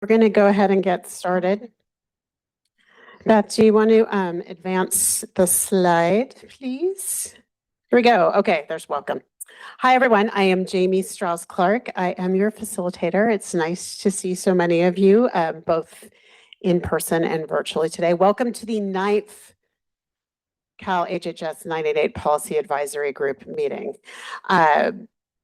We're going to go ahead and get started. Beth, do you want to advance the slide, please? Here we go. Okay, there's welcome. Hi, everyone. I am Jamie Strauss-Clark. I am your facilitator. It's nice to see so many of you, both in person and virtually today. Welcome to the 9th Cal HHS 988 Policy Advisory Group meeting.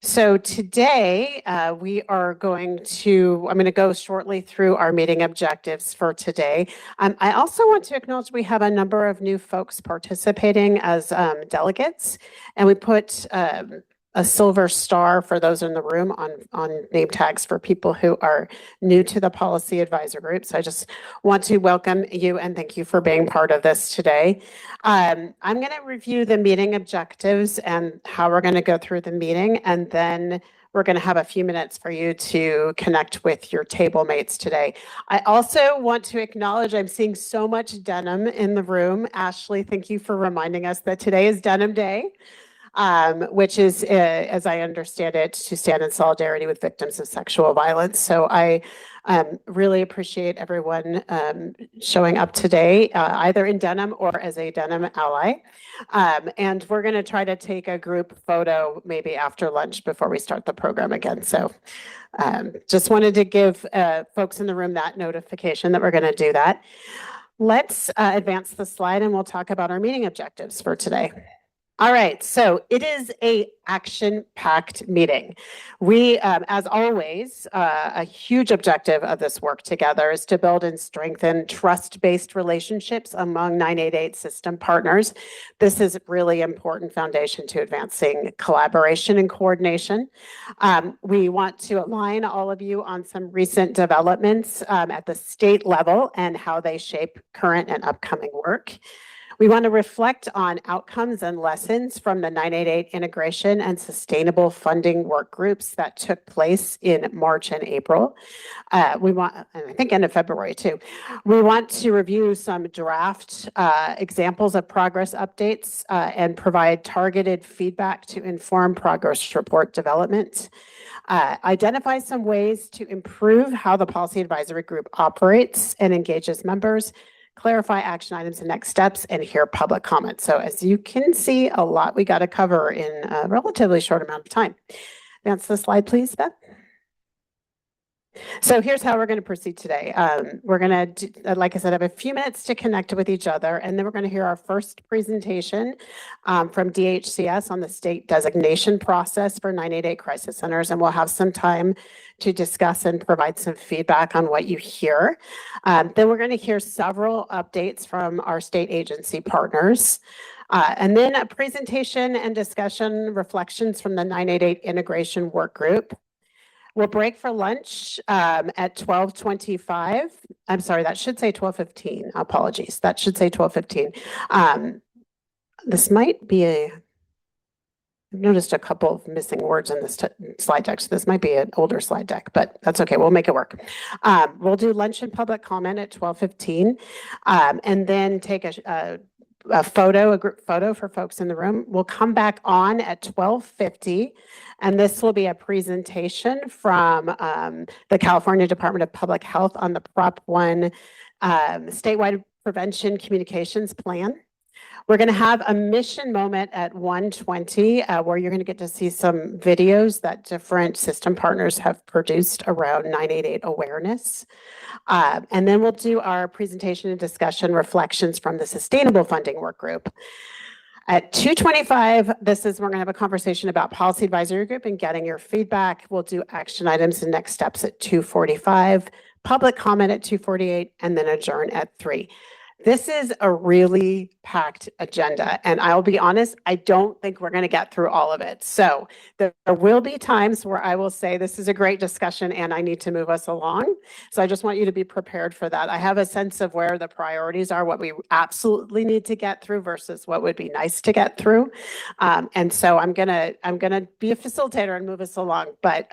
So today I'm going to go shortly through our meeting objectives for today. I also want to acknowledge we have a number of new folks participating as delegates, and we put a silver star for those in the room on name tags for people who are new to the Policy Advisor Group. So I just want to welcome you and thank you for being part of this today. I'm going to review the meeting objectives and how we're going to go through the meeting, and then we're going to have a few minutes for you to connect with your table mates today. I also want to acknowledge I'm seeing so much denim in the room. Ashley, thank you for reminding us that today is Denim Day. Which is, as I understand it, to stand in solidarity with victims of sexual violence. So I really appreciate everyone showing up today, either in denim or as a denim ally. And we're going to try to take a group photo maybe after lunch before we start the program again. So just wanted to give folks in the room that notification that we're going to do that. Let's advance the slide and we'll talk about our meeting objectives for today. All right, so it is a action-packed meeting. We, as always, a huge objective of this work together is to build and strengthen trust-based relationships among 988 system partners. This is a really important foundation to advancing collaboration and coordination. We want to align all of you on some recent developments at the state level and how they shape current and upcoming work. We want to reflect on outcomes and lessons from the 988 integration and sustainable funding work groups that took place in March and April. And I think end of February too. We want to review some draft examples of progress updates and provide targeted feedback to inform progress report development. Identify some ways to improve how the Policy Advisory Group operates and engages members, clarify action items and next steps, and hear public comment. So as you can see, a lot we got to cover in a relatively short amount of time. Advance the slide, please, Beth. So here's how we're going to proceed today. We're going to, like I said, have a few minutes to connect with each other, and then we're going to hear our first presentation from DHCS on the state designation process for 988 crisis centers, and we'll have some time to discuss and provide some feedback on what you hear. Then we're going to hear several updates from our state agency partners. And then a presentation and discussion reflections from the 988 integration work group. We'll break for lunch at 12:25. I'm sorry, that should say 12:15. Apologies. That should say 12:15. This might be I've noticed a couple of missing words in this slide deck. So this might be an older slide deck, but that's okay. We'll make it work. We'll do lunch and public comment at 12:15, and then take a group photo for folks in the room. We'll come back on at 12:50, and this will be a presentation from the California Department of Public Health on the Prop 1 statewide prevention communications plan. We're going to have a mission moment at 1:20 where you're going to get to see some videos that different system partners have produced around 988 awareness. And then we'll do our presentation and discussion reflections from the sustainable funding work group. At 2:25, we're going to have a conversation about Policy Advisory Group and getting your feedback. We'll do action items and next steps at 2:45, public comment at 2:48, and then adjourn at 3. This is a really packed agenda, and I'll be honest, I don't think we're going to get through all of it. So there will be times where I will say this is a great discussion and I need to move us along. So I just want you to be prepared for that. I have a sense of where the priorities are, what we absolutely need to get through versus what would be nice to get through. And so I'm gonna be a facilitator and move us along. But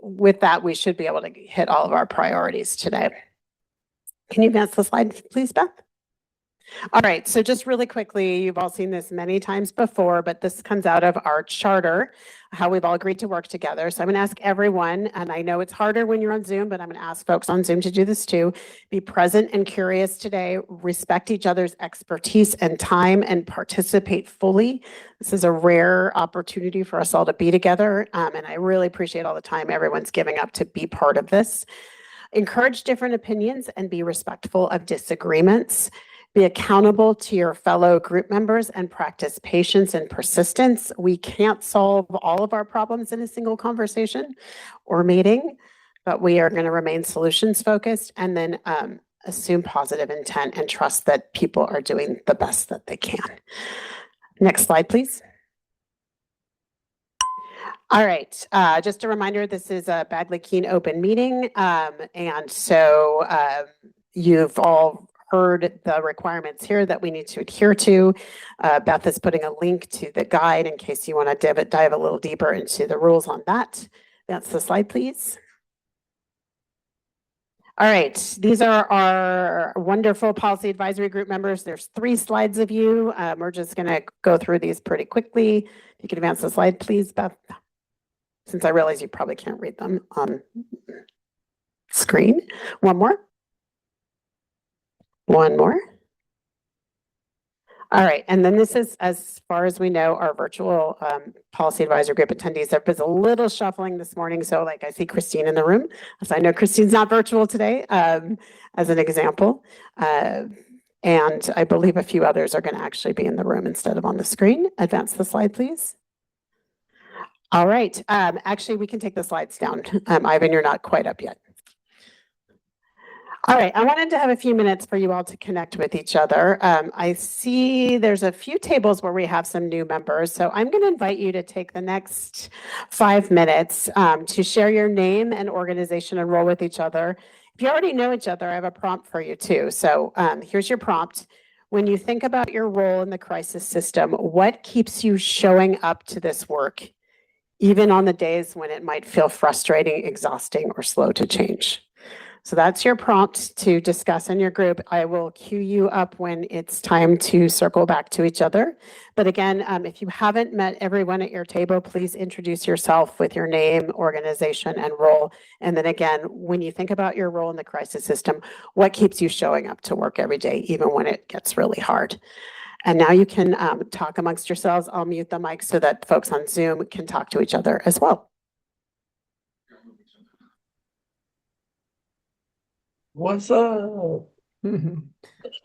with that, we should be able to hit all of our priorities today. Can you advance the slide, please, Beth? All right, so just really quickly, you've all seen this many times before, but this comes out of our charter, how we've all agreed to work together. So I'm going to ask everyone, and I know it's harder when you're on Zoom, but I'm going to ask folks on Zoom to do this too. Be present and curious today, respect each other's expertise and time, and participate fully. This is a rare opportunity for us all to be together, and I really appreciate all the time everyone's giving up to be part of this. Encourage different opinions and be respectful of disagreements. Be accountable to your fellow group members and practice patience and persistence. We can't solve all of our problems in a single conversation or meeting, but we are going to remain solutions focused, and then assume positive intent and trust that people are doing the best that they can. Next slide, please. All right, just a reminder, this is a Bagley Keene open meeting. And so you've all heard the requirements here that we need to adhere to. Beth is putting a link to the guide in case you want to dive a little deeper into the rules on that. That's the slide, please. All right, these are our wonderful policy advisory group members. There's 3 slides of you. We're just going to go through these pretty quickly. If you can advance the slide, please, Beth. Since I realize you probably can't read them on screen. One more. One more. All right, and then this is, as far as we know, our virtual policy advisor group attendees. There was a little shuffling this morning, so like I see Christine in the room, so I know Christine's not virtual today, as an example. And I believe a few others are going to actually be in the room instead of on the screen. Advance the slide, please. All right, actually, we can take the slides down. Ivan, you're not quite up yet. All right, I wanted to have a few minutes for you all to connect with each other. I see there's a few tables where we have some new members, so I'm going to invite you to take the next 5 minutes to share your name and organization and role with each other. If you already know each other, I have a prompt for you too. So here's your prompt. When you think about your role in the crisis system, what keeps you showing up to this work, even on the days when it might feel frustrating, exhausting, or slow to change? So that's your prompt to discuss in your group. I will cue you up when it's time to circle back to each other. But again, if you haven't met everyone at your table, please introduce yourself with your name, organization, and role. And then again, when you think about your role in the crisis system, what keeps you showing up to work every day, even when it gets really hard? And now you can talk amongst yourselves. I'll mute the mic so that folks on Zoom can talk to each other as well. What's up? Hey,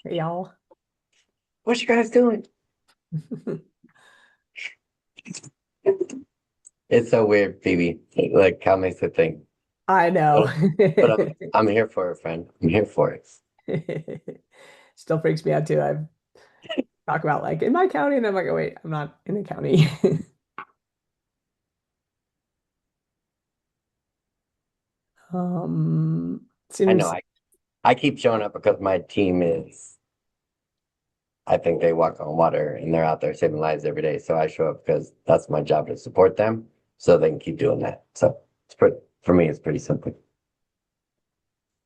y'all. What you guys doing? It's so weird, Phoebe. Like, how makes it think? I know. But I'm here for it, friend. I'm here for it. Still freaks me out too. I talk about like in my county, and I'm like, oh wait, I'm not in the county. I know. I keep showing up because my team is, I think they walk on water and they're out there saving lives every day. So I show up because that's my job to support them so they can keep doing that. So it's pretty, for me, it's pretty simple.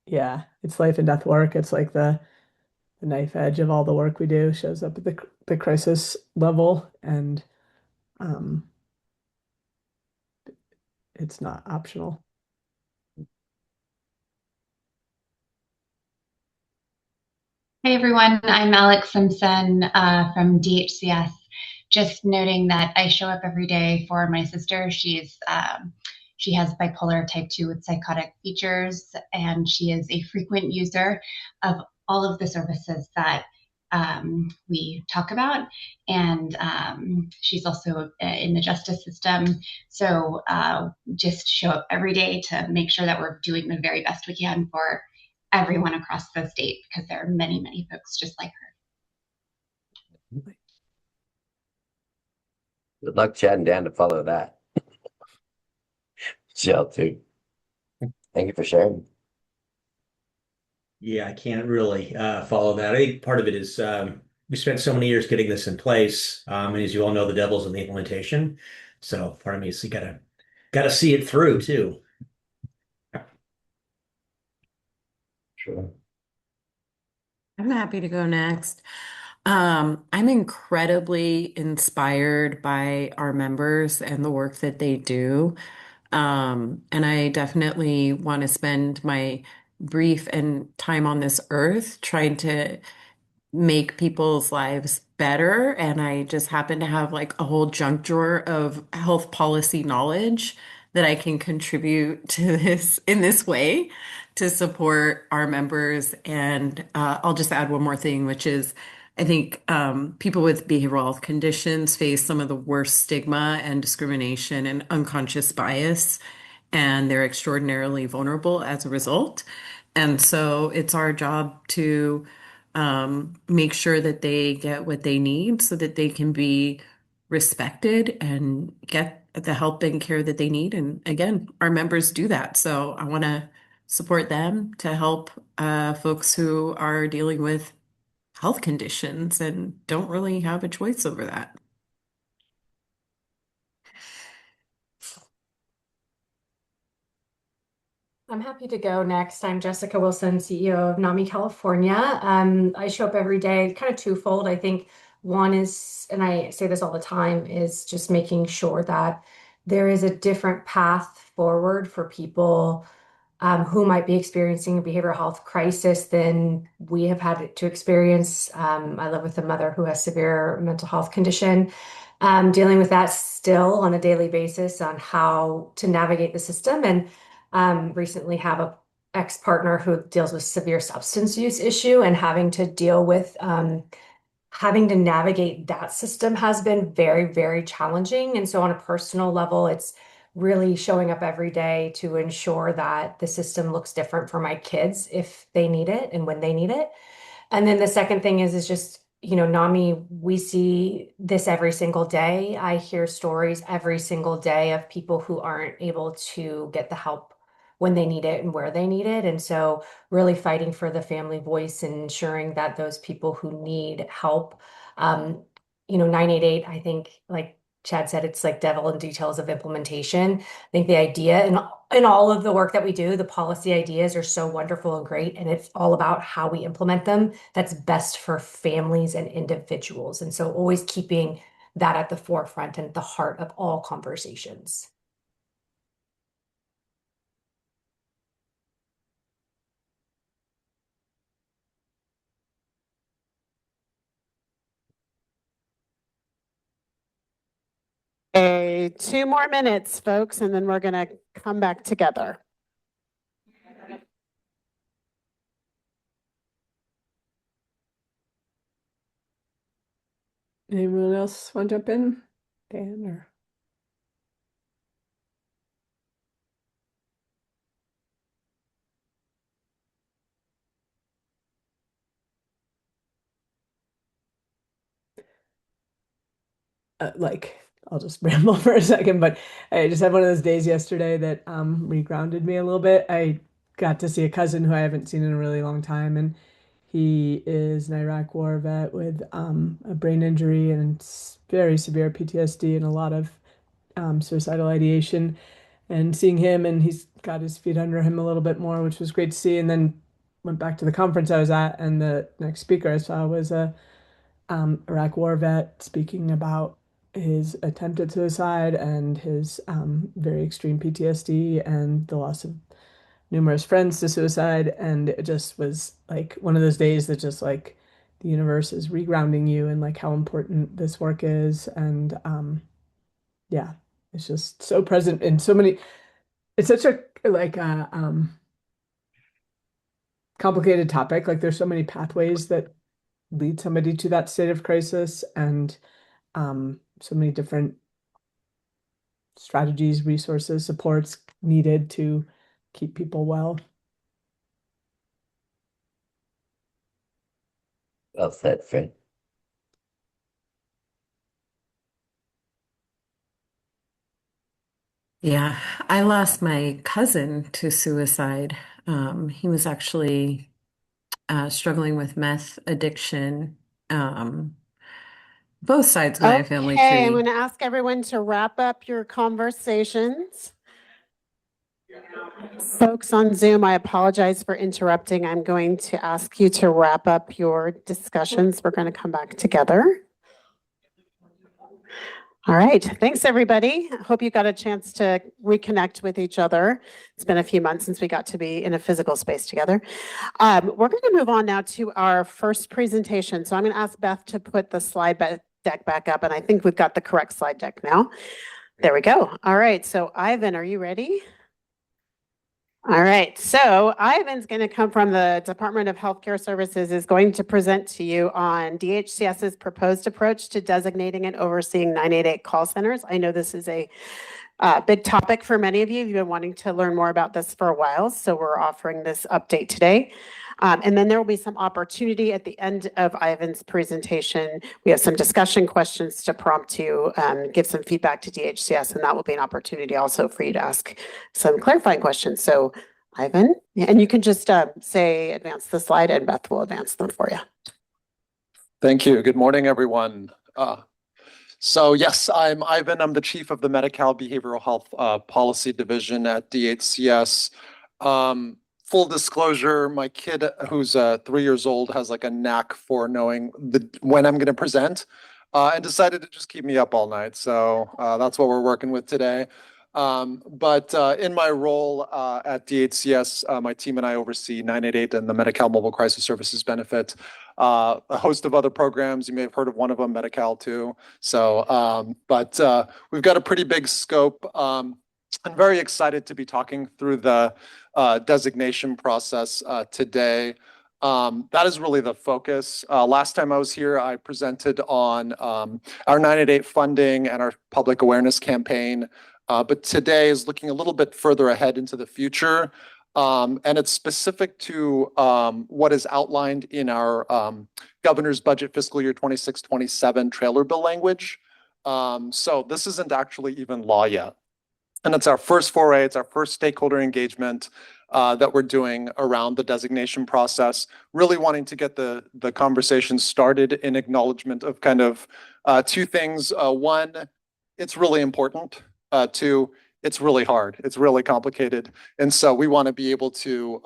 Yeah, it's life and death work. It's like the knife edge of all the work we do shows up at the crisis level, and it's not optional. Hey everyone, I'm Alex Simpson from DHCS. Just noting that I show up every day for my sister. She has bipolar type 2 with psychotic features, and she is a frequent user of all of the services that we talk about. And she's also in the justice system. So just show up every day to make sure that we're doing the very best we can for everyone across the state, because there are many, many folks just like her. Good luck, Chad and Dan, to follow that. Jill, too. Thank you for sharing. Yeah, I can't really follow that. I think part of it is we spent so many years getting this in place, and as you all know, the devil's in the implementation. So part of me is you gotta see it through too. Sure. I'm happy to go next. I'm incredibly inspired by our members and the work that they do. And I definitely want to spend my brief and time on this earth trying to make people's lives better. And I just happen to have like a whole junk drawer of health policy knowledge that I can contribute to this in this way to support our members. And I'll just add one more thing, which is I think people with behavioral health conditions face some of the worst stigma and discrimination and unconscious bias, and they're extraordinarily vulnerable as a result. And so it's our job to make sure that they get what they need so that they can be respected and get the help and care that they need. And again, our members do that. So I want to support them to help folks who are dealing with health conditions and don't really have a choice over that. I'm happy to go next. I'm Jessica Wilson, CEO of NAMI California. I show up every day, kind of twofold. I think one is, and I say this all the time, is just making sure that there is a different path forward for people who might be experiencing a behavioral health crisis than we have had to experience. I live with a mother who has severe mental health condition, dealing with that still on a daily basis on how to navigate the system. And recently have a ex-partner who deals with severe substance use issue, and having to deal with having to navigate that system has been very, very challenging. And so on a personal level, it's really showing up every day to ensure that the system looks different for my kids if they need it and when they need it. And then the second thing is just, NAMI, we see this every single day. I hear stories every single day of people who aren't able to get the help when they need it and where they need it. And so really fighting for the family voice and ensuring that those people who need help, 988, I think, like Chad said, it's like devil in details of implementation. I think the idea and all of the work that we do, the policy ideas are so wonderful and great. And it's all about how we implement them that's best for families and individuals. And so always keeping that at the forefront and at the heart of all conversations. Okay, 2 more minutes, folks, and then we're going to come back together. Anyone else want to jump in? Dan or? I'll just ramble for a second, but I just had one of those days yesterday that regrounded me a little bit. I got to see a cousin who I haven't seen in a really long time, and he is an Iraq war vet with a brain injury and very severe PTSD and a lot of suicidal ideation. And seeing him, and he's got his feet under him a little bit more, which was great to see. And then went back to the conference I was at, and the next speaker I saw was a Iraq war vet speaking about his attempted suicide and his very extreme PTSD and the loss of numerous friends to suicide. And it just was like one of those days that just like the universe is regrounding you and like how important this work is. And yeah, it's just so present in so many. It's such a complicated topic. Like there's so many pathways that lead somebody to that state of crisis, and so many different strategies, resources, supports needed to keep people well. Well said, Fred. Yeah, I lost my cousin to suicide. He was actually struggling with meth addiction. Both sides of my family Okay, I'm tree. going to ask everyone to wrap up your conversations. Folks on Zoom, I apologize for interrupting. I'm going to ask you to wrap up your discussions. We're going to come back together. All right. Thanks, everybody. Hope you got a chance to reconnect with each other. It's been a few months since we got to be in a physical space together. We're going to move on now to our first presentation. So I'm going to ask Beth to put the slide deck back up, and I think we've got the correct slide deck now. There we go. All right. So Ivan, are you ready? All right, so Ivan's going to come from the Department of Healthcare Services, is going to present to you on DHCS's proposed approach to designating and overseeing 988 call centers. I know this is a big topic for many of you. You've been wanting to learn more about this for a while, so we're offering this update today. And then there will be some opportunity at the end of Ivan's presentation. We have some discussion questions to prompt you, give some feedback to DHCS, and that will be an opportunity also for you to ask some clarifying questions. So Ivan, and you can just say advance the slide and Beth will advance them for you. Thank you. Good morning, everyone. So yes, I'm Ivan. I'm the chief of the Medi-Cal Behavioral Health Policy Division at DHCS. Full disclosure, my kid, who's 3 years old, has like a knack for knowing when I'm going to present, and decided to just keep me up all night. So that's what we're working with today. But in my role at DHCS, my team and I oversee 988 and the Medi-Cal Mobile Crisis Services Benefit, a host of other programs. You may have heard of one of them, Medi-Cal too. So, but we've got a pretty big scope. I'm very excited to be talking through the designation process today. That is really the focus. Last time I was here, I presented on our 988 funding and our public awareness campaign. But today is looking a little bit further ahead into the future. And it's specific to what is outlined in our governor's budget fiscal year 26-27 trailer bill language. So this isn't actually even law yet. And it's our first foray, it's our first stakeholder engagement that we're doing around the designation process, really wanting to get the conversation started in acknowledgement of kind of two things. One, it's really important. Two, it's really hard. It's really complicated. And so we want to be able to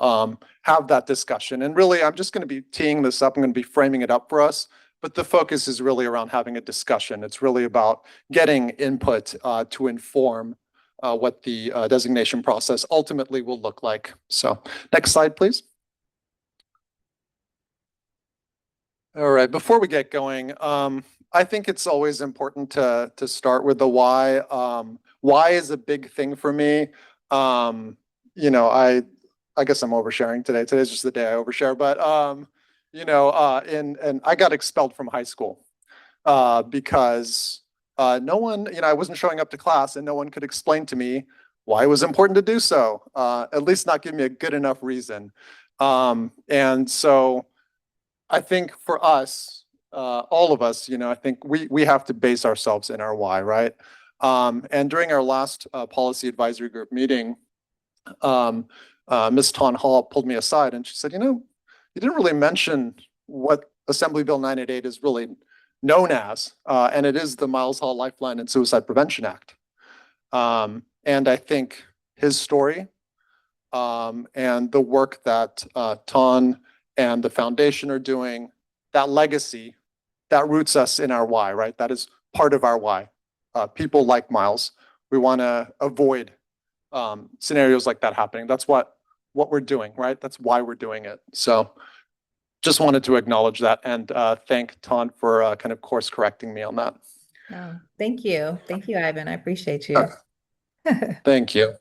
have that discussion. And really, I'm just going to be teeing this up. I'm going to be framing it up for us. But the focus is really around having a discussion. It's really about getting input to inform what the designation process ultimately will look like. So next slide, please. All right, before we get going, I think it's always important to start with the why. Why is a big thing for me. You know, I guess I'm oversharing today. Today's just the day I overshare, but you know, and I got expelled from high school because no one, you know, I wasn't showing up to class and no one could explain to me why it was important to do so, at least not give me a good enough reason. And so I think for us, all of us, you know, I think we have to base ourselves in our why, right? And during our last policy advisory group meeting, Ms. Tawn Hall pulled me aside and she said, you know, you didn't really mention what Assembly Bill 988 is really known as, and it is the Miles Hall Lifeline and Suicide Prevention Act. And I think his story and the work that Tawn and the foundation are doing, that legacy, that roots us in our why, right? That is part of our why. People like Miles, we want to avoid scenarios like that happening. That's what we're doing, right? That's why we're doing it. So just wanted to acknowledge that and thank Tawn for kind of course correcting me on that. Oh, thank you. Thank you, Ivan. I appreciate you. Thank you.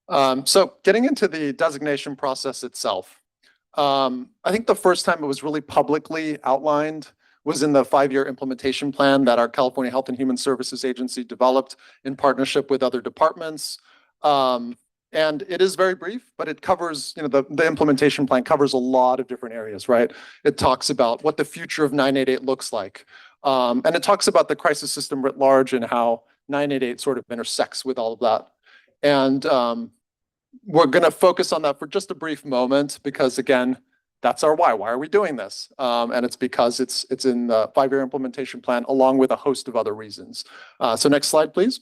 So getting into the designation process itself, I think the first time it was really publicly outlined was in the 5-year implementation plan that our California Health and Human Services Agency developed in partnership with other departments. And it is very brief, but it covers, you know, the implementation plan covers a lot of different areas, right? It talks about what the future of 988 looks like. And it talks about the crisis system writ large and how 988 sort of intersects with all of that. And we're going to focus on that for just a brief moment because, again, that's our why. Why are we doing this? And it's because it's in the 5-year implementation plan along with a host of other reasons. So next slide, please.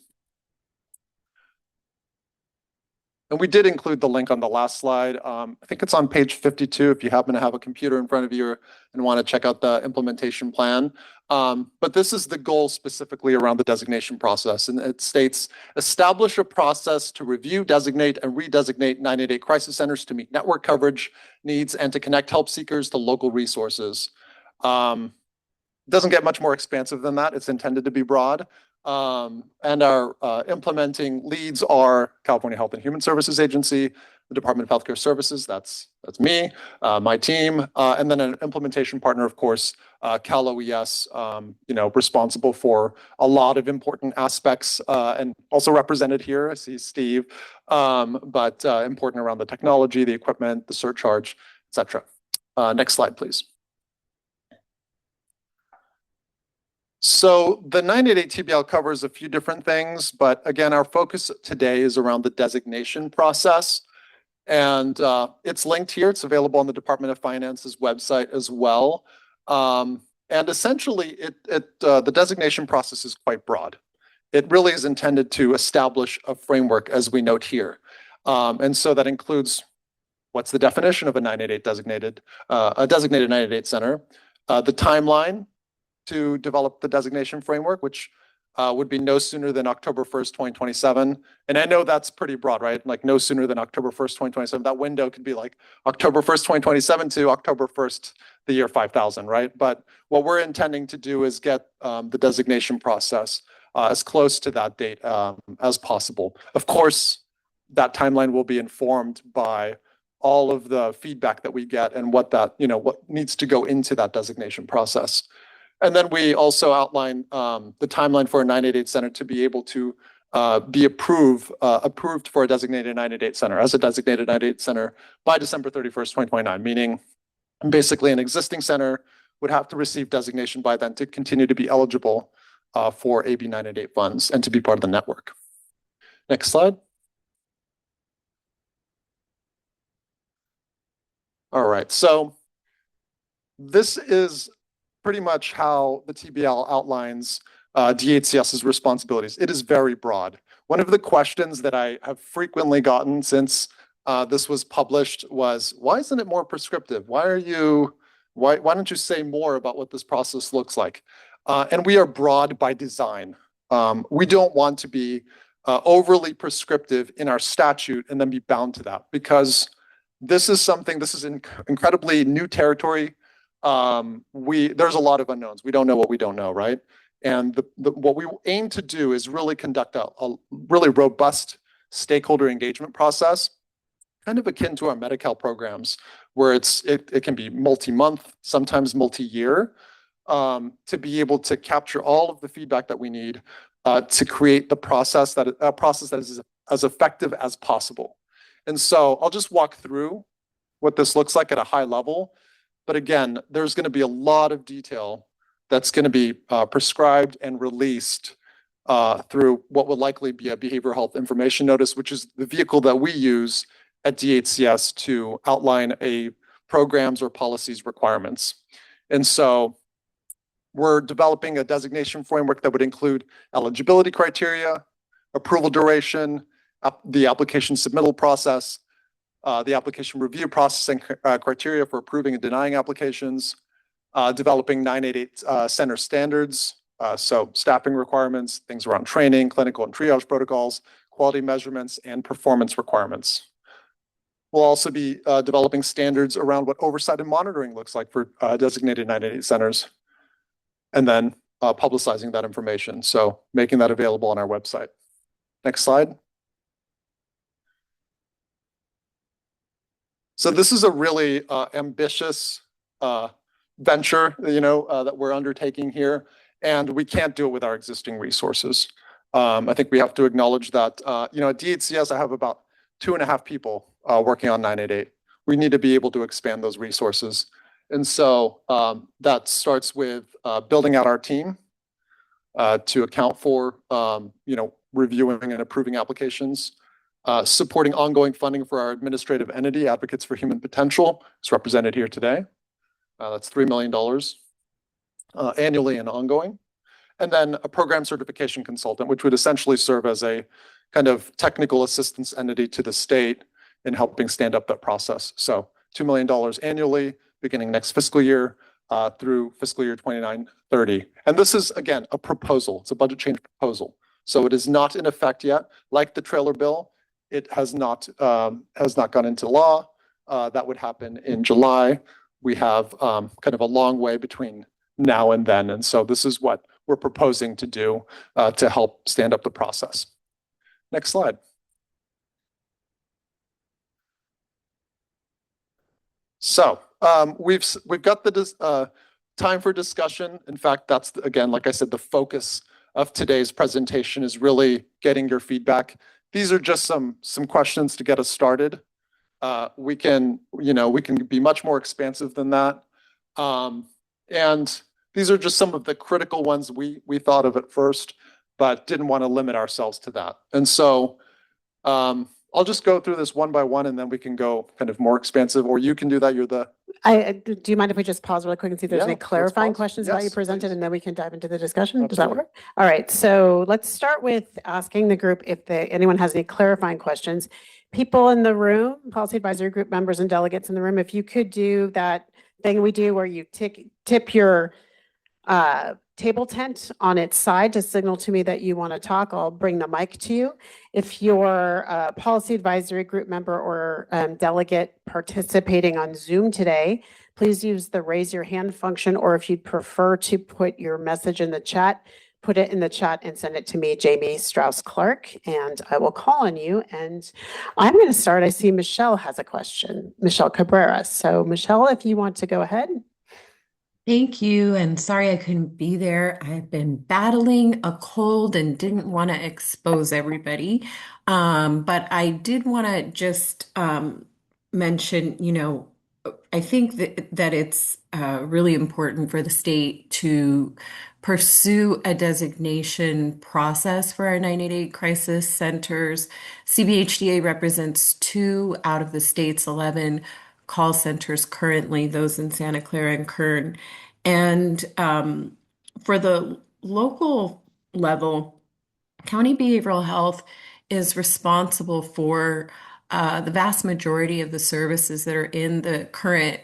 And we did include the link on the last slide. I think it's on page 52 if you happen to have a computer in front of you and want to check out the implementation plan. But this is the goal specifically around the designation process. And it states, establish a process to review, designate, and redesignate 988 crisis centers to meet network coverage needs and to connect help seekers to local resources. Doesn't get much more expansive than that. It's intended to be broad. And our implementing leads are California Health and Human Services Agency, the Department of Healthcare Services, that's me, my team, and then an implementation partner, of course, Cal OES, responsible for a lot of important aspects and also represented here. I see Steve, but important around the technology, the equipment, the surcharge, etc. Next slide, please. So the 988 TBL covers a few different things, but again, our focus today is around the designation process. And it's linked here. It's available on the Department of Finance's website as well. And essentially, the designation process is quite broad. It really is intended to establish a framework, as we note here. And so that includes what's the definition of a 988 designated, a designated 988 center, the timeline to develop the designation framework, which would be no sooner than October 1st, 2027. And I know that's pretty broad, right? Like no sooner than October 1st, 2027. That window could be like October 1st, 2027 to October 1st, the year 5000, right? But what we're intending to do is get the designation process as close to that date as possible. Of course, that timeline will be informed by all of the feedback that we get and what needs to go into that designation process. And then we also outline the timeline for a 988 center to be able to be approved for a designated 988 center as a designated 988 center by December 31st, 2029, meaning basically an existing center would have to receive designation by then to continue to be eligible for AB 988 funds and to be part of the network. Next slide. All right, so this is pretty much how the TBL outlines DHCS's responsibilities. It is very broad. One of the questions that I have frequently gotten since this was published was, why isn't it more prescriptive? Why don't you say more about what this process looks like? And we are broad by design. We don't want to be overly prescriptive in our statute and then be bound to that, because this is incredibly new territory. There's a lot of unknowns. We don't know what we don't know, right? And what we aim to do is really conduct a really robust stakeholder engagement process, kind of akin to our Medi-Cal programs, where it can be multi-month, sometimes multi-year, to be able to capture all of the feedback that we need to create a process that is as effective as possible. And so I'll just walk through what this looks like at a high level. But again, there's going to be a lot of detail that's going to be prescribed and released through what will likely be a behavioral health information notice, which is the vehicle that we use at DHCS to outline a program's or policy's requirements. And so we're developing a designation framework that would include eligibility criteria, approval duration, the application submittal process, the application review process and criteria for approving and denying applications, developing 988 center standards, so staffing requirements, things around training, clinical and triage protocols, quality measurements, and performance requirements. We'll also be developing standards around what oversight and monitoring looks like for designated 988 centers, and then publicizing that information, so making that available on our website. Next slide. So this is a really ambitious venture, that we're undertaking here, and we can't do it with our existing resources. I think we have to acknowledge that, at DHCS, I have about 2.5 people working on 988. We need to be able to expand those resources. And so that starts with building out our team to account for, reviewing and approving applications, supporting ongoing funding for our administrative entity, Advocates for Human Potential. It's represented here today. That's $3 million annually and ongoing. And then a program certification consultant, which would essentially serve as a kind of technical assistance entity to the state in helping stand up that process. So $2 million annually, beginning next fiscal year through fiscal year 29-30. And this is, again, a proposal. It's a budget change proposal. So it is not in effect yet. Like the trailer bill, it has not gone into law. That would happen in July. We have kind of a long way between now and then. And so this is what we're proposing to do to help stand up the process. Next slide. So we've got the time for discussion. In fact, that's, again, like I said, the focus of today's presentation is really getting your feedback. These are just some questions to get us started. We can be much more expansive than that. And these are just some of the critical ones we thought of at first, but didn't want to limit ourselves to that. And so I'll just go through this one by one, and then we can go kind of more expansive, or you can do that. Do you mind if we just pause really quick and see if there's Yeah, any let's clarifying pause. questions about you Yes, presented, please. and then we can dive into the discussion? Does that Absolutely. work? All right, so let's start with asking the group if anyone has any clarifying questions. People in the room, policy advisory group members and delegates in the room, if you could do that thing we do where you tip your table tent on its side to signal to me that you want to talk, I'll bring the mic to you. If you're a policy advisory group member or delegate participating on Zoom today, please use the raise your hand function, or if you'd prefer to put your message in the chat, put it in the chat and send it to me, Jamie Strauss-Clark, and I will call on you. And I'm going to start. I see Michelle has a question, Michelle Cabrera. So Michelle, if you want to go ahead. Thank you, and sorry I couldn't be there. I've been battling a cold and didn't want to expose everybody. But I did want to just mention, I think that it's really important for the state to pursue a designation process for our 988 crisis centers. CBHDA represents 2 out of the state's 11 call centers currently, those in Santa Clara and Kern. And for the local level, County Behavioral Health is responsible for the vast majority of the services that are in the current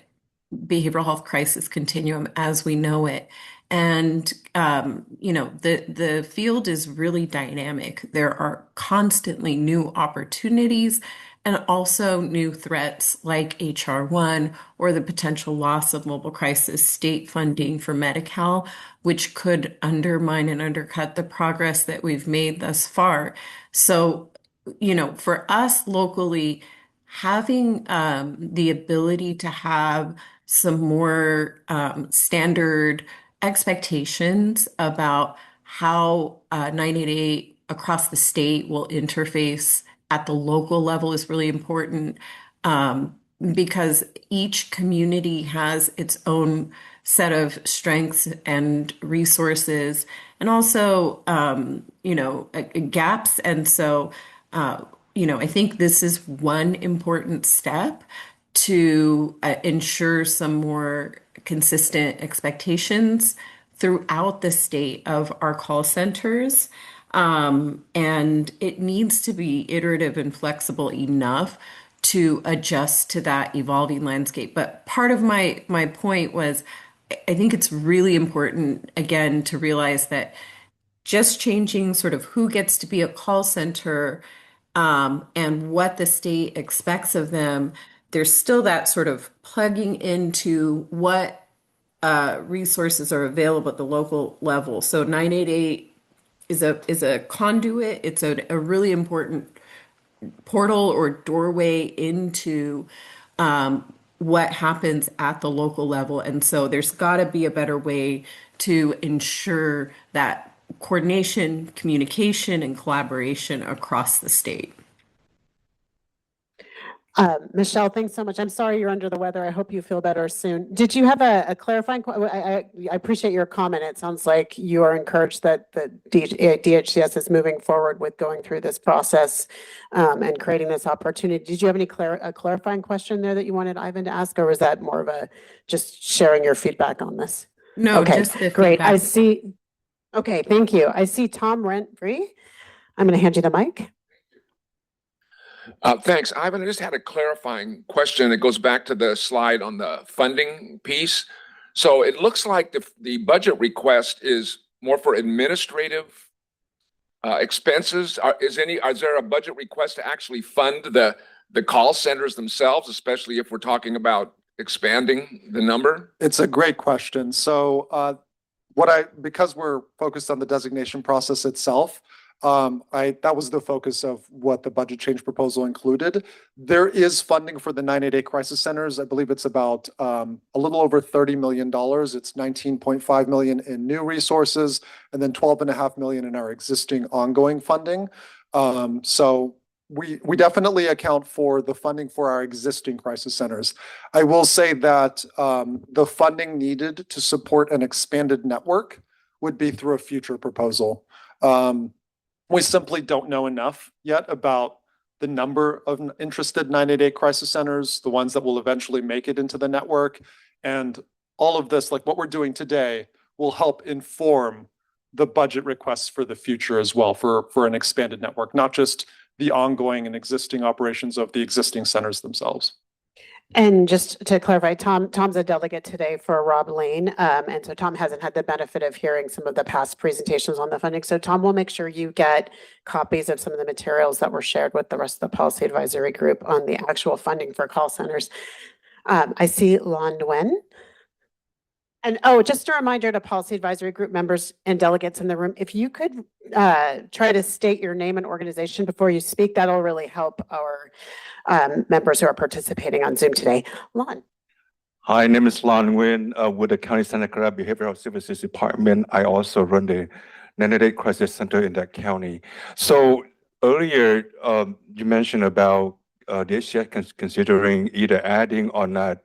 behavioral health crisis continuum as we know it. And, the field is really dynamic. There are constantly new opportunities and also new threats like HR 1 or the potential loss of mobile crisis state funding for Medi-Cal, which could undermine and undercut the progress that we've made thus far. So, for us locally, having the ability to have some more standard expectations about how 988 across the state will interface at the local level is really important because each community has its own set of strengths and resources and also, gaps. And so, I think this is one important step to ensure some more consistent expectations throughout the state of our call centers. And it needs to be iterative and flexible enough to adjust to that evolving landscape. But part of my point was, I think it's really important, again, to realize that just changing sort of who gets to be a call center and what the state expects of them, there's still that sort of plugging into what resources are available at the local level. So 988 is a conduit. It's a really important portal or doorway into what happens at the local level. And so there's got to be a better way to ensure that coordination, communication, and collaboration across the state. Michelle, thanks so much. I'm sorry you're under the weather. I hope you feel better soon. Did you have a clarifying? I appreciate your comment. It sounds like you are encouraged that the DHCS is moving forward with going through this process and creating this opportunity. Did you have any clarifying question there that you wanted Ivan to ask, or was that more of a just sharing your feedback on this? No, okay, just the great. feedback. I see. Okay, thank you. I see Tom Rentfree. I'm going to hand you the mic. Thanks. Ivan, I just had a clarifying question. It goes back to the slide on the funding piece. So it looks like the budget request is more for administrative expenses. Is there a budget request to actually fund the call centers themselves, especially if we're talking about expanding the number? It's a great question. So because we're focused on the designation process itself, that was the focus of what the budget change proposal included. There is funding for the 988 crisis centers. I believe it's about a little over $30 million. It's 19.5 million in new resources, and then 12.5 million in our existing ongoing funding. So we definitely account for the funding for our existing crisis centers. I will say that the funding needed to support an expanded network would be through a future proposal. We simply don't know enough yet about the number of interested 988 crisis centers, the ones that will eventually make it into the network. And all of this, like what we're doing today, will help inform the budget requests for the future as well for an expanded network, not just the ongoing and existing operations of the existing centers themselves. And just to clarify, Tom's a delegate today for Rob Lane. And so Tom hasn't had the benefit of hearing some of the past presentations on the funding. So Tom will make sure you get copies of some of the materials that were shared with the rest of the policy advisory group on the actual funding for call centers. I see Lon Nguyen. And just a reminder to policy advisory group members and delegates in the room, if you could try to state your name and organization before you speak, that'll really help our members who are participating on Zoom today. Lon. Hi, name is Lon Nguyen with the County Santa Clara Behavioral Services Department. I also run the 988 Crisis Center in that county. So earlier, you mentioned about the HCS considering either adding or not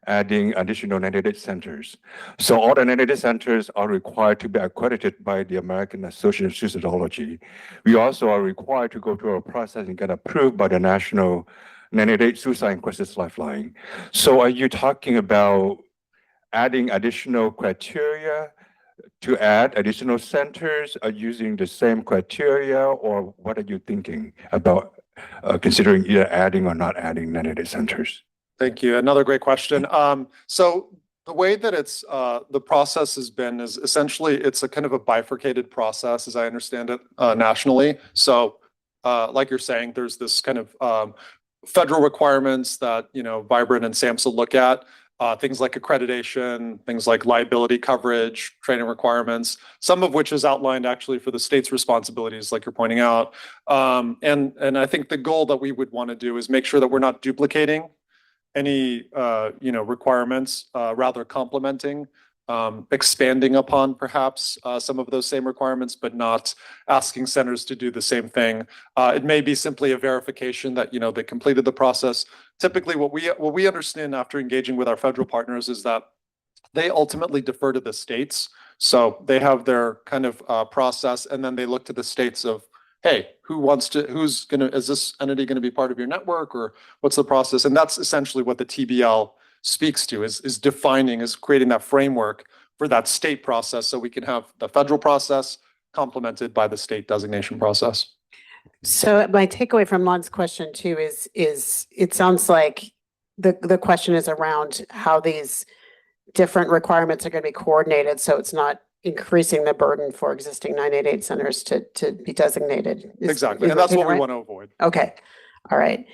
adding additional 988 centers. So all the 988 centers are required to be accredited by the American Association of Suicidology. We also are required to go through a process and get approved by the National 988 Suicide and Crisis Lifeline. So are you talking about adding additional criteria to add additional centers? Are you using the same criteria, or what are you thinking about considering either adding or not adding 988 centers? Thank you. Another great question. So the way that the process has been is essentially it's a kind of a bifurcated process, as I understand it, nationally. So like you're saying, there's this kind of federal requirements that, Vibrant and SAMHSA look at, things like accreditation, things like liability coverage, training requirements, some of which is outlined actually for the state's responsibilities, like you're pointing out. And I think the goal that we would want to do is make sure that we're not duplicating any requirements, rather complementing, expanding upon perhaps some of those same requirements, but not asking centers to do the same thing. It may be simply a verification that they completed the process. Typically, what we understand after engaging with our federal partners is that they ultimately defer to the states. So they have their kind of process, and then they look to the states of, hey, is this entity going to be part of your network, or what's the process? And that's essentially what the TBL speaks to, is creating that framework for that state process, so we can have the federal process complemented by the state designation process. So my takeaway from Lon's question too is it sounds like the question is around how these different requirements are going to be coordinated, so it's not increasing the burden for existing 988 centers to be designated. Exactly. And that's what we want to avoid. Okay. All right.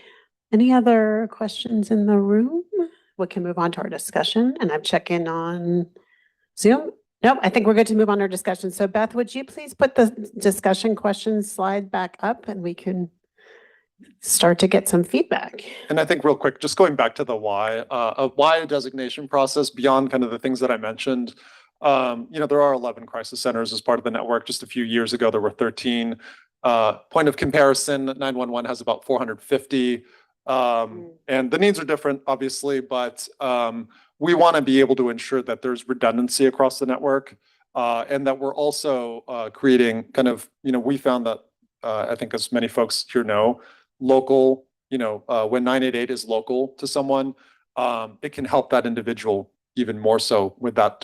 Any other questions in the room? We can move on to our discussion, and I'm checking on Zoom. Nope, I think we're good to move on to our discussion. So Beth, would you please put the discussion questions slide back up, and we can start to get some feedback. And I think real quick, just going back to the why a designation process beyond kind of the things that I mentioned. There are 11 crisis centers as part of the network. Just a few years ago, there were 13. Point of comparison, 911 has about 450. And the needs are different, obviously, but we want to be able to ensure that there's redundancy across the network, and that we're also creating kind of, we found that, I think as many folks here know, local, when 988 is local to someone, it can help that individual even more so with that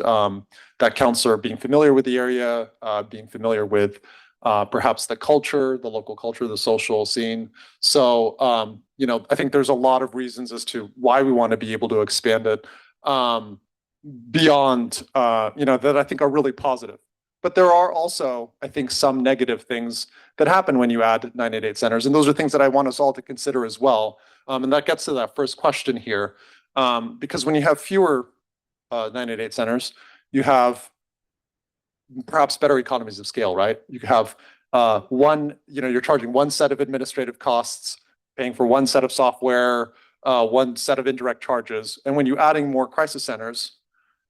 counselor being familiar with the area, being familiar with perhaps the culture, the local culture, the social scene. So, I think there's a lot of reasons as to why we want to be able to expand it beyond, that I think are really positive. But there are also, I think, some negative things that happen when you add 988 centers. And those are things that I want us all to consider as well. And that gets to that first question here. Because when you have fewer 988 centers, you have perhaps better economies of scale, right? You have you're charging one set of administrative costs, paying for one set of software, one set of indirect charges. And when you're adding more crisis centers,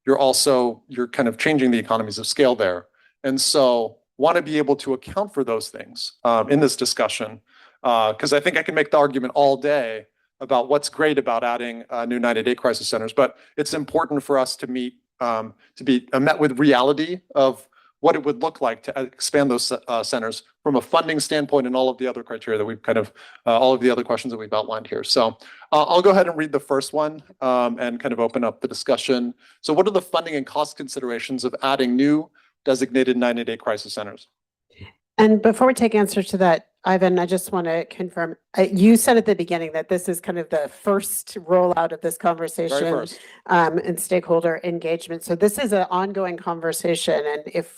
you're kind of changing the economies of scale there. And so want to be able to account for those things in this discussion, because I think I can make the argument all day about what's great about adding new 988 crisis centers, but it's important for us to be met with reality of what it would look like to expand those centers from a funding standpoint and all of the other criteria that we've all of the other questions that we've outlined here. So I'll go ahead and read the first one and kind of open up the discussion. So what are the funding and cost considerations of adding new designated 988 crisis centers? And before we take answers to that, Ivan, I just want to confirm, you said at the beginning that this is kind of the first rollout of this conversation and stakeholder engagement. So this is an ongoing conversation. And if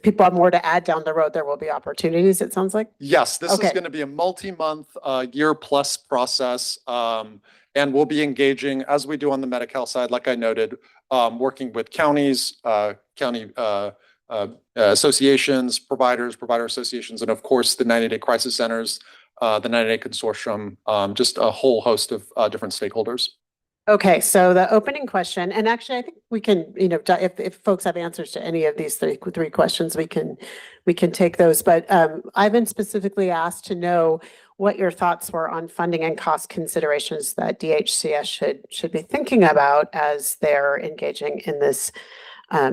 people have more to add down the road, there will be opportunities, it sounds like? Yes, this is going to be a multi-month, year-plus process. And we'll be engaging, as we do on the Medi-Cal side, like I noted, working with counties, county associations, provider associations, and of course the 988 crisis centers, the 988 consortium, just a whole host of different stakeholders. Okay, so the opening question, and actually I think we can, if folks have answers to any of these three questions, we can take those. But Ivan specifically asked to know what your thoughts were on funding and cost considerations that DHCS should be thinking about as they're engaging in this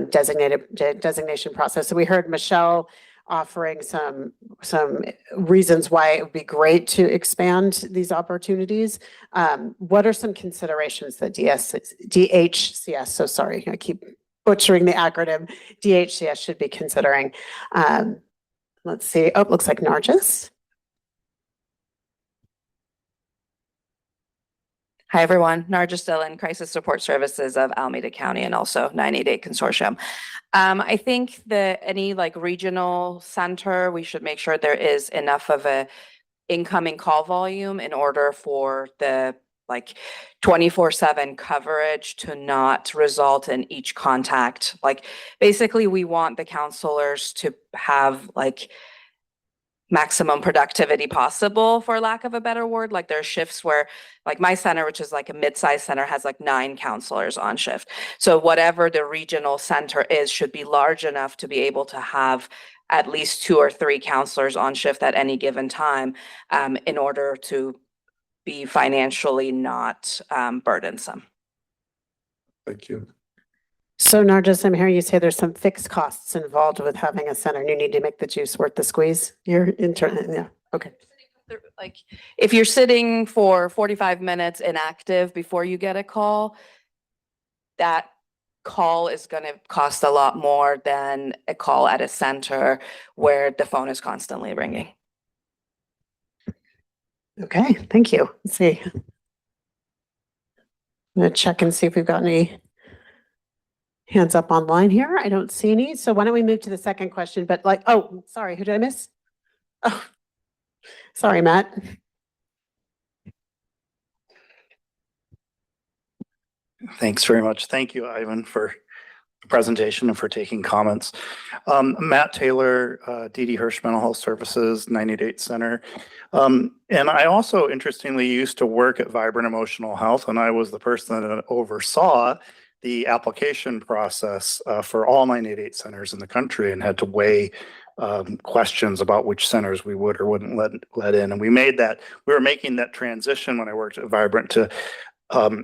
designation process. So we heard Michelle offering some reasons why it would be great to expand these opportunities. What are some considerations that DHCS, so sorry, I keep butchering the acronym, DHCS should be considering? Let's see. Oh, it looks like Nargis. Hi, everyone. Nargis Dillon, Crisis Support Services of Alameda County and also 988 Consortium. I think that any regional center, we should make sure there is enough of a incoming call volume in order for the 24/7 coverage to not result in each contact. Basically, we want the counselors to have maximum productivity possible, for lack of a better word. There are shifts where my center, which is a mid-sized center, has 9 counselors on shift. So whatever the regional center is should be large enough to be able to have at least 2 or 3 counselors on shift at any given time in order to be financially not burdensome. Thank you. So Nargis, I'm hearing you say there's some fixed costs involved with having a center and you need to make the juice worth the squeeze. You're yeah, okay. If you're sitting for 45 minutes inactive before you get a call, that call is going to cost a lot more than a call at a center where the phone is constantly ringing. Okay, thank you. Let's see. I'm going to check and see if we've got any hands up online here. I don't see any. So why don't we move to the second question? But oh, sorry, who did I miss? Oh, sorry, Matt. Thanks very much. Thank you, Ivan, for the presentation and for taking comments. Matt Taylor, DD Hirsch Mental Health Services, 988 Center. And I also, interestingly, used to work at Vibrant Emotional Health, and I was the person that oversaw the application process for all 988 centers in the country and had to weigh questions about which centers we would or wouldn't let in. And we were making that transition when I worked at Vibrant to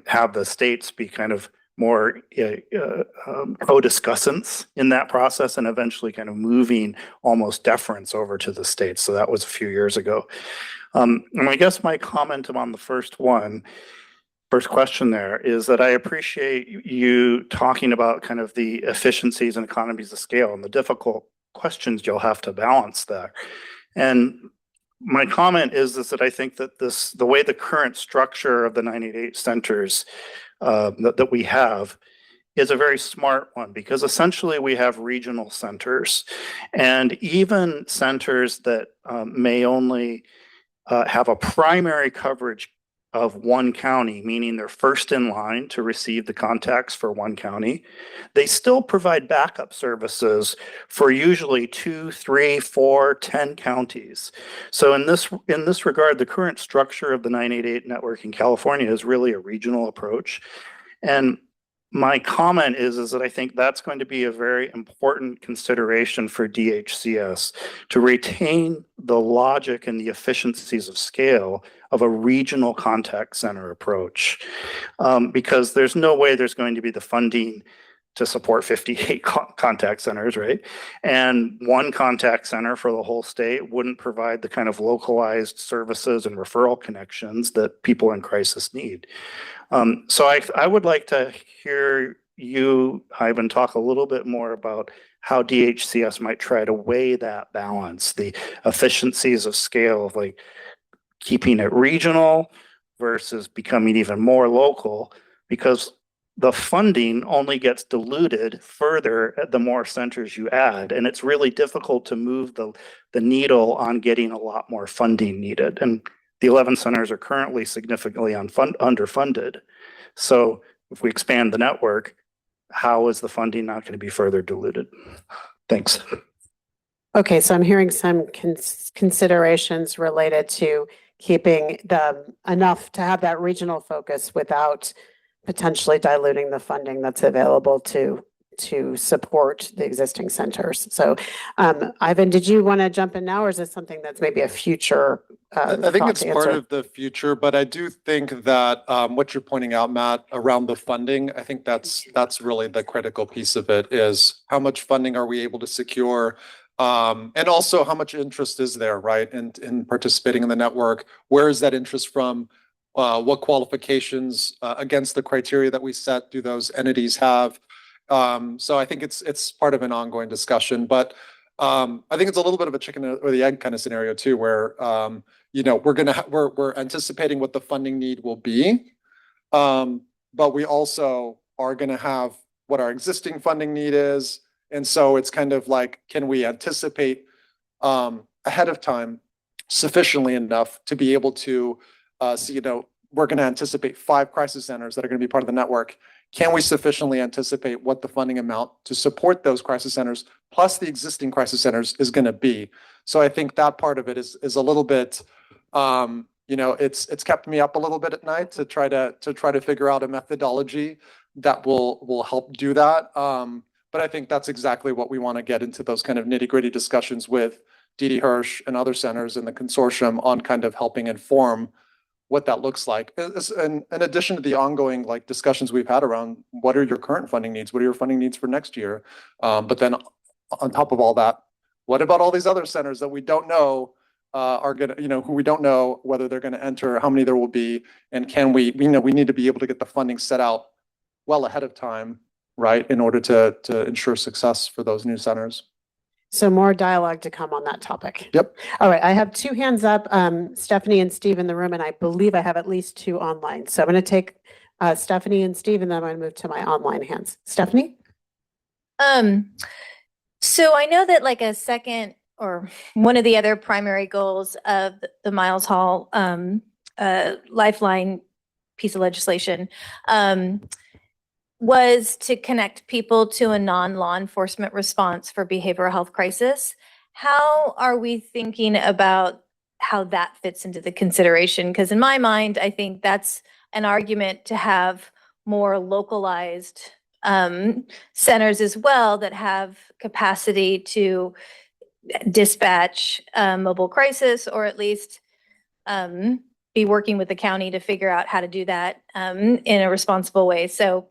have the states be kind of more co-discussants in that process and eventually kind of moving almost deference over to the states. So that was a few years ago. And I guess my comment on the first question there is that I appreciate you talking about kind of the efficiencies and economies of scale. And the difficult questions you'll have to balance there. And my comment is that I think that the way the current structure of the 988 centers that we have is a very smart one, because essentially we have regional centers, and even centers that may only have a primary coverage of one county, meaning they're first in line to receive the contacts for one county, they still provide backup services for usually 2, 3, 4, 10 counties. So in this regard, the current structure of the 988 network in California is really a regional approach. And my comment is that I think that's going to be a very important consideration for DHCS, to retain the logic and the efficiencies of scale of a regional contact center approach, because there's no way there's going to be the funding to support 58 contact centers, right? And one contact center for the whole state wouldn't provide the kind of localized services and referral connections that people in crisis need. So I would like to hear you, Ivan, talk a little bit more about how DHCS might try to weigh that balance, the efficiencies of scale of like keeping it regional versus becoming even more local, because the funding only gets diluted further the more centers you add. And it's really difficult to move the needle on getting a lot more funding needed. And the 11 centers are currently significantly underfunded. So if we expand the network, how is the funding not going to be further diluted? Thanks. Okay, so I'm hearing some considerations related to keeping enough to have that regional focus without potentially diluting the funding that's available to support the existing centers. So, Ivan, did you want to jump in now, or is this something that's maybe a future? I think thought it's to part answer? of the future, but I do think that what you're pointing out, Matt, around the funding, I think that's really the critical piece of it, is how much funding are we able to secure? And also how much interest is there, right? In participating in the network, where is that interest from? What qualifications against the criteria that we set do those entities have? So I think it's part of an ongoing discussion, but I think it's a little bit of a chicken or the egg kind of scenario too, where we're anticipating what the funding need will be, but we also are going to have what our existing funding need is, and so it's kind of like, can we anticipate ahead of time sufficiently enough to be able to see, we're going to anticipate 5 crisis centers that are going to be part of the network. Can we sufficiently anticipate what the funding amount to support those crisis centers plus the existing crisis centers is going to be? So I think that part of it is a little bit, it's kept me up a little bit at night to try to figure out a methodology that will help do that. But I think that's exactly what we want to get into, those kind of nitty-gritty discussions with D.D. Hirsch and other centers in the consortium on kind of helping inform what that looks like. And in addition to the ongoing discussions we've had around what are your current funding needs, what are your funding needs for next year, but then on top of all that, what about all these other centers that we don't know are gonna, who we don't know whether they're going to enter, how many there will be, and can we need to be able to get the funding set out well ahead of time, right, in order to ensure success for those new centers. So more dialogue to come on that topic. Yep. All right, I have 2 hands up, Stephanie and Steve in the room, and I believe I have at least 2 online. So I'm going to take Stephanie and Steve, and then I'm going to move to my online hands. Stephanie? So I know that a second or one of the other primary goals of the Miles Hall Lifeline piece of legislation was to connect people to a non-law enforcement response for behavioral health crisis. How are we thinking about how that fits into the consideration? Because in my mind, I think that's an argument to have more localized centers as well that have capacity to dispatch mobile crisis, or at least be working with the county to figure out how to do that in a responsible way. So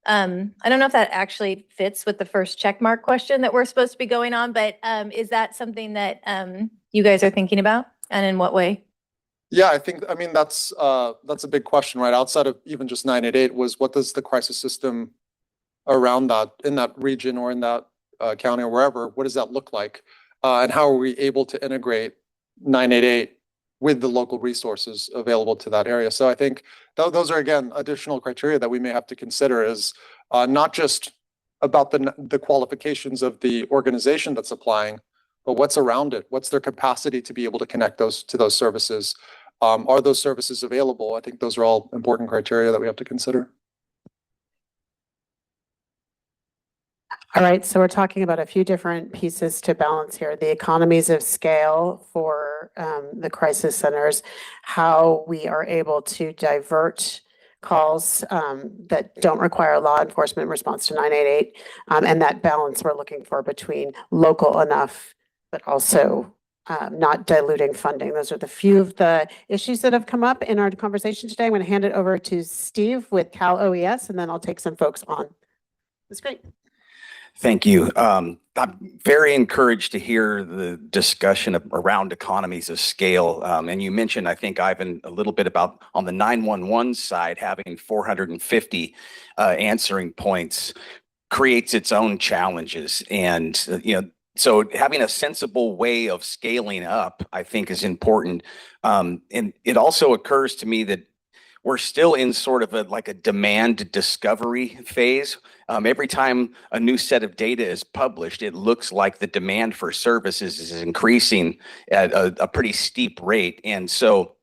I don't know if that actually fits with the first checkmark question that we're supposed to be going on, but is that something that you guys are thinking about, and in what way? Yeah, that's a big question, right? Outside of even just 988, was what does the crisis system around that, in that region or in that County or wherever, what does that look like? And how are we able to integrate 988 with the local resources available to that area? So I think those are, again, additional criteria that we may have to consider is not just about the qualifications of the organization that's applying, but what's around it? What's their capacity to be able to connect those to those services? Are those services available? I think those are all important criteria that we have to consider. All right, so we're talking about a few different pieces to balance here. The economies of scale for the crisis centers, how we are able to divert calls that don't require law enforcement response to 988, and that balance we're looking for between local enough, but also not diluting funding. Those are the few of the issues that have come up in our conversation today. I'm going to hand it over to Steve with Cal OES, and then I'll take some folks on. That's great. Thank you. I'm very encouraged to hear the discussion around economies of scale. And you mentioned, I think, Ivan, a little bit about on the 911 side, having 450 answering points creates its own challenges. And, so having a sensible way of scaling up, I think, is important. And it also occurs to me that we're still in sort of like a demand discovery phase. Every time a new set of data is published, it looks like the demand for services is increasing at a pretty steep rate. And so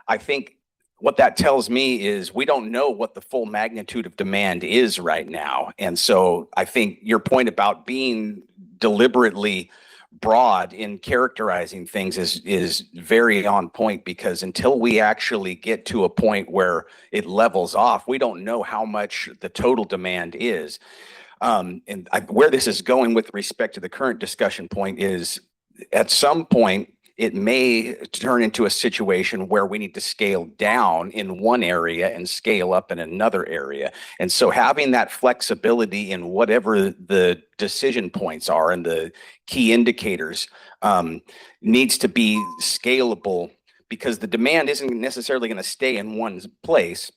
I think what that tells me is we don't know what the full magnitude of demand is right now. And so I think your point about being deliberately broad in characterizing things is very on point, because until we actually get to a point where it levels off, we don't know how much the total demand is. Where this is going with respect to the current discussion point is at some point, it may turn into a situation where we need to scale down in one area and scale up in another area. And so having that flexibility in whatever the decision points are and the key indicators needs to be scalable, because the demand isn't necessarily going to stay in one place.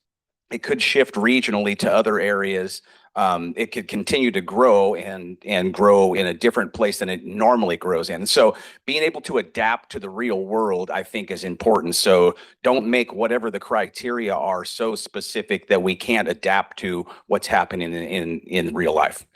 It could shift regionally to other areas. It could continue to grow and grow in a different place than it normally grows in. So being able to adapt to the real world, I think, is important. So don't make whatever the criteria are so specific that we can't adapt to what's happening in real life.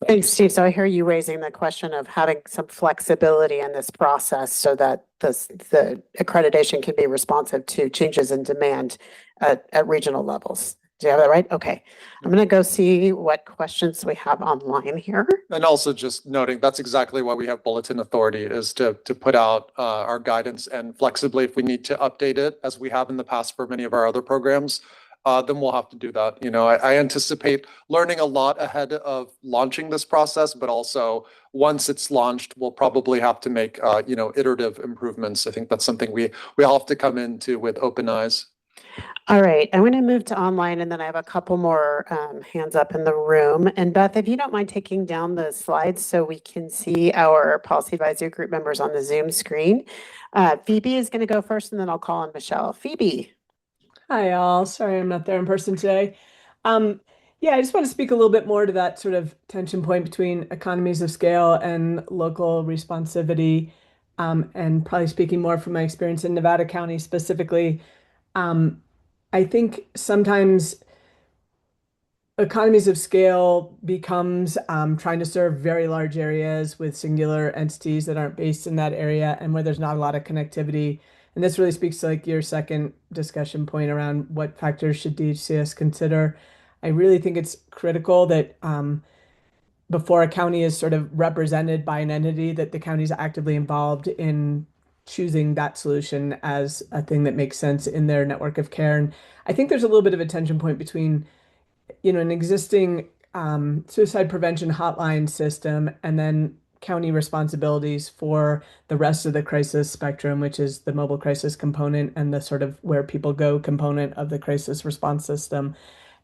Thanks, Steve. So I hear you raising the question of having some flexibility in this process so that the accreditation can be responsive to changes in demand at regional levels. Do you have that right? Okay. I'm going to go see what questions we have online here. And also just noting, that's exactly why we have bulletin authority, is to put out our guidance, and flexibly, if we need to update it, as we have in the past for many of our other programs, then we'll have to do that. I anticipate learning a lot ahead of launching this process, but also once it's launched, we'll probably have to make, iterative improvements. I think that's something we all have to come into with open eyes. All right, I'm going to move to online, and then I have a couple more hands up in the room. And Beth, if you don't mind taking down the slides so we can see our policy advisory group members on the Zoom screen. Phoebe is going to go first, and then I'll call on Michelle. Phoebe. Hi, all. Sorry I'm not there in person today. Yeah, I just want to speak a little bit more to that sort of tension point between economies of scale and local responsivity, and probably speaking more from my experience in Nevada County specifically. I think sometimes economies of scale becomes trying to serve very large areas with singular entities that aren't based in that area and where there's not a lot of connectivity. And this really speaks to like your second discussion point around what factors should DHCS consider. I really think it's critical that before a county is sort of represented by an entity, that the county is actively involved in choosing that solution as a thing that makes sense in their network of care. And I think there's a little bit of a tension point between, an existing suicide prevention hotline system and then county responsibilities for the rest of the crisis spectrum, which is the mobile crisis component and the sort of where people go component of the crisis response system.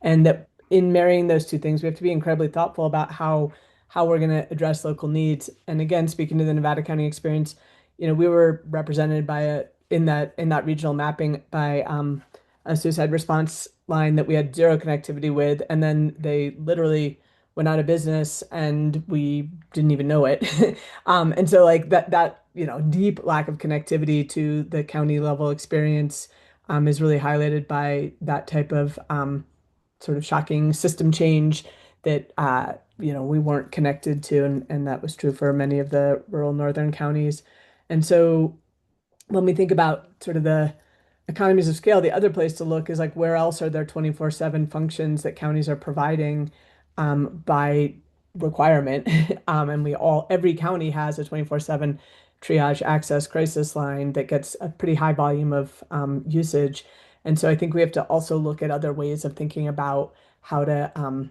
And that in marrying those two things, we have to be incredibly thoughtful about how we're going to address local needs. And again, speaking to the Nevada County experience, we were represented by in that regional mapping by a suicide response line that we had zero connectivity with, and then they literally went out of business and we didn't even know it. And so like that, deep lack of connectivity to the county level experience is really highlighted by that type of sort of shocking system change that we weren't connected to, and that was true for many of the rural northern counties. And so when we think about sort of the economies of scale, the other place to look is like where else are there 24/7 functions that counties are providing by requirement. And every county has a 24/7 triage access crisis line that gets a pretty high volume of usage. And so I think we have to also look at other ways of thinking about how to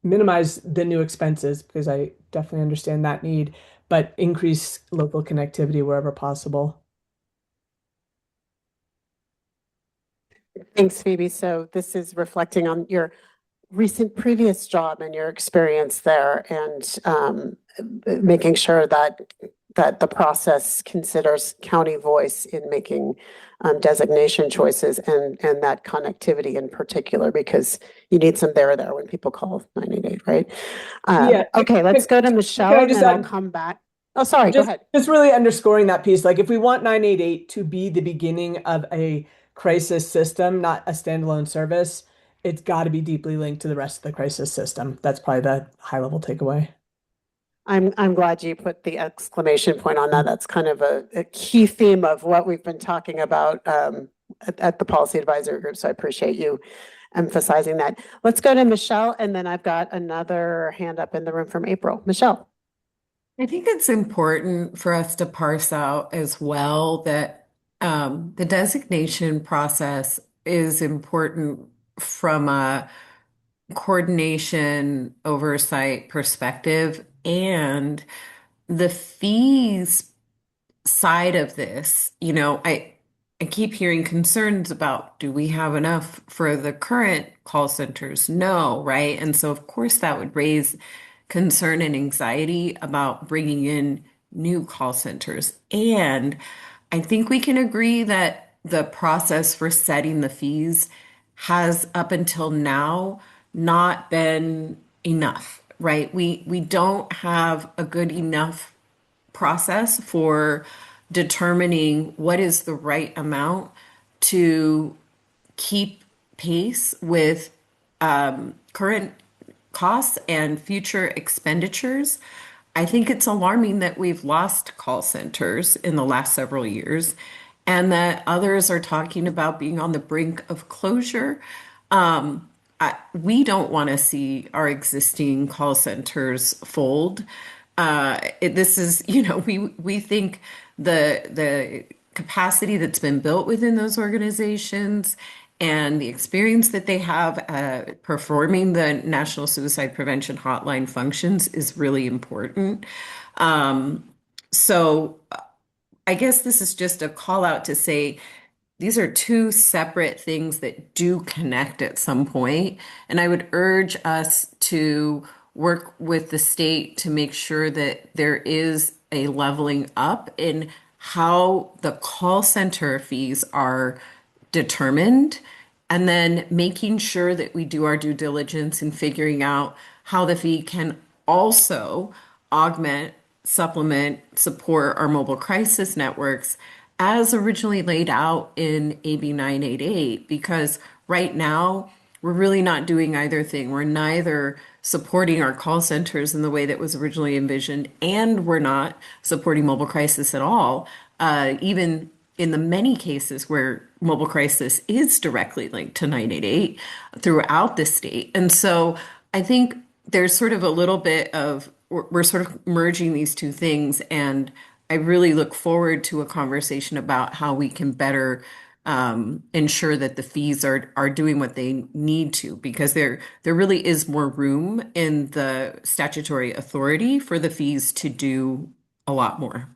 minimize the new expenses, because I definitely understand that need, but increase local connectivity wherever possible. Thanks, Phoebe. So this is reflecting on your recent previous job and your experience there, and making sure that the process considers county voice in making designation choices, and that connectivity in particular, because you need some there when people call 988, right? Yeah. Okay, let's go to Michelle, and then I'll come back. Oh, sorry, go ahead. Just really underscoring that piece. Like if we want 988 to be the beginning of a crisis system, not a standalone service, it's got to be deeply linked to the rest of the crisis system. That's probably the high level takeaway. I'm glad you put the exclamation point on that. That's kind of a key theme of what we've been talking about at the Policy Advisory Group. So I appreciate you emphasizing that. Let's go to Michelle, and then I've got another hand up in the room from April. Michelle. I think it's important for us to parse out as well that the designation process is important from a coordination oversight perspective, and the fees side of this. I keep hearing concerns about, do we have enough for the current call centers? No, right? And so of course that would raise concern and anxiety about bringing in new call centers. And I think we can agree that the process for setting the fees has up until now not been enough, right? We don't have a good enough process for determining what is the right amount to keep pace with current costs and future expenditures. I think it's alarming that we've lost call centers in the last several years, and that others are talking about being on the brink of closure. We don't want to see our existing call centers fold. This is, we think the capacity that's been built within those organizations and the experience that they have performing the National Suicide Prevention Hotline functions is really important. So I guess this is just a call out to say these are two separate things that do connect at some point. And I would urge us to work with the state to make sure that there is a leveling up in how the call center fees are determined, and then making sure that we do our due diligence in figuring out how the fee can also augment, supplement, support our mobile crisis networks as originally laid out in AB 988, because right now we're really not doing either thing. We're neither supporting our call centers in the way that was originally envisioned, and we're not supporting mobile crisis at all, even in the many cases where mobile crisis is directly linked to 988 throughout the state. And so I think there's sort of a little bit of, we're sort of merging these two things, and I really look forward to a conversation about how we can better ensure that the fees are doing what they need to, because there really is more room in the statutory authority for the fees to do a lot more.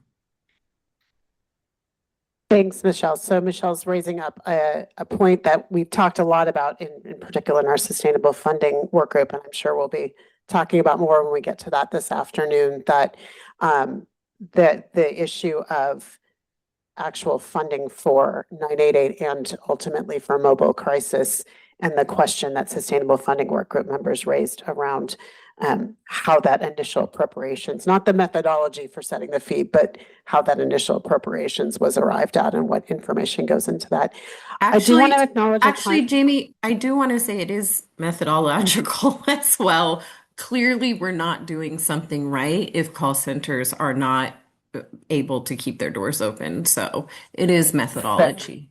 Thanks, Michelle. So Michelle's raising up a point that we've talked a lot about, in particular in our sustainable funding work group, and I'm sure we'll be talking about more when we get to that this afternoon, that the issue of actual funding for 988 and ultimately for mobile crisis and the question that Sustainable Funding Work Group members raised around how that initial appropriations, not the methodology for setting the fee, but how that initial appropriations was arrived at and what information goes into that. I do want to acknowledge our Actually, time. Jamie, I do want to say it is methodological as well. Clearly, we're not doing something right if call centers are not able to keep their doors open. So it is methodology.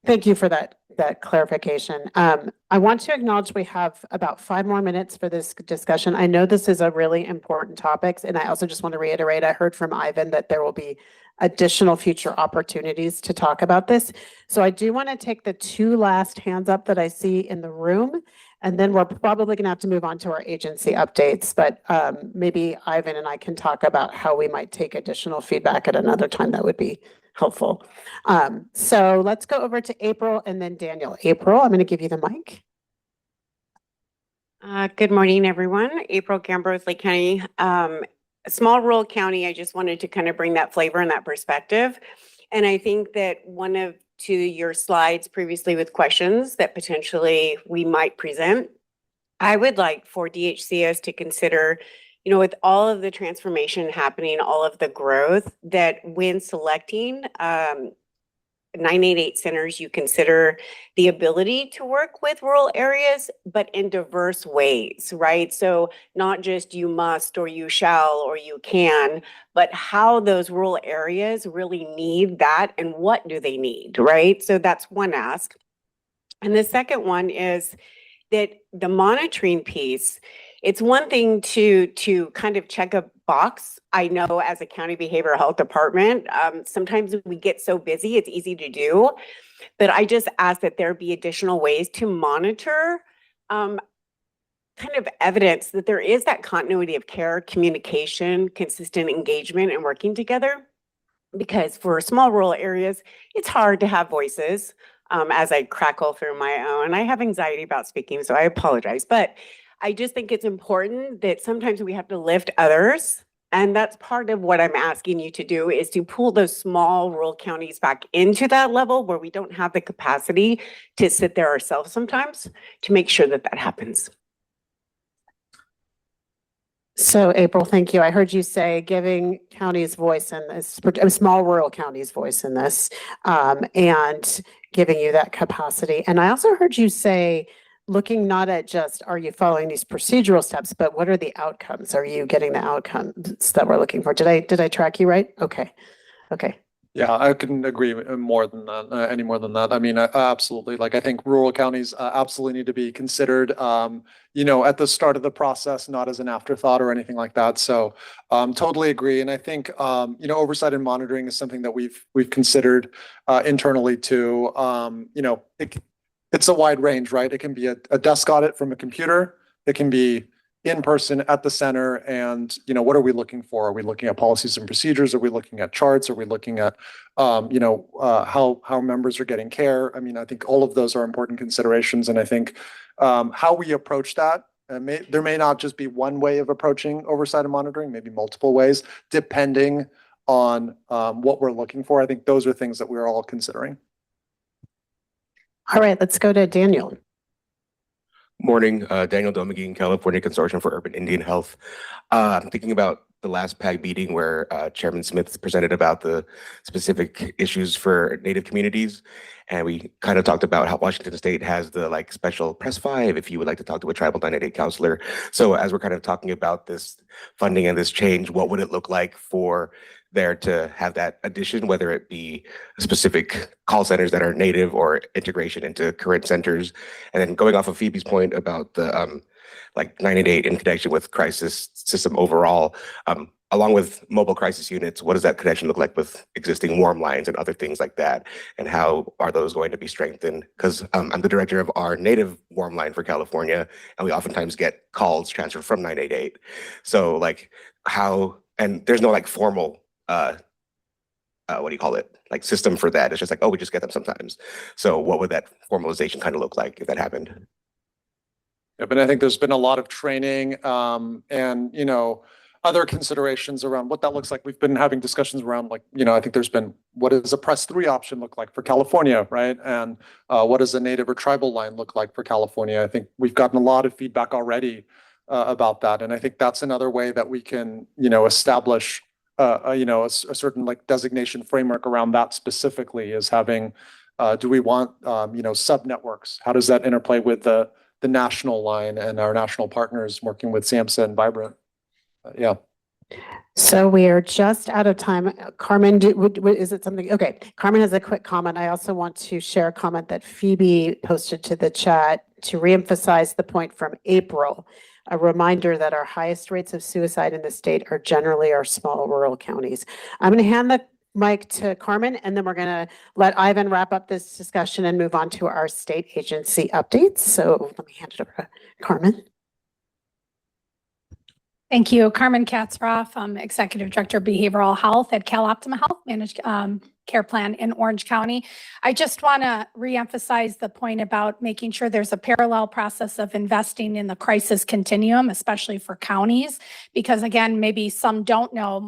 Thank you for that clarification. I want to acknowledge we have about 5 more minutes for this discussion. I know this is a really important topic, and I also just want to reiterate, I heard from Ivan that there will be additional future opportunities to talk about this. So I do want to take the 2 last hands up that I see in the room, and then we're probably going to have to move on to our agency updates, but maybe Ivan and I can talk about how we might take additional feedback at another time. That would be helpful. So let's go over to April and then Daniel. April, I'm going to give you the mic. Good morning, everyone. April Gambros, Lake County. A small rural county, I just wanted to kind of bring that flavor and that perspective. And I think that to your slides previously with questions that potentially we might present, I would like for DHCS to consider, with all of the transformation happening, all of the growth, that when selecting 988 centers, you consider the ability to work with rural areas, but in diverse ways, right? So not just you must or you shall or you can, but how those rural areas really need that and what do they need, right? So that's one ask. And the second one is that the monitoring piece, it's one thing to kind of check a box. I know as a county behavioral health department, sometimes we get so busy, it's easy to do. But I just ask that there be additional ways to monitor kind of evidence that there is that continuity of care, communication, consistent engagement, and working together. Because for small rural areas, it's hard to have voices as I crackle through my own. I have anxiety about speaking, so I apologize. But I just think it's important that sometimes we have to lift others. And that's part of what I'm asking you to do, is to pull those small rural counties back into that level where we don't have the capacity to sit there ourselves sometimes, to make sure that that happens. So April, thank you. I heard you say giving counties voice in this, small rural counties voice in this, and giving you that capacity. And I also heard you say, looking not at just, are you following these procedural steps, but what are the outcomes? Are you getting the outcomes that we're looking for? Did I track you right? Okay. Yeah, I couldn't agree more than that, any more than that. I mean, absolutely. Like, I think rural counties absolutely need to be considered, at the start of the process, not as an afterthought or anything like that. So, totally agree. And I think, oversight and monitoring is something that we've considered internally too. It's a wide range, right? It can be a desk audit from a computer. It can be in person at the center. And, what are we looking for? Are we looking at policies and procedures? Are we looking at charts? Are we looking at, how members are getting care? I mean, I think all of those are important considerations. And I think how we approach that, there may not just be one way of approaching oversight and monitoring, maybe multiple ways, depending on what we're looking for. I think those are things that we're all considering. All right, let's go to Daniel. Morning, Daniel Domagin, California Consortium for Urban Indian Health. I'm thinking about the last PAG meeting where Chairman Smith presented about the specific issues for Native communities. And we kind of talked about how Washington State has the special press 5 if you would like to talk to a tribal 988 counselor. So as we're kind of talking about this funding and this change, what would it look like for there to have that addition, whether it be specific call centers that are native or integration into current centers? And then going off of Phoebe's point about the 988 in connection with crisis system overall, along with mobile crisis units, what does that connection look like with existing warm lines and other things like that? And how are those going to be strengthened? Because I'm the director of our native warm line for California, and we oftentimes get calls transferred from 988. So and there's no formal system for that. It's just we just get them sometimes. So what would that formalization kind of look like if that happened? Yeah, but I think there's been a lot of training, and other considerations around what that looks like. We've been having discussions around like, I think there's been, what does a press 3 option look like for California, right? And what does a native or tribal line look like for California? I think we've gotten a lot of feedback already about that. And I think that's another way that we can, establish, a certain like designation framework around that specifically is having, do we want, sub networks? How does that interplay with the national line and our national partners working with SAMHSA and Vibrant? Yeah. So we are just out of time. Carmen, is it something? Okay. Carmen has a quick comment. I also want to share a comment that Phoebe posted to the chat to reemphasize the point from April. A reminder that our highest rates of suicide in the state are generally our small rural counties. I'm going to hand the mic to Carmen, and then we're going to let Ivan wrap up this discussion and move on to our state agency updates. So let me hand it over to Carmen. Thank you. Carmen Katzroff, Executive Director of Behavioral Health at CalOptima Health, Managed Care Plan in Orange County. I just want to reemphasize the point about making sure there's a parallel process of investing in the crisis continuum, especially for counties, because again, maybe some don't know,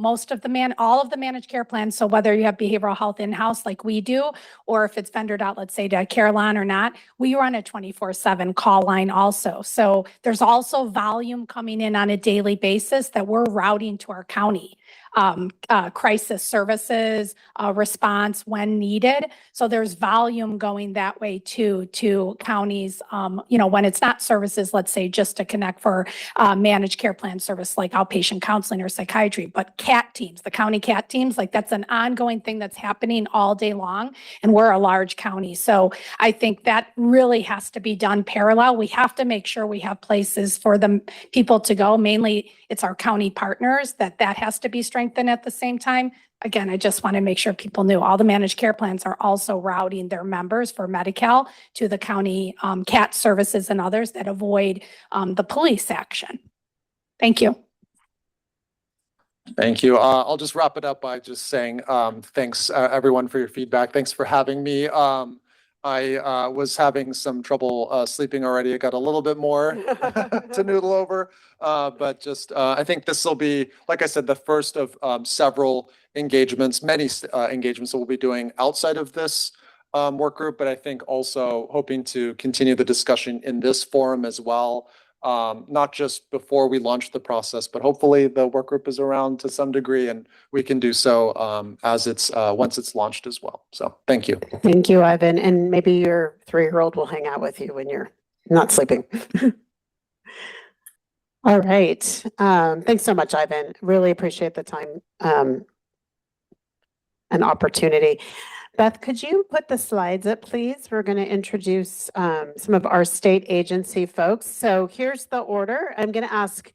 all of the managed care plans, so whether you have behavioral health in-house like we do, or if it's vendored out, let's say to Carelon or not, we run a 24/7 call line also. So there's also volume coming in on a daily basis that we're routing to our county. Crisis services, response when needed. So there's volume going that way too, to counties, when it's not services, let's say just to connect for managed care plan service like outpatient counseling or psychiatry, but CAT teams, the county CAT teams, like that's an ongoing thing that's happening all day long. And we're a large county. So I think that really has to be done parallel. We have to make sure we have places for the people to go. Mainly it's our county partners that has to be strengthened at the same time. Again, I just want to make sure people knew all the managed care plans are also routing their members for Medi-Cal to the county CAT services and others that avoid the police action. Thank you. Thank you. I'll just wrap it up by just saying thanks everyone for your feedback. Thanks for having me. I was having some trouble sleeping already. I got a little bit more to noodle over, but just I think this will be, like I said, the first of several engagements, many engagements that we'll be doing outside of this work group, but I think also hoping to continue the discussion in this forum as well. Not just before we launch the process, but hopefully the work group is around to some degree and we can do so as it's once it's launched as well. So thank you. Thank you, Ivan. And maybe your 3-year-old will hang out with you when you're not sleeping. All right. Thanks so much, Ivan. Really appreciate the time and opportunity. Beth, could you put the slides up, please? We're going to introduce some of our state agency folks. So here's the order. I'm going to ask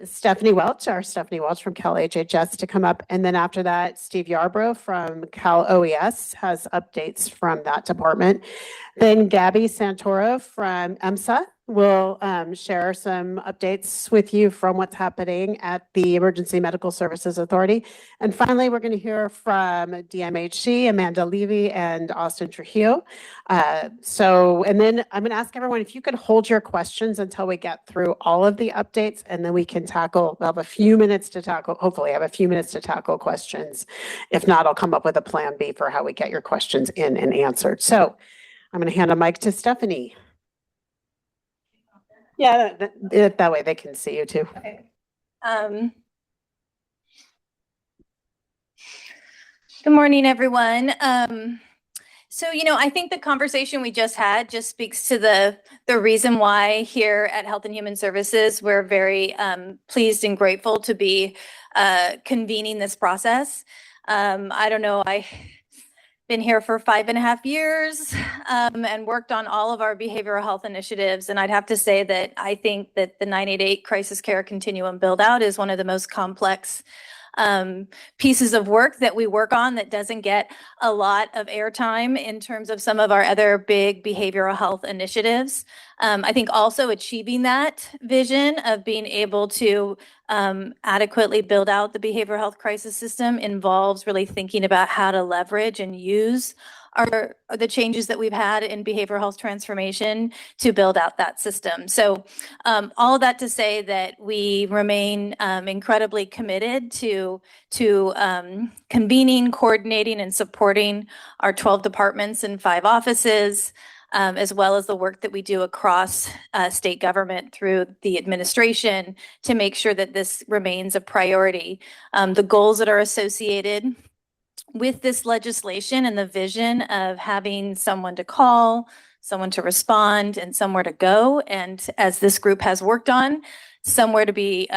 Stephanie Welch from Cal HHS to come up. And then after that, Steve Yarbrough from Cal OES has updates from that department. Then Gabby Santoro from EMSA will share some updates with you from what's happening at the Emergency Medical Services Authority. And finally, we're going to hear from DMHC, Amanda Levy and Austin Trujillo. And then I'm going to ask everyone if you could hold your questions until we get through all of the updates, and then we can we'll have a few minutes to tackle, hopefully have a few minutes to tackle questions. If not, I'll come up with a plan B for how we get your questions in and answered. So I'm going to hand a mic to Stephanie. Yeah, that way they can see you too. Okay. Good morning, everyone. So, I think the conversation we just had just speaks to the reason why here at Health and Human Services, we're very pleased and grateful to be convening this process. I don't know, I've been here for 5.5 years and worked on all of our behavioral health initiatives. And I'd have to say that I think that the 988 crisis care continuum build out is one of the most complex pieces of work that we work on that doesn't get a lot of airtime in terms of some of our other big behavioral health initiatives. I think also achieving that vision of being able to adequately build out the behavioral health crisis system involves really thinking about how to leverage and use are the changes that we've had in behavioral health transformation to build out that system. So all of that to say that we remain incredibly committed to convening, coordinating, and supporting our 12 departments and 5 offices, as well as the work that we do across state government through the administration to make sure that this remains a priority. The goals that are associated with this legislation and the vision of having someone to call, someone to respond, and somewhere to go, and as this group has worked on, somewhere to be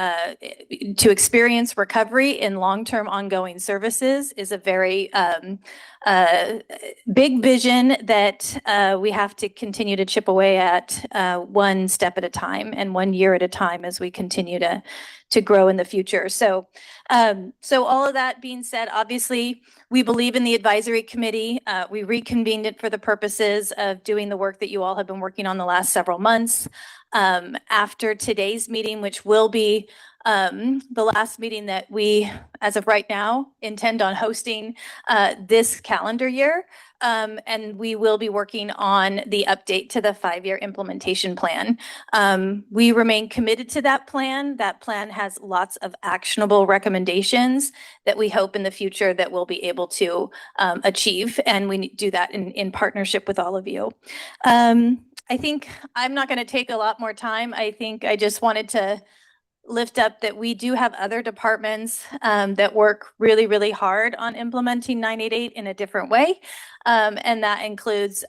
to experience recovery in long-term ongoing services is a very big vision that we have to continue to chip away at one step at a time and 1 year at a time as we continue to grow in the future. So all of that being said, obviously we believe in the advisory committee. We reconvened it for the purposes of doing the work that you all have been working on the last several months. After today's meeting, which will be the last meeting that we, as of right now, intend on hosting this calendar year. And we will be working on the update to the 5-year implementation plan. We remain committed to that plan. That plan has lots of actionable recommendations that we hope in the future that we'll be able to achieve. And we do that in partnership with all of you. I think I'm not going to take a lot more time. I think I just wanted to lift up that we do have other departments that work really, really hard on implementing 988 in a different way. And that includes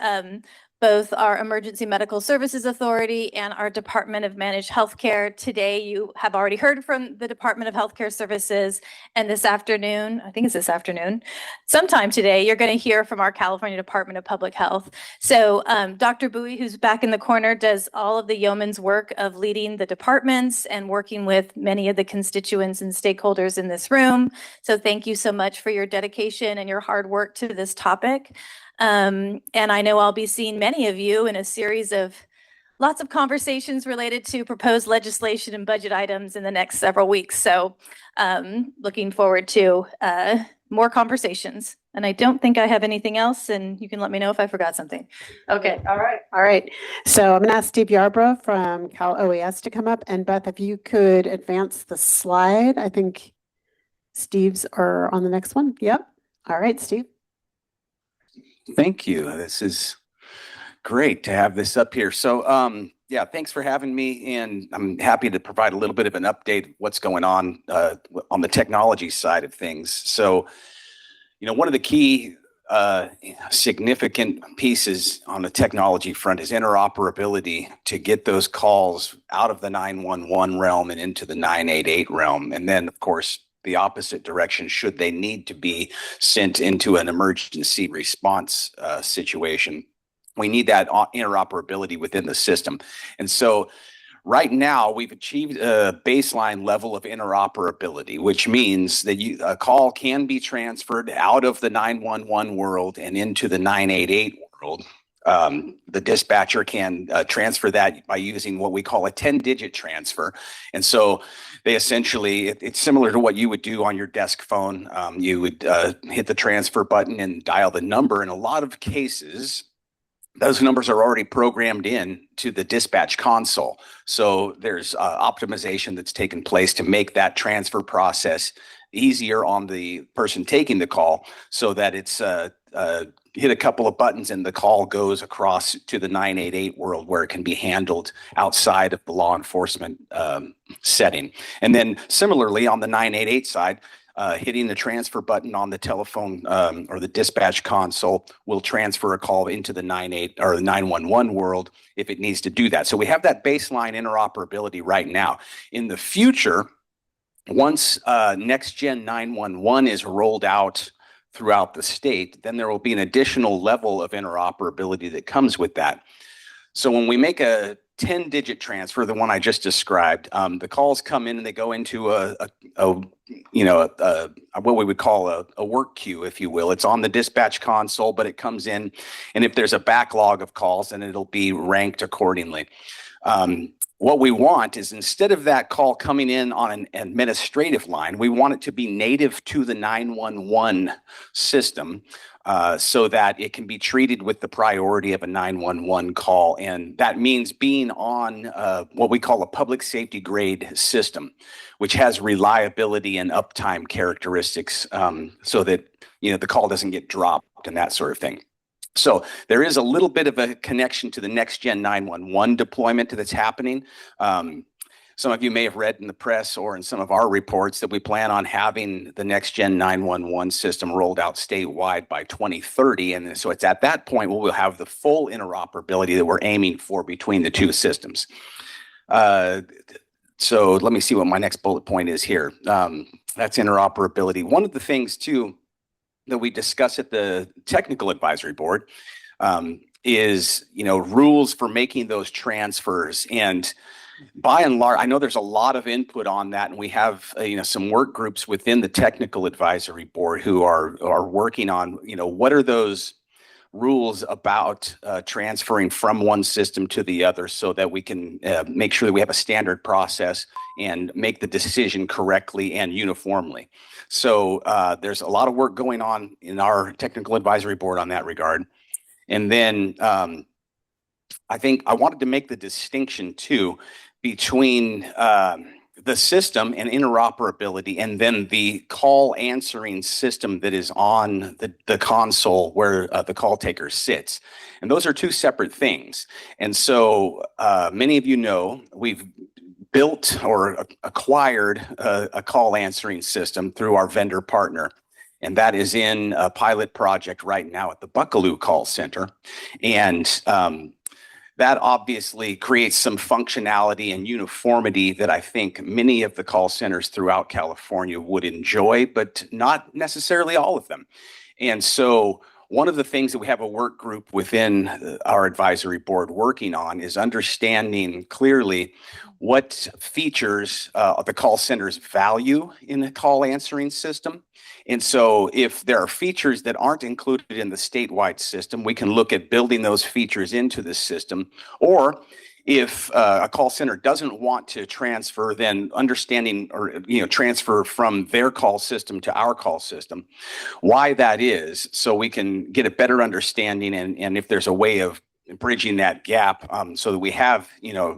both our Emergency Medical Services Authority and our Department of Managed Healthcare. Today, you have already heard from the Department of Healthcare Services, and this afternoon, I think it's this afternoon, sometime today, you're going to hear from our California Department of Public Health. So Dr. Bowie, who's back in the corner, does all of the yeoman's work of leading the departments and working with many of the constituents and stakeholders in this room. So thank you so much for your dedication and your hard work to this topic. And I know I'll be seeing many of you in a series of lots of conversations related to proposed legislation and budget items in the next several weeks. So looking forward to more conversations. And I don't think I have anything else, and you can let me know if I forgot something. Okay. All right. So I'm going to ask Steve Yarbrough from Cal OES to come up. And Beth, if you could advance the slide. I think Steve's are on the next one. Yep. All right, Steve. Thank you. This is great to have this up here. So, yeah, thanks for having me, and I'm happy to provide a little bit of an update of what's going on the technology side of things. So, you know, one of the key significant pieces on the technology front is interoperability to get those calls out of the 911 realm and into the 988 realm. And then, of course, the opposite direction should they need to be sent into an emergency response situation. We need that interoperability within the system. And so right now we've achieved a baseline level of interoperability, which means that a call can be transferred out of the 911 world and into the 988 world. The dispatcher can transfer that by using what we call a 10-digit transfer. And so they essentially, it's similar to what you would do on your desk phone. You would hit the transfer button and dial the number. In a lot of cases, those numbers are already programmed in to the dispatch console. So there's optimization that's taken place to make that transfer process easier on the person taking the call, so that it's hit a couple of buttons and the call goes across to the 988 world, where it can be handled outside of the law enforcement setting. And then similarly on the 988 side, hitting the transfer button on the telephone or the dispatch console will transfer a call into the 988 or the 911 world if it needs to do that. So we have that baseline interoperability right now. In the future, once Next Gen 911 is rolled out throughout the state, then there will be an additional level of interoperability that comes with that. So when we make a 10-digit transfer, the one I just described, the calls come in and they go into what we would call a work queue, if you will. It's on the dispatch console, but it comes in, and if there's a backlog of calls, then it'll be ranked accordingly. What we want is, instead of that call coming in on an administrative line, we want it to be native to the 911 system so that it can be treated with the priority of a 911 call. And that means being on what we call a public safety grade system, which has reliability and uptime characteristics, so that the call doesn't get dropped and that sort of thing. So there is a little bit of a connection to the next gen 911 deployment that's happening. Some of you may have read in the press or in some of our reports that we plan on having the next gen 911 system rolled out statewide by 2030. And so it's at that point where we'll have the full interoperability that we're aiming for between the two systems. So let me see what my next bullet point is here. That's interoperability. One of the things too that we discuss at the technical advisory board is, rules for making those transfers. And by and large, I know there's a lot of input on that, and we have some work groups within the technical advisory board who are working on what are those rules about transferring from one system to the other, so that we can make sure that we have a standard process and make the decision correctly and uniformly. So there's a lot of work going on in our technical advisory board on that regard. And then I think I wanted to make the distinction too between the system and interoperability, and then the call answering system that is on the console where the call taker sits. And those are two separate things. And so many of you know we've built or acquired a call answering system through our vendor partner. And that is in a pilot project right now at the Buckaloo Call Center. And that obviously creates some functionality and uniformity that I think many of the call centers throughout California would enjoy, but not necessarily all of them. And so one of the things that we have a work group within our advisory board working on is understanding clearly what features the call centers value in the call answering system. And so if there are features that aren't included in the statewide system, we can look at building those features into the system. Or if a call center doesn't want to transfer, then understanding or transfer from their call system to our call system, why that is, so we can get a better understanding, and if there's a way of bridging that gap, so that we have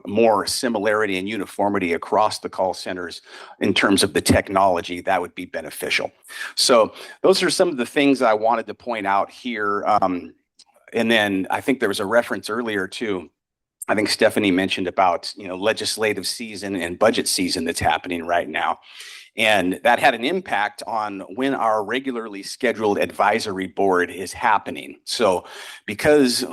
more similarity and uniformity across the call centers in terms of the technology, that would be beneficial. So those are some of the things I wanted to point out here. And then I think there was a reference earlier too. I think Stephanie mentioned about legislative season and budget season that's happening right now. And that had an impact on when our regularly scheduled advisory board is happening. So because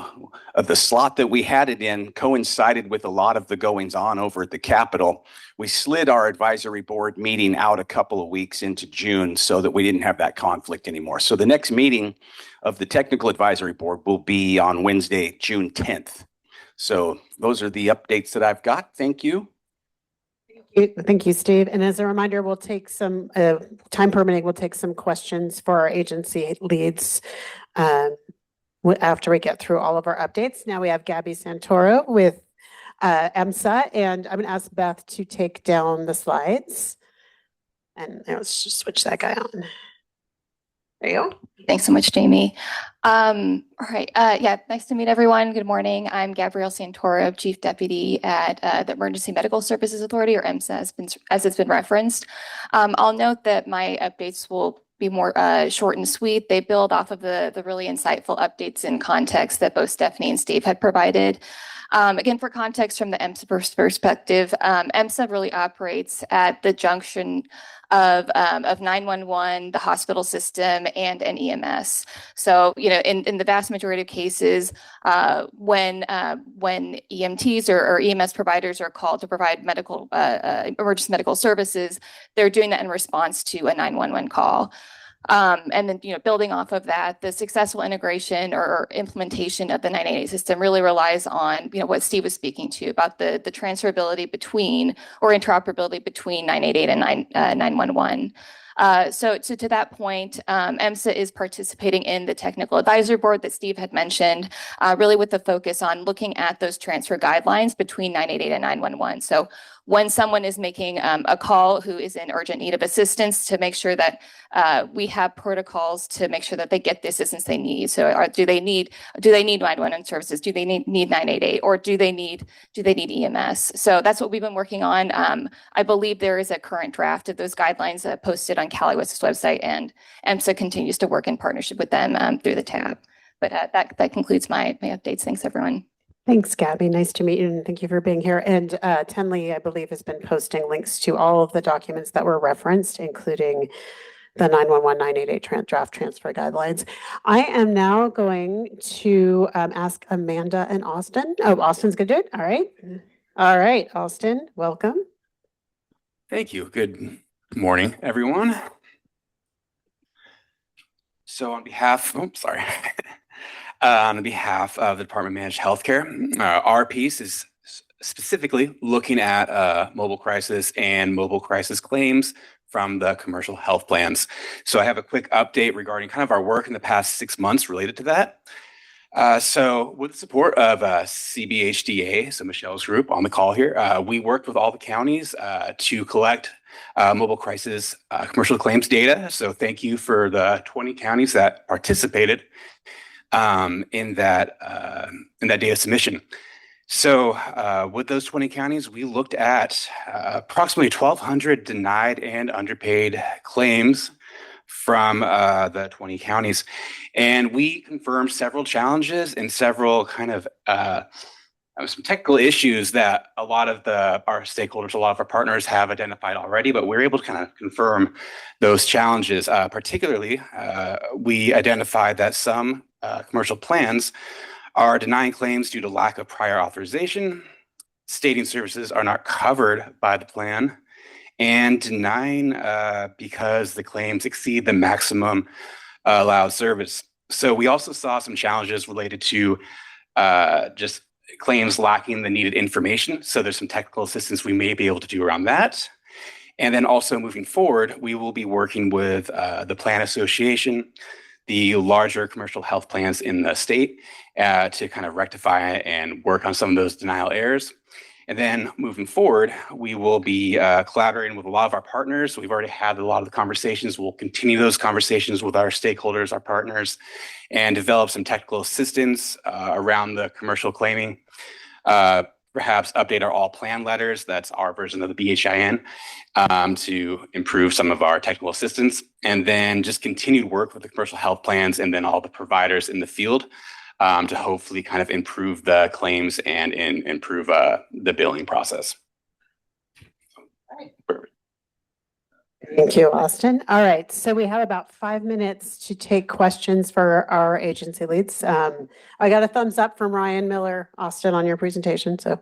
of the slot that we had it in coincided with a lot of the goings on over at the Capitol, we slid our advisory board meeting out a couple of weeks into June so that we didn't have that conflict anymore. So the next meeting of the technical advisory board will be on Wednesday, June 10th. So those are the updates that I've got. Thank you. Thank you, Steve. And as a reminder, we'll take some, time permitting, we'll take some questions for our agency leads after we get through all of our updates. Now we have Gabby Santoro with EMSA, and I'm going to ask Beth to take down the slides. And let's just switch that guy on. There you go. Thanks so much, Jamie. All right. Yeah, nice to meet everyone. Good morning. I'm Gabrielle Santoro, Chief Deputy at the Emergency Medical Services Authority, or EMSA, as it's been referenced. I'll note that my updates will be more short and sweet. They build off of the really insightful updates and context that both Stephanie and Steve had provided. Again, for context from the EMSA perspective, EMSA really operates at the junction of 911, the hospital system, and an EMS. So, in the vast majority of cases, when EMTs or EMS providers are called to provide emergency medical services, they're doing that in response to a 911 call. And then, building off of that, the successful integration or implementation of the 988 system really relies on, what Steve was speaking to about the transferability between or interoperability between 988 and 911. So to that point, EMSA is participating in the technical advisory board that Steve had mentioned, really with the focus on looking at those transfer guidelines between 988 and 911. So when someone is making a call who is in urgent need of assistance, to make sure that we have protocols to make sure that they get the assistance they need. So do they need 911 services? Do they need 988, or do they need EMS? So that's what we've been working on. I believe there is a current draft of those guidelines posted on CaliWest's website, and EMSA continues to work in partnership with them through the tab. But that concludes my updates. Thanks, everyone. Thanks, Gabby. Nice to meet you, and thank you for being here. And Tenley, I believe, has been posting links to all of the documents that were referenced, including the 911 988 draft transfer guidelines. I am now going to ask Amanda and Austin. Oh, Austin's going to do it. All right. All right, Austin, welcome. Thank you. Good morning, everyone. So on behalf of the Department of Managed Healthcare, our piece is specifically looking at mobile crisis and mobile crisis claims from the commercial health plans. So I have a quick update regarding kind of our work in the past 6 months related to that. So with the support of CBHDA, so Michelle's group on the call here, we worked with all the counties to collect mobile crisis commercial claims data. So thank you for the 20 counties that participated in that data submission. So with those 20 counties, we looked at approximately 1,200 denied and underpaid claims from the 20 counties. And we confirmed several challenges and several kind of some technical issues that a lot of our stakeholders, a lot of our partners have identified already, but we're able to kind of confirm those challenges. Particularly, we identified that some commercial plans are denying claims due to lack of prior authorization, stating services are not covered by the plan, and denying because the claims exceed the maximum allowed service. So we also saw some challenges related to just claims lacking the needed information. So there's some technical assistance we may be able to do around that. And then also moving forward, we will be working with the Plan Association, the larger commercial health plans in the state, to kind of rectify and work on some of those denial errors. And then moving forward, we will be collaborating with a lot of our partners. We've already had a lot of the conversations. We'll continue those conversations with our stakeholders, our partners, and develop some technical assistance around the commercial claiming. Perhaps update our all plan letters, that's our version of the BHIN, to improve some of our technical assistance. And then just continue to work with the commercial health plans and then all the providers in the field to hopefully kind of improve the claims and improve the billing process. Thank you, Austin. All right, so we have about 5 minutes to take questions for our agency leads. I got a thumbs up from Ryan Miller, Austin, on your presentation. So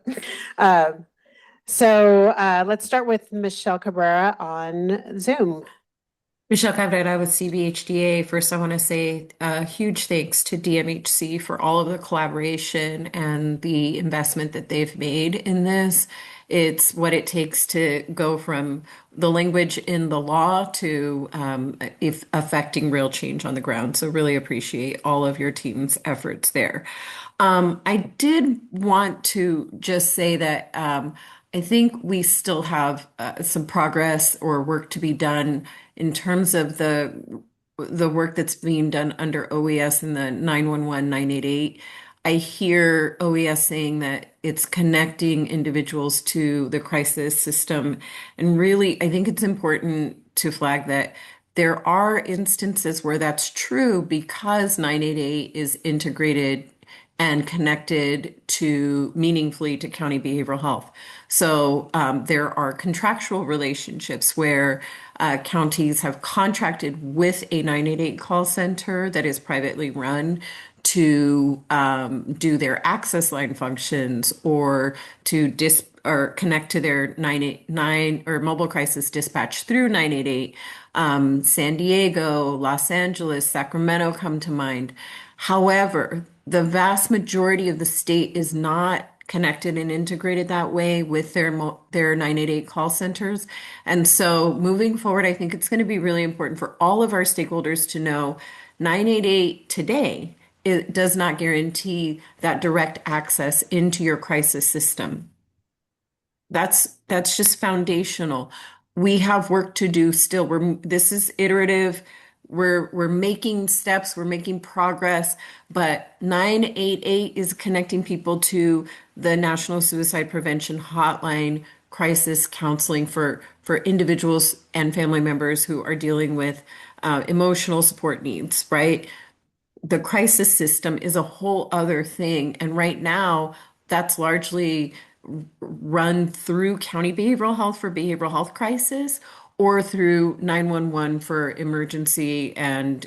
let's start with Michelle Cabrera on Zoom. Michelle Cabrera with CBHDA. First, I want to say a huge thanks to DMHC for all of the collaboration and the investment that they've made in this. It's what it takes to go from the language in the law to if affecting real change on the ground. So really appreciate all of your team's efforts there. I did want to just say that I think we still have some progress or work to be done in terms of the work that's being done under OES and the 911 988. I hear OES saying that it's connecting individuals to the crisis system. And really, I think it's important to flag that there are instances where that's true because 988 is integrated and connected meaningfully to county behavioral health. So there are contractual relationships where counties have contracted with a 988 call center that is privately run to do their access line functions or to connect to their 989 or mobile crisis dispatch through 988. San Diego, Los Angeles, Sacramento come to mind. However, the vast majority of the state is not connected and integrated that way with their 988 call centers. And so moving forward, I think it's going to be really important for all of our stakeholders to know 988 today, it does not guarantee that direct access into your crisis system. That's just foundational. We have work to do still. This is iterative. We're making steps, we're making progress, but 988 is connecting people to the National Suicide Prevention Hotline crisis counseling for individuals and family members who are dealing with emotional support needs, right? The crisis system is a whole other thing. And right now, that's largely run through county behavioral health for behavioral health crisis or through 911 for emergency and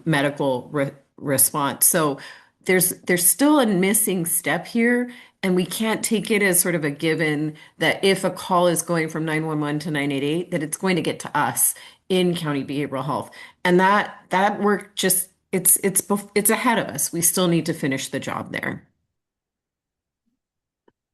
medical response. So there's still a missing step here, and we can't take it as sort of a given that if a call is going from 911 to 988, that it's going to get to us in county behavioral health. And that work just it's ahead of us. We still need to finish the job there.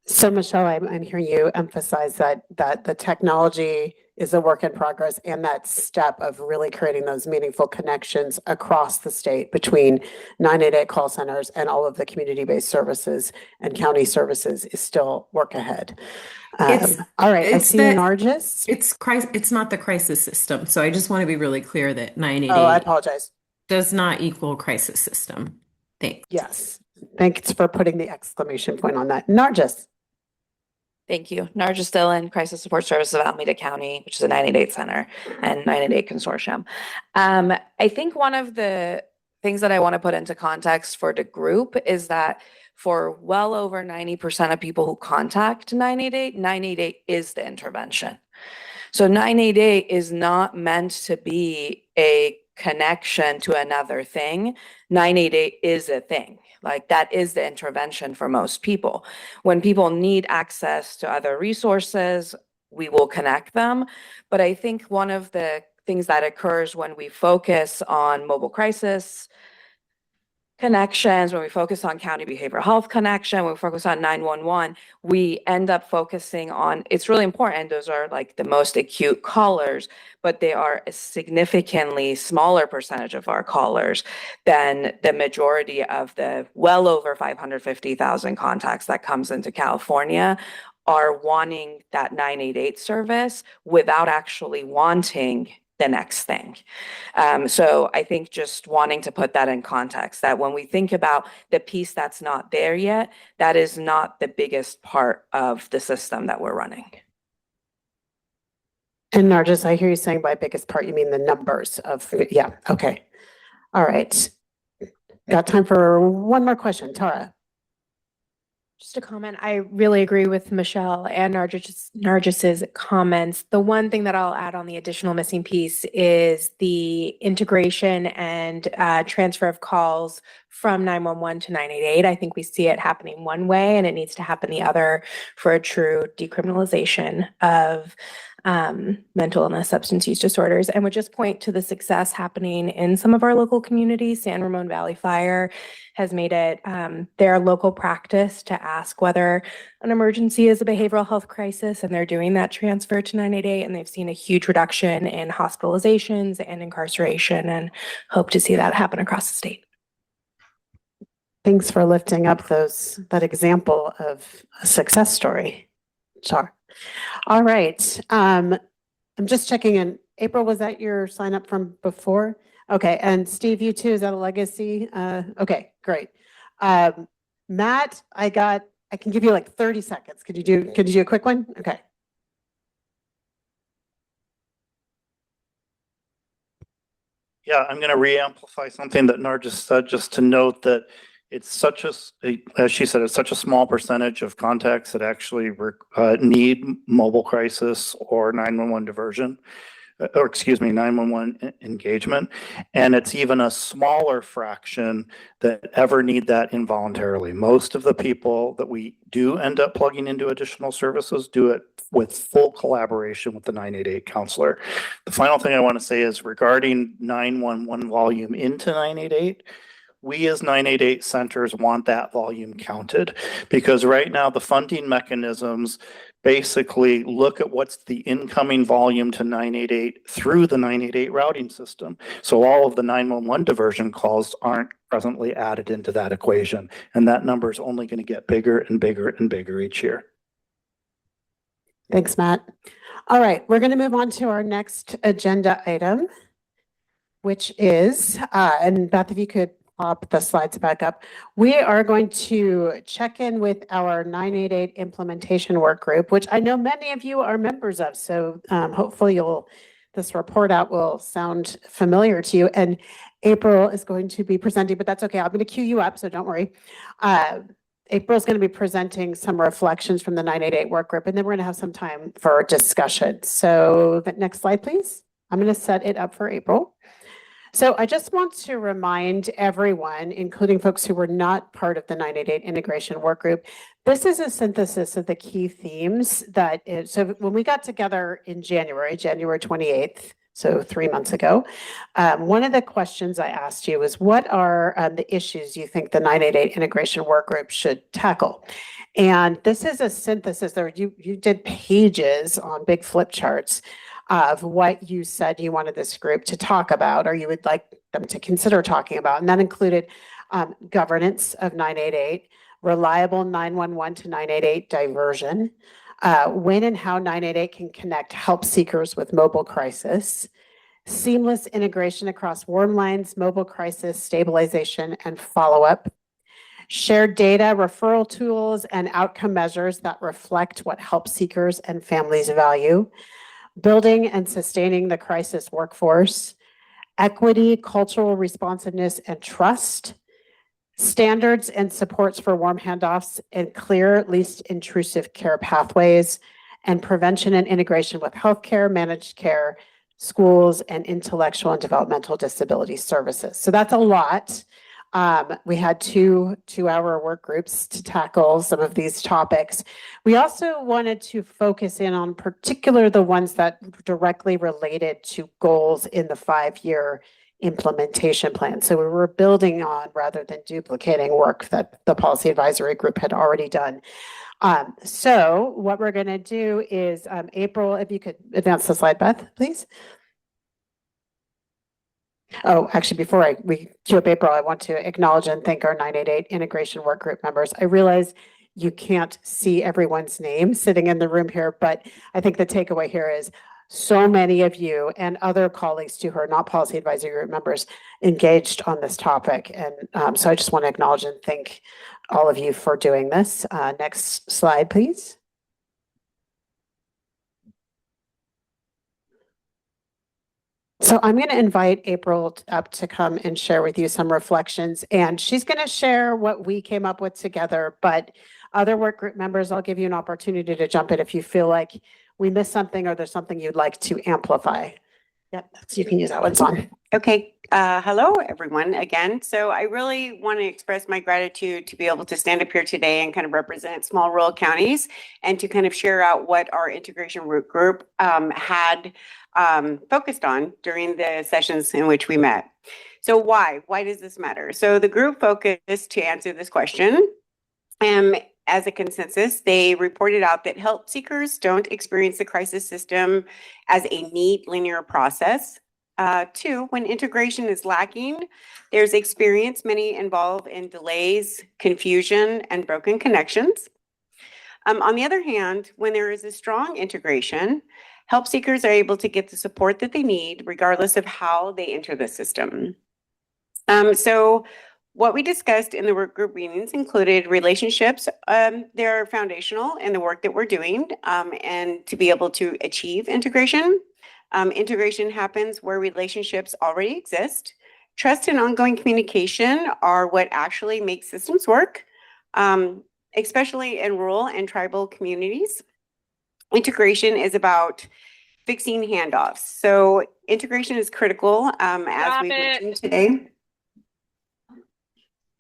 So Michelle, I'm hearing you emphasize that the technology is a work in progress, and that step of really creating those meaningful connections across the state between 988 call centers and all of the community-based services and county services is still work ahead. All right, I see Nargis. It's not the crisis system. So I just want to be really clear that 988 Oh, I apologize. does not equal crisis system. Thanks. Yes. Thanks for putting the exclamation point on that. Nargis. Thank you. Nargis Dillon, Crisis Support Services of Alameda County, which is a 988 center and 988 consortium. I think one of the things that I want to put into context for the group is that for well over 90% of people who contact 988, 988 is the intervention. So 988 is not meant to be a connection to another thing. 988 is a thing. Like that is the intervention for most people. When people need access to other resources, we will connect them. But I think one of the things that occurs when we focus on mobile crisis connections, when we focus on county behavioral health connection, when we focus on 911, we end up focusing on, it's really important, those are like the most acute callers, but they are a significantly smaller percentage of our callers than the majority of the well over 550,000 contacts that comes into California are wanting that 988 service without actually wanting the next thing. So I think just wanting to put that in context, that when we think about the piece that's not there yet, that is not the biggest part of the system that we're running. And Nargis, I hear you saying by biggest part, you mean the numbers of, yeah, okay. All right. Got time for one more question. Tara. Just a comment. I really agree with Michelle and Nargis's comments. The one thing that I'll add on the additional missing piece is the integration and transfer of calls from 911 to 988. I think we see it happening one way and it needs to happen the other for a true decriminalization of mental illness, substance use disorders, and would just point to the success happening in some of our local communities. San Ramon Valley Fire has made it their local practice to ask whether an emergency is a behavioral health crisis, and they're doing that transfer to 988, and they've seen a huge reduction in hospitalizations and incarceration, and hope to see that happen across the state. Thanks for lifting up that example of a success story. Sure. All right. I'm just checking in. April, was that your sign up from before? Okay. And Steve, you too, is that a legacy? Okay, great. Matt, I can give you like 30 seconds. Could you do a quick one? Okay. Yeah, I'm going to re-amplify something that Nargis said, just to note that it's such as she said, it's such a small percentage of contacts that actually need mobile crisis or 911 diversion, or excuse me, 911 engagement. And it's even a smaller fraction that ever need that involuntarily. Most of the people that we do end up plugging into additional services do it with full collaboration with the 988 counselor. The final thing I want to say is regarding 911 volume into 988, we as 988 centers want that volume counted, because right now the funding mechanisms basically look at what's the incoming volume to 988 through the 988 routing system. So all of the 911 diversion calls aren't presently added into that equation. And that number is only going to get bigger and bigger and bigger each year. Thanks, Matt. All right, we're going to move on to our next agenda item, which is, and Beth, if you could pop the slides back up, we are going to check in with our 988 implementation work group, which I know many of you are members of. So hopefully this report out will sound familiar to you. And April is going to be presenting, but that's okay. I'm going to queue you up, so don't worry. April's going to be presenting some reflections from the 988 work group, and then we're going to have some time for discussion. So the next slide, please. I'm going to set it up for April. So I just want to remind everyone, including folks who were not part of the 988 integration work group, this is a synthesis of the key themes so when we got together in January 28th, so 3 months ago, one of the questions I asked you was, what are the issues you think the 988 integration work group should tackle? And this is a synthesis. You did pages on big flip charts of what you said you wanted this group to talk about, or you would like them to consider talking about. And that included governance of 988, reliable 911 to 988 diversion, when and how 988 can connect help seekers with mobile crisis, seamless integration across warm lines, mobile crisis, stabilization, and follow-up, shared data, referral tools, and outcome measures that reflect what help seekers and families value, building and sustaining the crisis workforce, equity, cultural responsiveness, and trust, standards and supports for warm handoffs and clear, least intrusive care pathways, and prevention and integration with healthcare, managed care, schools, and intellectual and developmental disability services. So that's a lot. We had two-hour work groups to tackle some of these topics. We also wanted to focus in on particular the ones that directly related to goals in the 5-year implementation plan. So we were building on rather than duplicating work that the policy advisory group had already done. So what we're going to do is, April, if you could advance the slide, Beth, please. Oh, actually, before we queue up April, I want to acknowledge and thank our 988 integration work group members. I realize you can't see everyone's name sitting in the room here, but I think the takeaway here is so many of you and other colleagues too who are not policy advisory group members engaged on this topic. And so I just want to acknowledge and thank all of you for doing this. Next slide, please. So I'm going to invite April up to come and share with you some reflections, and she's going to share what we came up with together, but other work group members, I'll give you an opportunity to jump in if you feel like we missed something or there's something you'd like to amplify. Yep, so you can use that one, it's on. Okay, hello everyone again. So I really want to express my gratitude to be able to stand up here today and kind of represent small rural counties and to kind of share out what our integration work group had focused on during the sessions in which we met. So why does this matter? So the group focused to answer this question. As a consensus, they reported out that help seekers don't experience the crisis system as a neat linear process. 2, when integration is lacking, there's experience many involve in delays, confusion, and broken connections. On the other hand, when there is a strong integration, help seekers are able to get the support that they need regardless of how they enter the system. So what we discussed in the work group meetings included relationships. They're foundational in the work that we're doing and to be able to achieve integration. Integration happens where relationships already exist. Trust and ongoing communication are what actually make systems work, especially in rural and tribal communities. Integration is about fixing handoffs. So integration is critical as we mentioned today.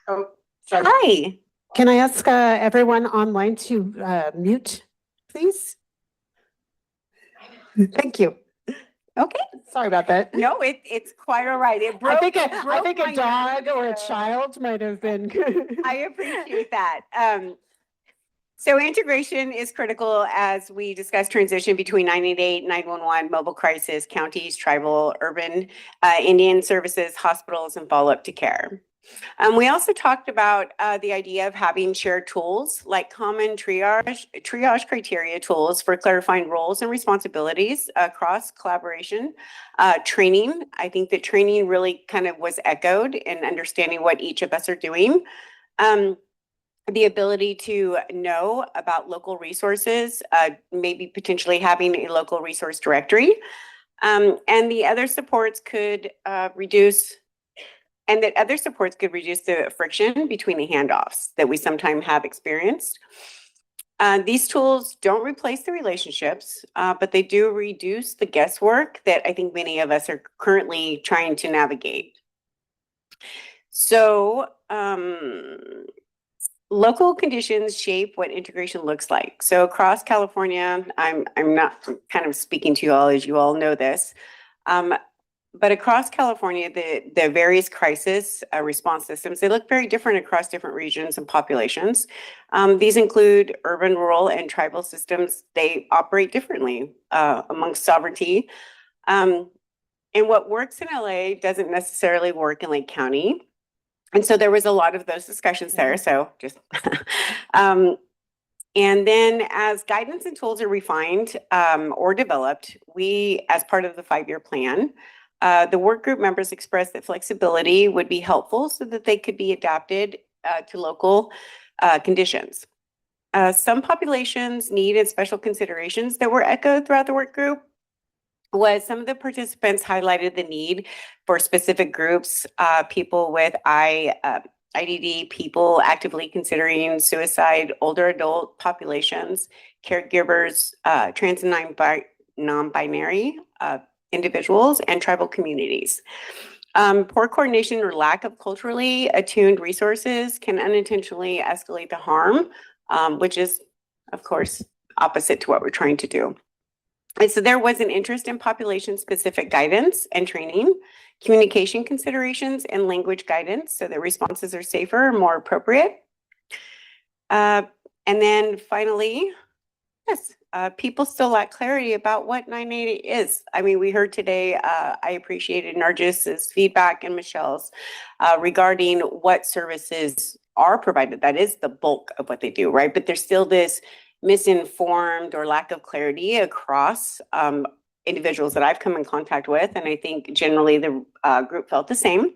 Oh, sorry. Hi. Can I ask everyone online to mute, please? Thank you. Okay, sorry about that. No, it's quite all right. It broke, I think it I broke think my a dog or a nerves, so child might have been. I appreciate that. So integration is critical as we discuss transition between 988, 911, mobile crisis, counties, tribal, urban, Indian services, hospitals, and follow-up to care. We also talked about the idea of having shared tools like common triage criteria tools for clarifying roles and responsibilities across collaboration. Training, I think that training really kind of was echoed in understanding what each of us are doing. The ability to know about local resources, maybe potentially having a local resource directory. And the other supports could reduce the friction between the handoffs that we sometimes have experienced. These tools don't replace the relationships, but they do reduce the guesswork that I think many of us are currently trying to navigate. So, local conditions shape what integration looks like. So across California, I'm not kind of speaking to you all as you all know this, but across California, the various crisis response systems, they look very different across different regions and populations. These include urban, rural, and tribal systems. They operate differently amongst sovereignty. And what works in LA doesn't necessarily work in Lake County. And so there was a lot of those discussions there. So just, and then as guidance and tools are refined or developed, we, as part of the 5-year plan, the work group members expressed that flexibility would be helpful so that they could be adapted to local conditions. Some populations needed special considerations that were echoed throughout the work group. Was some of the participants highlighted the need for specific groups, people with IDD, people actively considering suicide, older adult populations, caregivers, trans and non-binary individuals, and tribal communities. Poor coordination or lack of culturally attuned resources can unintentionally escalate the harm, which is, of course, opposite to what we're trying to do. And so there was an interest in population-specific guidance and training, communication considerations, and language guidance so that responses are safer and more appropriate. And then finally, yes, people still lack clarity about what 988 is. I mean, we heard today, I appreciated Narcis's feedback and Michelle's regarding what services are provided. That is the bulk of what they do, right? But there's still this misinformed or lack of clarity across individuals that I've come in contact with. And I think generally the group felt the same.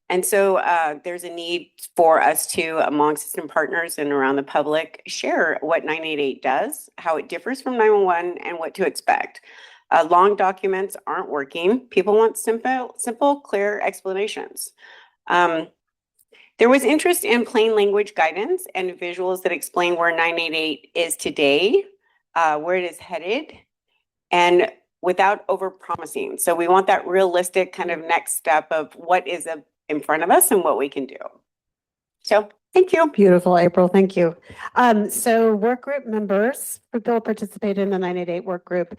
And so there's a need for us to, among system partners and around the public, share what 988 does, how it differs from 911, and what to expect. Long documents aren't working. People want simple, clear explanations. There was interest in plain language guidance and visuals that explain where 988 is today, where it is headed, and without over-promising. So we want that realistic kind of next step of what is in front of us and what we can do. So thank you. Beautiful, April. Thank you. So work group members, people participated in the 988 work group.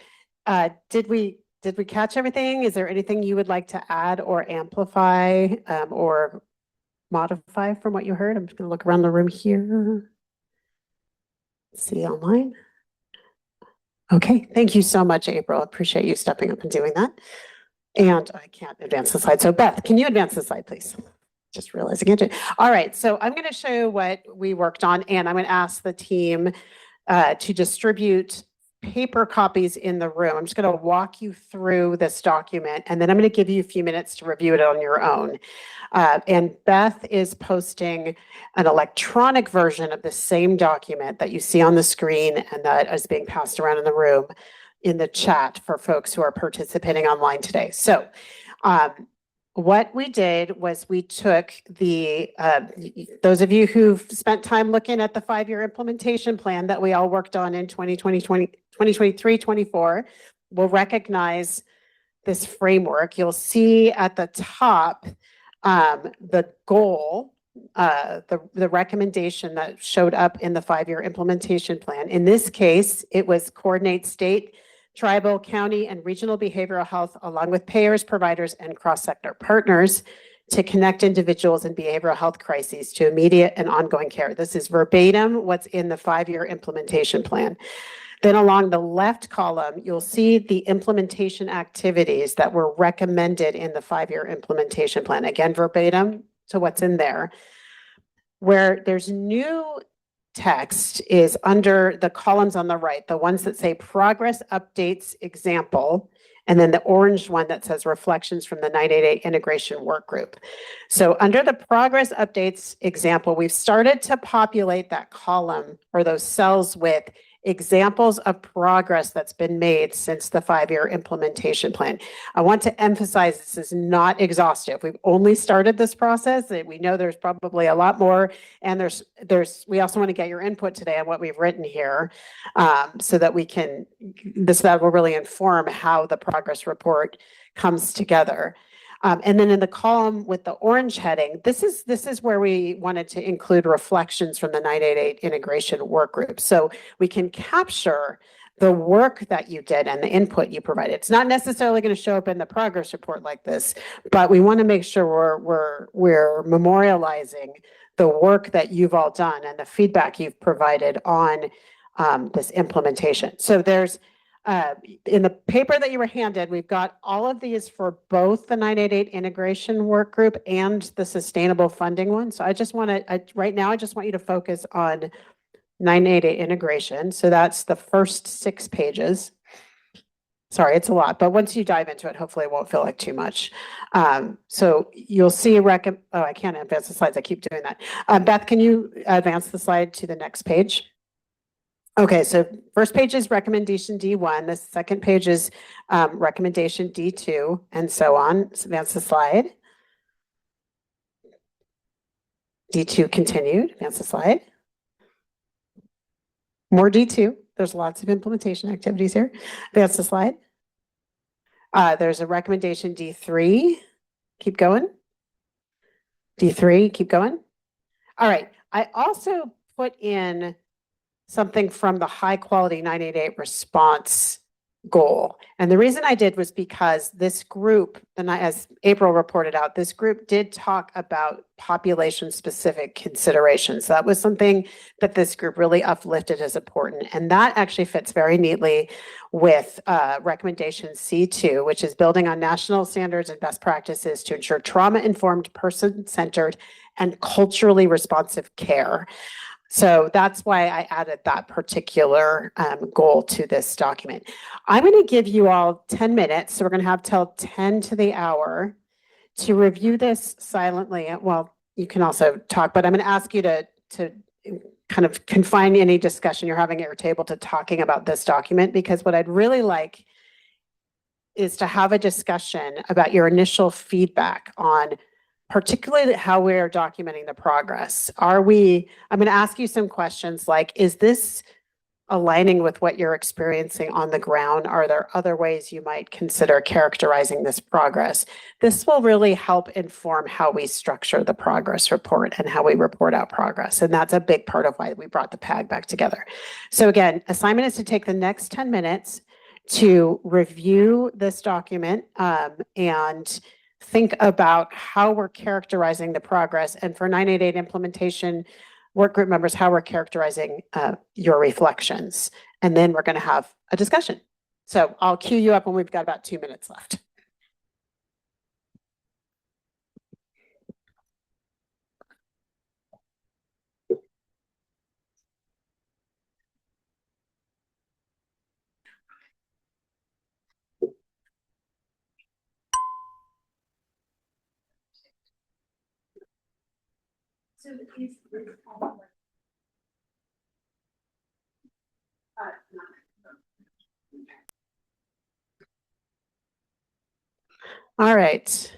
Did we catch everything? Is there anything you would like to add or amplify or modify from what you heard? I'm just going to look around the room here. See online. Okay, thank you so much, April. Appreciate you stepping up and doing that. And I can't advance the slide. So Beth, can you advance the slide, please? Just realizing it. All right, so I'm going to show you what we worked on, and I'm going to ask the team to distribute paper copies in the room. I'm just going to walk you through this document, and then I'm going to give you a few minutes to review it on your own. And Beth is posting an electronic version of the same document that you see on the screen and that is being passed around in the room in the chat for folks who are participating online today. So what we did was we took those of you who've spent time looking at the 5-year implementation plan that we all worked on in 2023-24 will recognize this framework. You'll see at the top the goal, the recommendation that showed up in the 5-year implementation plan. In this case, it was coordinate state, tribal, county, and regional behavioral health, along with payers, providers, and cross-sector partners to connect individuals in behavioral health crises to immediate and ongoing care. This is verbatim what's in the 5-year implementation plan. Then along the left column, you'll see the implementation activities that were recommended in the 5-year implementation plan. Again, verbatim to what's in there. Where there's new text is under the columns on the right, the ones that say progress updates example, and then the orange one that says reflections from the 988 integration work group. So under the progress updates example, we've started to populate that column or those cells with examples of progress that's been made since the 5-year implementation plan. I want to emphasize this is not exhaustive. We've only started this process. We know there's probably a lot more, and we also want to get your input today on what we've written here, so that we can, that will really inform how the progress report comes together. And then in the column with the orange heading, this is where we wanted to include reflections from the 988 integration work group. So we can capture the work that you did and the input you provided. It's not necessarily going to show up in the progress report like this, but we want to make sure we're memorializing the work that you've all done and the feedback you've provided on this implementation. So there's in the paper that you were handed, we've got all of these for both the 988 integration work group and the sustainable funding one. So I just want to, right now, I just want you to focus on 988 integration. So that's the first 6 pages. Sorry, it's a lot, but once you dive into it, hopefully it won't feel like too much. So you'll see, oh, I can't advance the slides. I keep doing that. Beth, can you advance the slide to the next page? Okay, so first page is recommendation D1. The second page is recommendation D2, and so on. So advance the slide. D2 continued. Advance the slide. More D2. There's lots of implementation activities here. Advance the slide. There's a recommendation D3. Keep going. D3, keep going. All right. I also put in something from the high quality 988 response goal. And the reason I did was because this group, and as April reported out, this group did talk about population specific considerations. That was something that this group really uplifted as important. And that actually fits very neatly with recommendation C2, which is building on national standards and best practices to ensure trauma-informed, person-centered, and culturally responsive care. So that's why I added that particular goal to this document. I'm going to give you all 10 minutes. So we're going to have till 10 to the hour to review this silently. Well, you can also talk, but I'm going to ask you to kind of confine any discussion you're having at your table to talking about this document, because what I'd really like is to have a discussion about your initial feedback on particularly how we're documenting the progress. I'm going to ask you some questions like, is this aligning with what you're experiencing on the ground? Are there other ways you might consider characterizing this progress? This will really help inform how we structure the progress report and how we report out progress. And that's a big part of why we brought the PAG back together. So again, assignment is to take the next 10 minutes to review this document and think about how we're characterizing the progress, and for 988 implementation work group members, how we're characterizing your reflections. And then we're going to have a discussion. So I'll cue you up when we've got about 2 minutes left. All right.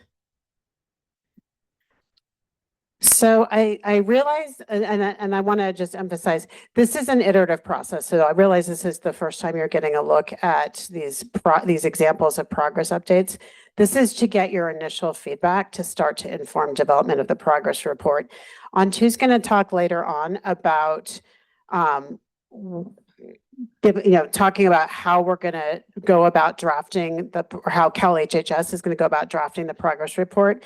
So I realize, and I want to just emphasize, this is an iterative process. So I realize this is the first time you're getting a look at these examples of progress updates. This is to get your initial feedback to start to inform development of the progress report. Antu's going to talk later on about talking about how we're going to go about drafting or how Cal HHS is going to go about drafting the progress report,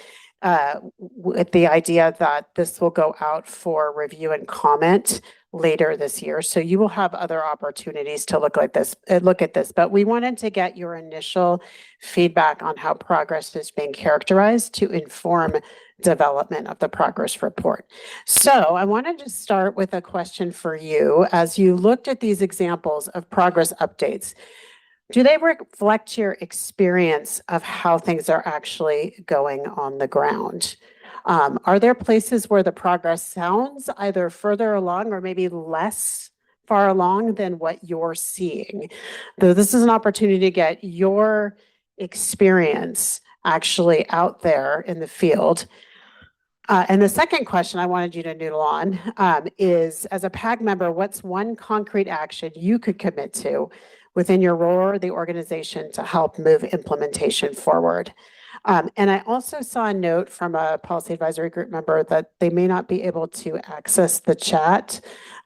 with the idea that this will go out for review and comment later this year. So you will have other opportunities to look at this, but we wanted to get your initial feedback on how progress is being characterized to inform development of the progress report. So I wanted to start with a question for you. As you looked at these examples of progress updates, do they reflect your experience of how things are actually going on the ground? Are there places where the progress sounds either further along or maybe less far along than what you're seeing? Though this is an opportunity to get your experience actually out there in the field. And the second question I wanted you to noodle on is, as a PAG member, what's one concrete action you could commit to within your role or the organization to help move implementation forward? And I also saw a note from a policy advisory group member that they may not be able to access the chat.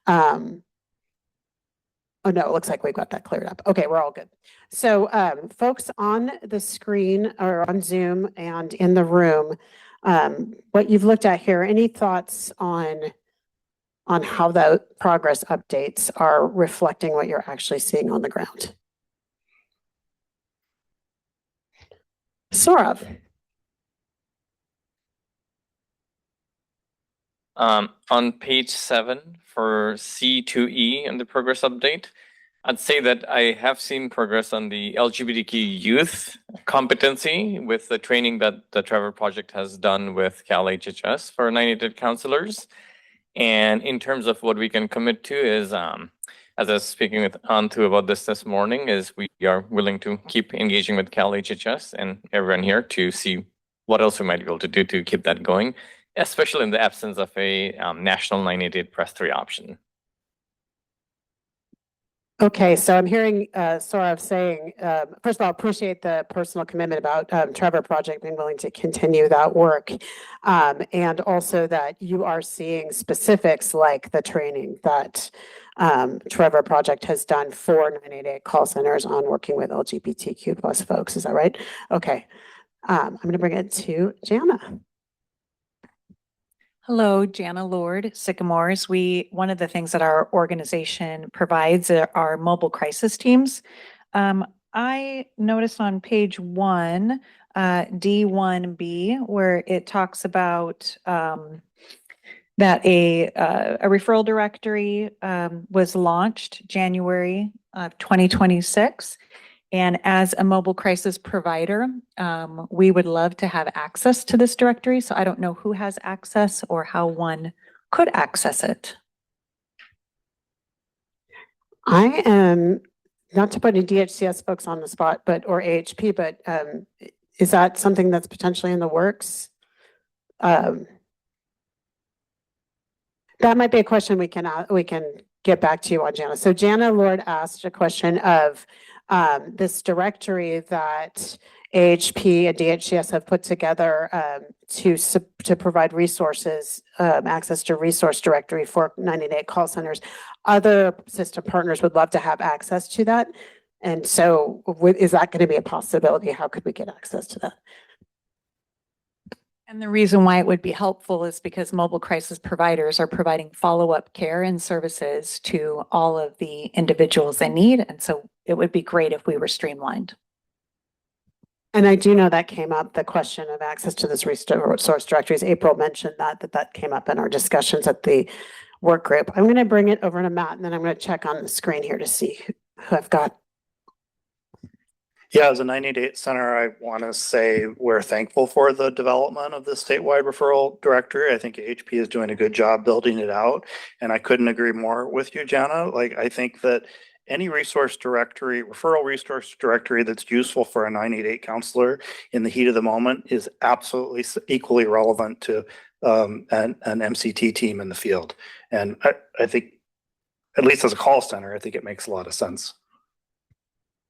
Oh no, it looks like we've got that cleared up. Okay, we're all good. So folks on the screen or on Zoom and in the room, what you've looked at here, any thoughts on how the progress updates are reflecting what you're actually seeing on the ground? Saurav. On page 7 for C2E and the progress update, I'd say that I have seen progress on the LGBTQ youth competency with the training that the Trevor Project has done with Cal HHS for 98 counselors. And in terms of what we can commit to is, as I was speaking with Antu about this morning, is we are willing to keep engaging with Cal HHS and everyone here to see what else we might be able to do to keep that going, especially in the absence of a national 988 Press 3 option. Okay, so I'm hearing Saurav saying, first of all, appreciate the personal commitment about Trevor Project being willing to continue that work. And also that you are seeing specifics like the training that Trevor Project has done for 988 call centers on working with LGBTQ plus folks. Is that right? Okay, I'm going to bring it to Jana. Hello, Jana Lord, Sycamores. One of the things that our organization provides are mobile crisis teams. I noticed on page 1, D1B, where it talks about that a referral directory was launched January of 2026. And as a mobile crisis provider, we would love to have access to this directory. So I don't know who has access or how one could access it. I am, not to put any DHCS folks on the spot, or AHP, but is that something that's potentially in the works? That might be a question we can get back to you on, Jana. So Jana Lord asked a question of this directory that AHP and DHCS have put together to provide resources, access to resource directory for 98 call centers. Other system partners would love to have access to that. And so is that going to be a possibility? How could we get access to that? And the reason why it would be helpful is because mobile crisis providers are providing follow-up care and services to all of the individuals in need. And so it would be great if we were streamlined. And I do know that came up, the question of access to this resource directories. April mentioned that came up in our discussions at the work group. I'm going to bring it over to Matt, and then I'm going to check on the screen here to see who I've got. Yeah, as a 98 center, I want to say we're thankful for the development of the statewide referral directory. I think HP is doing a good job building it out. And I couldn't agree more with you, Jana. Like, I think that any resource directory, referral resource directory that's useful for a 988 counselor in the heat of the moment is absolutely equally relevant to an MCT team in the field. And I think, at least as a call center, I think it makes a lot of sense.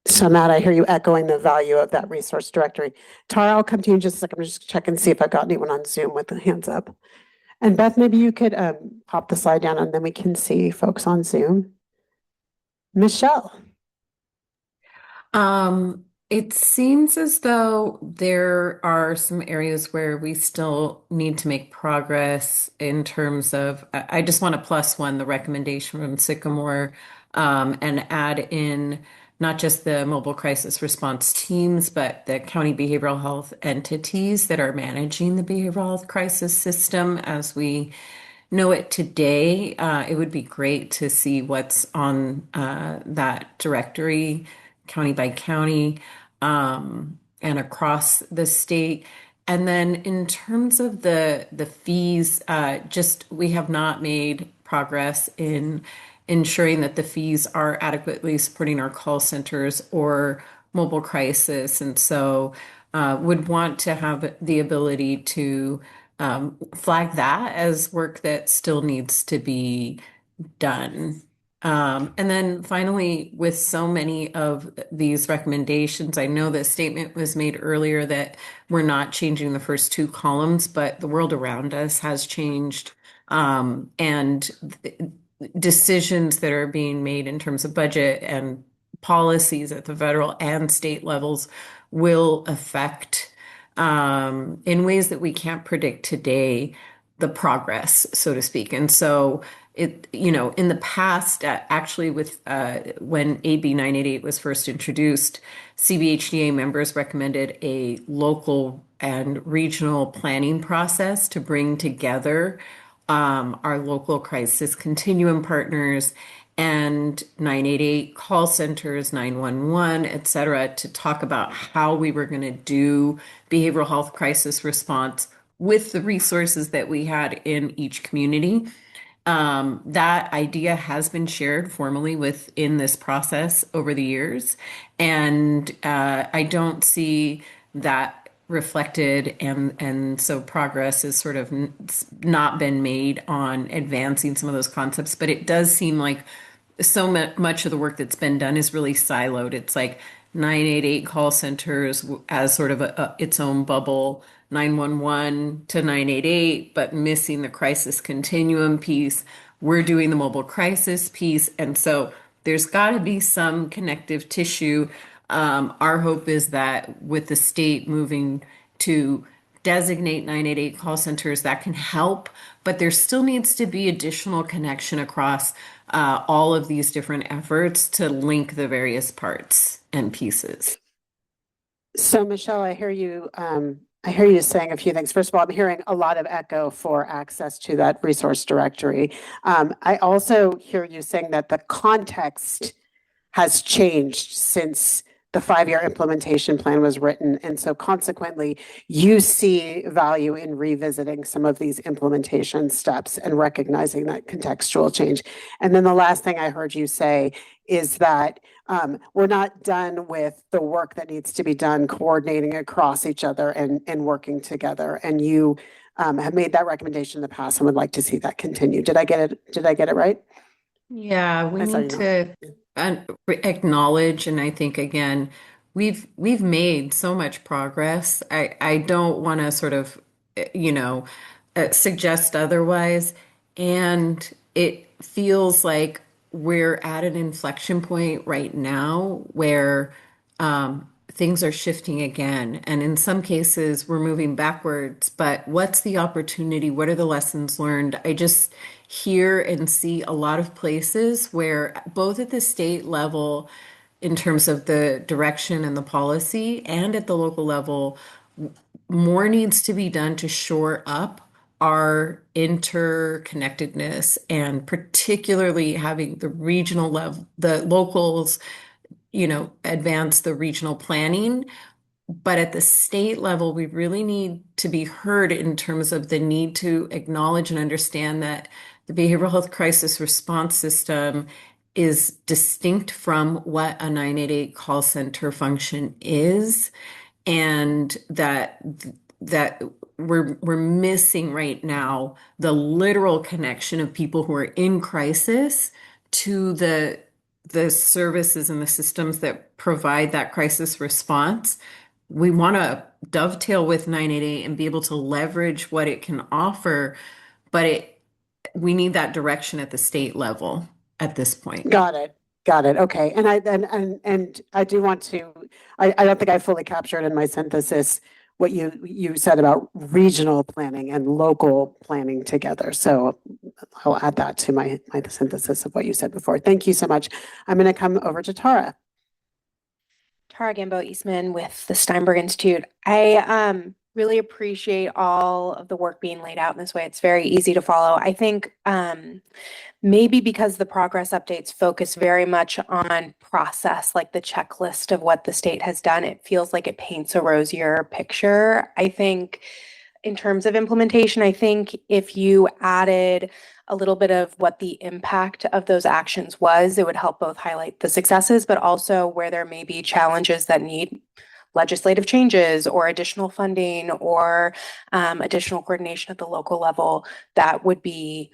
So Matt, I hear you echoing the value of that resource directory. Tara, I'll come to you in just a second. I'm just check and see if I've got anyone on Zoom with the hands up. And Beth, maybe you could pop the slide down and then we can see folks on Zoom. Michelle. It seems as though there are some areas where we still need to make progress in terms of, I just want to plus one the recommendation from Sycamore, and add in not just the mobile crisis response teams, but the county behavioral health entities that are managing the behavioral health crisis system as we know it today. It would be great to see what's on that directory, county by county, and across the state. And then in terms of the fees, just we have not made progress in ensuring that the fees are adequately supporting our call centers or mobile crisis. And so would want to have the ability to flag that as work that still needs to be done. And then finally, with so many of these recommendations, I know the statement was made earlier that we're not changing the first two columns, but the world around us has changed. And decisions that are being made in terms of budget and policies at the federal and state levels will affect, in ways that we can't predict today, the progress, so to speak. And so it, in the past, actually with when AB 988 was first introduced, CBHDA members recommended a local and regional planning process to bring together our local crisis continuum partners and 988 call centers, 911, et cetera, to talk about how we were going to do behavioral health crisis response with the resources that we had in each community. That idea has been shared formally within this process over the years. And I don't see that reflected, and so progress has sort of not been made on advancing some of those concepts. But it does seem like so much of the work that's been done is really siloed. It's like 988 call centers as sort of its own bubble, 911 to 988, but missing the crisis continuum piece. We're doing the mobile crisis piece. And so there's got to be some connective tissue. Our hope is that with the state moving to designate 988 call centers, that can help, but there still needs to be additional connection across all of these different efforts to link the various parts and pieces. So Michelle, I hear you saying a few things. First of all, I'm hearing a lot of echo for access to that resource directory. I also hear you saying that the context has changed since the 5-year implementation plan was written. And so consequently, you see value in revisiting some of these implementation steps and recognizing that contextual change. And then the last thing I heard you say is that we're not done with the work that needs to be done coordinating across each other and working together. And you have made that recommendation in the past and would like to see that continue. Did I get it right? Yeah, we I saw need you to acknowledge, and I think again, we've made so much progress. I don't want to sort of, suggest otherwise. And it feels like we're at an inflection point right now where things are shifting again. And in some cases, we're moving backwards. But what's the opportunity? What are the lessons learned? I just hear and see a lot of places where both at the state level, in terms of the direction and the policy, and at the local level, more needs to be done to shore up our interconnectedness, and particularly having the regional level, the locals, advance the regional planning. But at the state level, we really need to be heard in terms of the need to acknowledge and understand that the behavioral health crisis response system is distinct from what a 988 call center function is, and that we're missing right now the literal connection of people who are in crisis to the services and the systems that provide that crisis response. We want to dovetail with 988 and be able to leverage what it can offer, but we need that direction at the state level at this point. Got it. Got it. Okay. And and I do want to, I don't think I fully captured in my synthesis what you said about regional planning and local planning together. So I'll add that to my synthesis of what you said before. Thank you so much. I'm going to come over to Tara. Tara Gambo Eastman with the Steinberg Institute. I really appreciate all of the work being laid out in this way. It's very easy to follow. I think maybe because the progress updates focus very much on process, like the checklist of what the state has done, it feels like it paints a rosier picture. I think in terms of implementation, I think if you added a little bit of what the impact of those actions was, it would help both highlight the successes, but also where there may be challenges that need legislative changes or additional funding or additional coordination at the local level that would be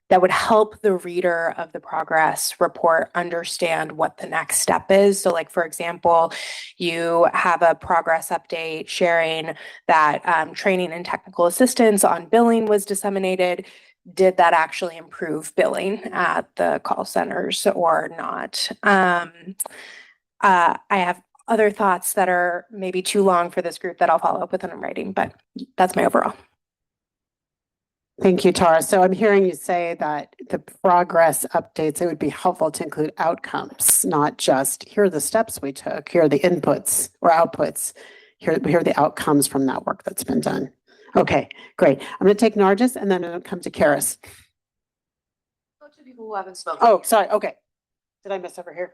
that would help the reader of the progress report understand what the next step is. So like, for example, you have a progress update sharing that training and technical assistance on billing was disseminated. Did that actually improve billing at the call centers or not? I have other thoughts that are maybe too long for this group that I'll follow up with in writing, but that's my overall. Thank you, Tara. So I'm hearing you say that the progress updates, it would be helpful to include outcomes, not just here are the steps we took, here are the inputs or outputs, here are the outcomes from that work that's been done. Okay, great. I'm going to take Nargis and then I'm going to come to Karis. To people who haven't spoken. Oh, sorry. Okay. Did I miss over here?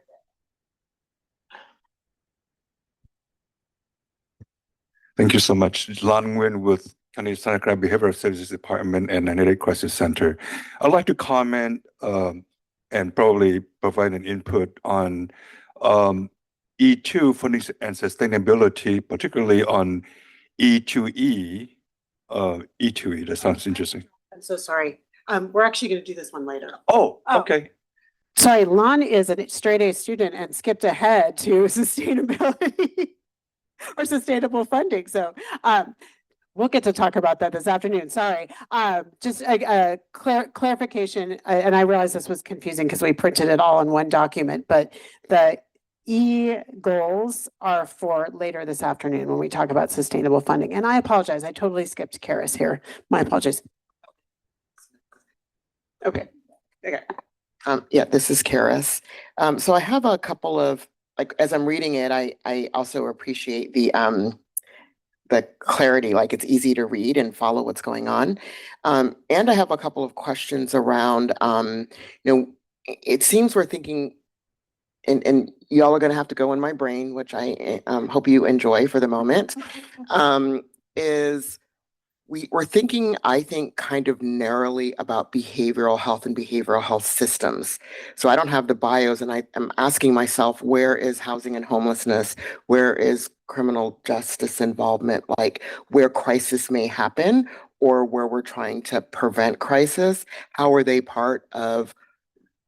Thank you so much. Lon Nguyen with County Santa Clara Behavioral Services Department and 988 Crisis Center. I'd like to comment and probably provide an input on E2 funding and sustainability, particularly on E2E. E2E, that sounds interesting. I'm so sorry. We're actually going to do this one later. Oh, okay. Sorry, Lon is a straight A student and skipped ahead to sustainability or sustainable funding. So we'll get to talk about that this afternoon. Sorry. Just a clarification, and I realize this was confusing because we printed it all in one document, but the E goals are for later this afternoon when we talk about sustainable funding. And I apologize, I totally skipped Karis here. My apologies. Okay. Yeah, this is Karis. So I have a couple of, like, as I'm reading it, I also appreciate the clarity, like it's easy to read and follow what's going on. And I have a couple of questions around, it seems we're thinking, and y'all are going to have to go in my brain, which I hope you enjoy for the moment, is we're thinking, I think, kind of narrowly about behavioral health and behavioral health systems. So I don't have the bios, and I'm asking myself, where is housing and homelessness? Where is criminal justice involvement? Like where crisis may happen or where we're trying to prevent crisis? How are they part of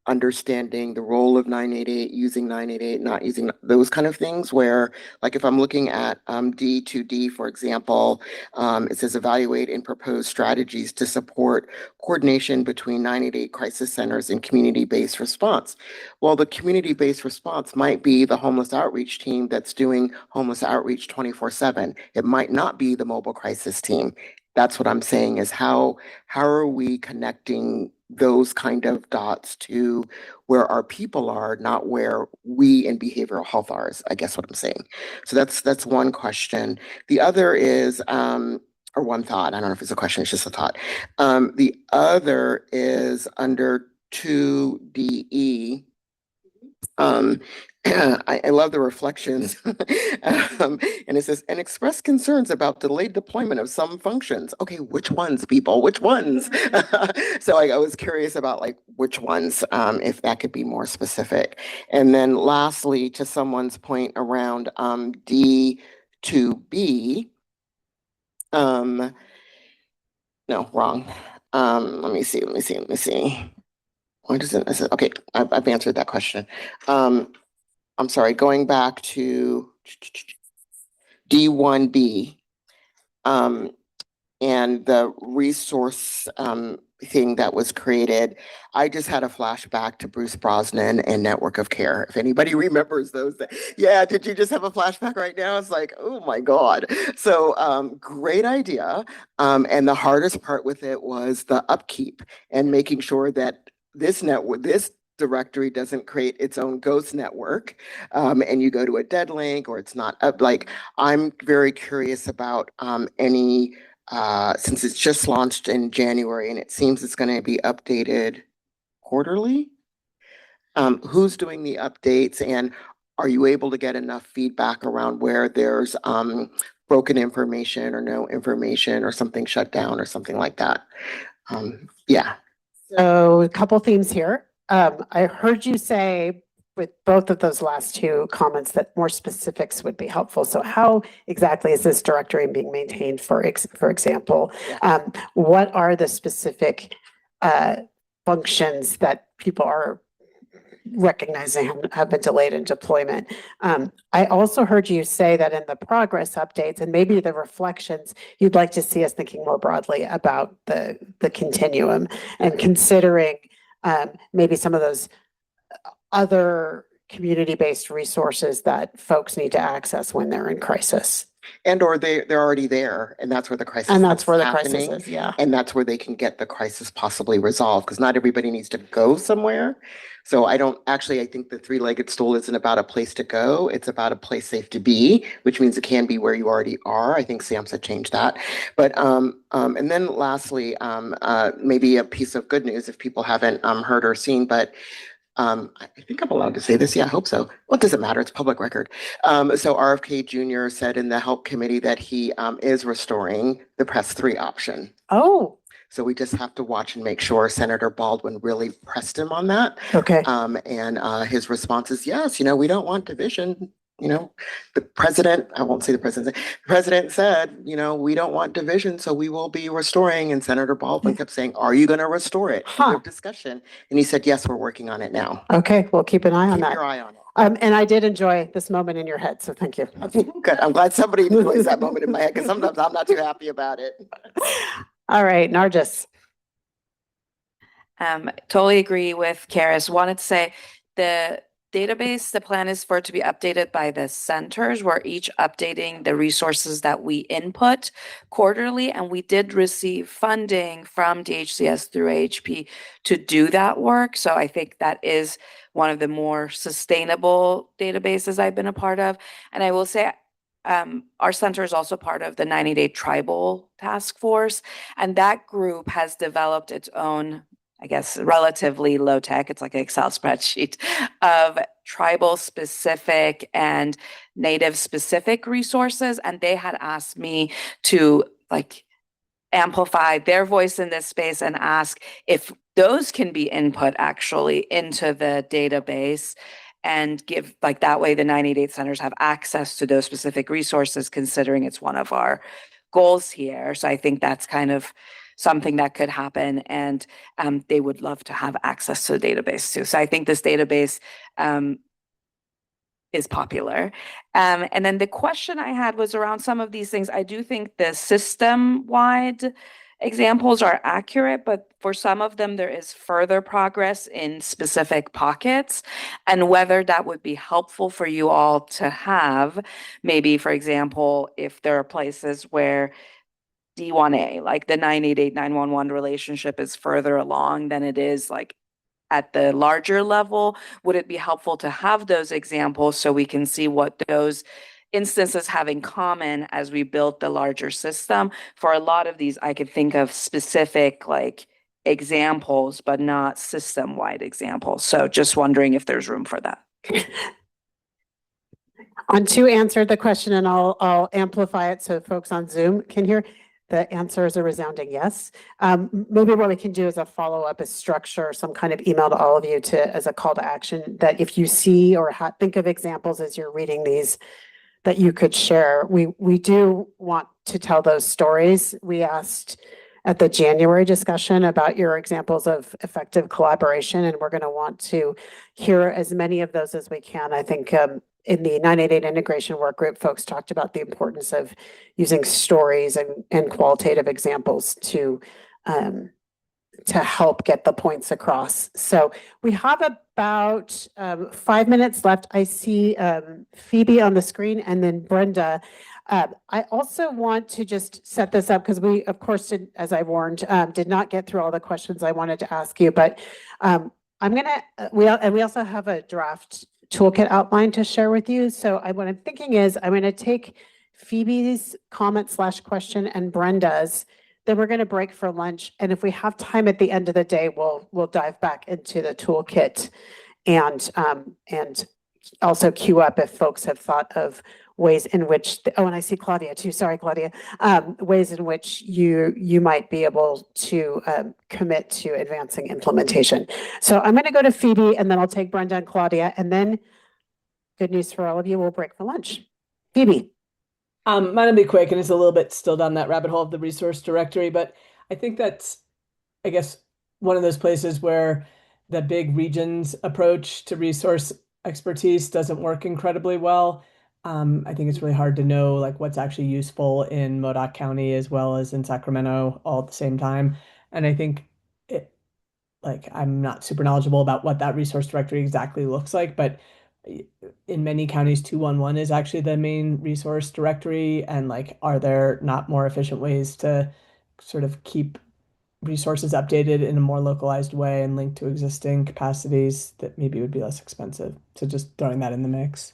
understanding the role of 988, using 988, not using those kind of things, where, like, if I'm looking at D2D, for example, it says evaluate and propose strategies to support coordination between 988 crisis centers and community-based response. Well, the community-based response might be the homeless outreach team that's doing homeless outreach 24/7. It might not be the mobile crisis team. That's what I'm saying, is how are we connecting those kind of dots to where our people are, not where we in behavioral health are, is I guess what I'm saying. So that's one question. The other is, or one thought, I don't know if it's a question, it's just a thought. The other is under 2DE. I love the reflections. And it says, and express concerns about delayed deployment of some functions. Okay, which ones, people? Which ones? So I was curious about, like, which ones, if that could be more specific. And then lastly, to someone's point around D2B, no, wrong. Let me see. Why doesn't this? Okay, I've answered that question. I'm sorry, going back to D1B, and the resource thing that was created, I just had a flashback to Bruce Brosnan and Network of Care. If anybody remembers those, yeah, did you just have a flashback right now? It's like, oh my God. So great idea. And the hardest part with it was the upkeep and making sure that this directory doesn't create its own ghost network, and you go to a dead link or it's not up. Like, I'm very curious about any since it's just launched in January and it seems it's going to be updated quarterly. Who's doing the updates, and are you able to get enough feedback around where there's broken information or no information or something shut down or something like that? Yeah. So a couple themes here. I heard you say with both of those last two comments that more specifics would be helpful. So how exactly is this directory being maintained, for example? What are the specific functions that people are recognizing have been delayed in deployment? I also heard you say that in the progress updates and maybe the reflections, you'd like to see us thinking more broadly about the continuum and considering maybe some of those other community-based resources that folks need to access when they're in crisis. And or they're already there, and that's where the crisis And that's where the happening, crisis is, yeah. and that's where they can get the crisis possibly resolved, because not everybody needs to go somewhere. So I think the three-legged stool isn't about a place to go, it's about a place safe to be, which means it can be where you already are. I think SAMHSA changed that. But and then lastly, maybe a piece of good news if people haven't heard or seen, but I think I'm allowed to say this. Yeah, I hope so. Well, it doesn't matter. It's public record. So RFK Jr. said in the help committee that he is restoring the press 3 option. Oh. So we just have to watch and make sure Senator Baldwin really pressed him on that. Okay. And his response is, yes, we don't want division. The president, I won't say the president said, we don't want division, so we will be restoring. And Senator Baldwin kept saying, are you going to restore it? Discussion. And he said, yes, we're working on it now. Okay, we'll keep an eye on that. Keep your eye on it. And I did enjoy this moment in your head, so thank you. Good. I'm glad somebody enjoys that moment in my head, because sometimes I'm not too happy about it. All right, Nargis. Totally agree with Karis. Wanted to say the database, the plan is for it to be updated by the centers. We're each updating the resources that we input quarterly, and we did receive funding from DHCS through AHP to do that work. So I think that is one of the more sustainable databases I've been a part of. And I will say, our center is also part of the 90-Day Tribal Task Force, and that group has developed its own, I guess, relatively low tech, it's like an Excel spreadsheet of tribal specific and native specific resources. And they had asked me to amplify their voice in this space and ask if those can be input actually into the database and give that way the 90-day centers have access to those specific resources, considering it's one of our goals here. So I think that's kind of something that could happen, and they would love to have access to the database too. So I think this database is popular. And then the question I had was around some of these things. I do think the system-wide examples are accurate, but for some of them, there is further progress in specific pockets, and whether that would be helpful for you all to have. Maybe, for example, if there are places where D1A, like the 988-911 relationship is further along than it is at the larger level, would it be helpful to have those examples so we can see what those instances have in common as we build the larger system? For a lot of these, I could think of specific examples, but not system-wide examples. So just wondering if there's room for that. Antu answered the question, and I'll amplify it so folks on Zoom can hear. The answer is a resounding yes. Maybe what we can do as a follow-up is structure some kind of email to all of you as a call to action, that if you see or think of examples as you're reading these that you could share. We do want to tell those stories. We asked at the January discussion about your examples of effective collaboration, and we're going to want to hear as many of those as we can. I think in the 988 integration work group, folks talked about the importance of using stories and qualitative examples to help get the points across. So we have about 5 minutes left. I see Phoebe on the screen and then Brenda. I also want to just set this up because we, of course, did, as I warned, did not get through all the questions I wanted to ask you, but I'm gonna, we also have a draft toolkit outline to share with you. So what I'm thinking is I'm gonna take Phoebe's comment / question and Brenda's, then we're gonna break for lunch. And if we have time at the end of the day, we'll dive back into the toolkit and also queue up if folks have thought of ways in which, oh, and I see Claudia too, sorry, Claudia, ways in which you might be able to commit to advancing implementation. So I'm gonna go to Phoebe and then I'll take Brenda and Claudia, and then good news for all of you, we'll break for lunch. Phoebe. Mine will be quick and it's a little bit still down that rabbit hole of the resource directory, but I think that's, I guess, one of those places where the big regions approach to resource expertise doesn't work incredibly well. I think it's really hard to know like what's actually useful in Modoc County as well as in Sacramento all at the same time. And I think I'm not super knowledgeable about what that resource directory exactly looks like, but in many counties 211 is actually the main resource directory. And like, are there not more efficient ways to sort of keep resources updated in a more localized way and linked to existing capacities that maybe would be less expensive? So just throwing that in the mix.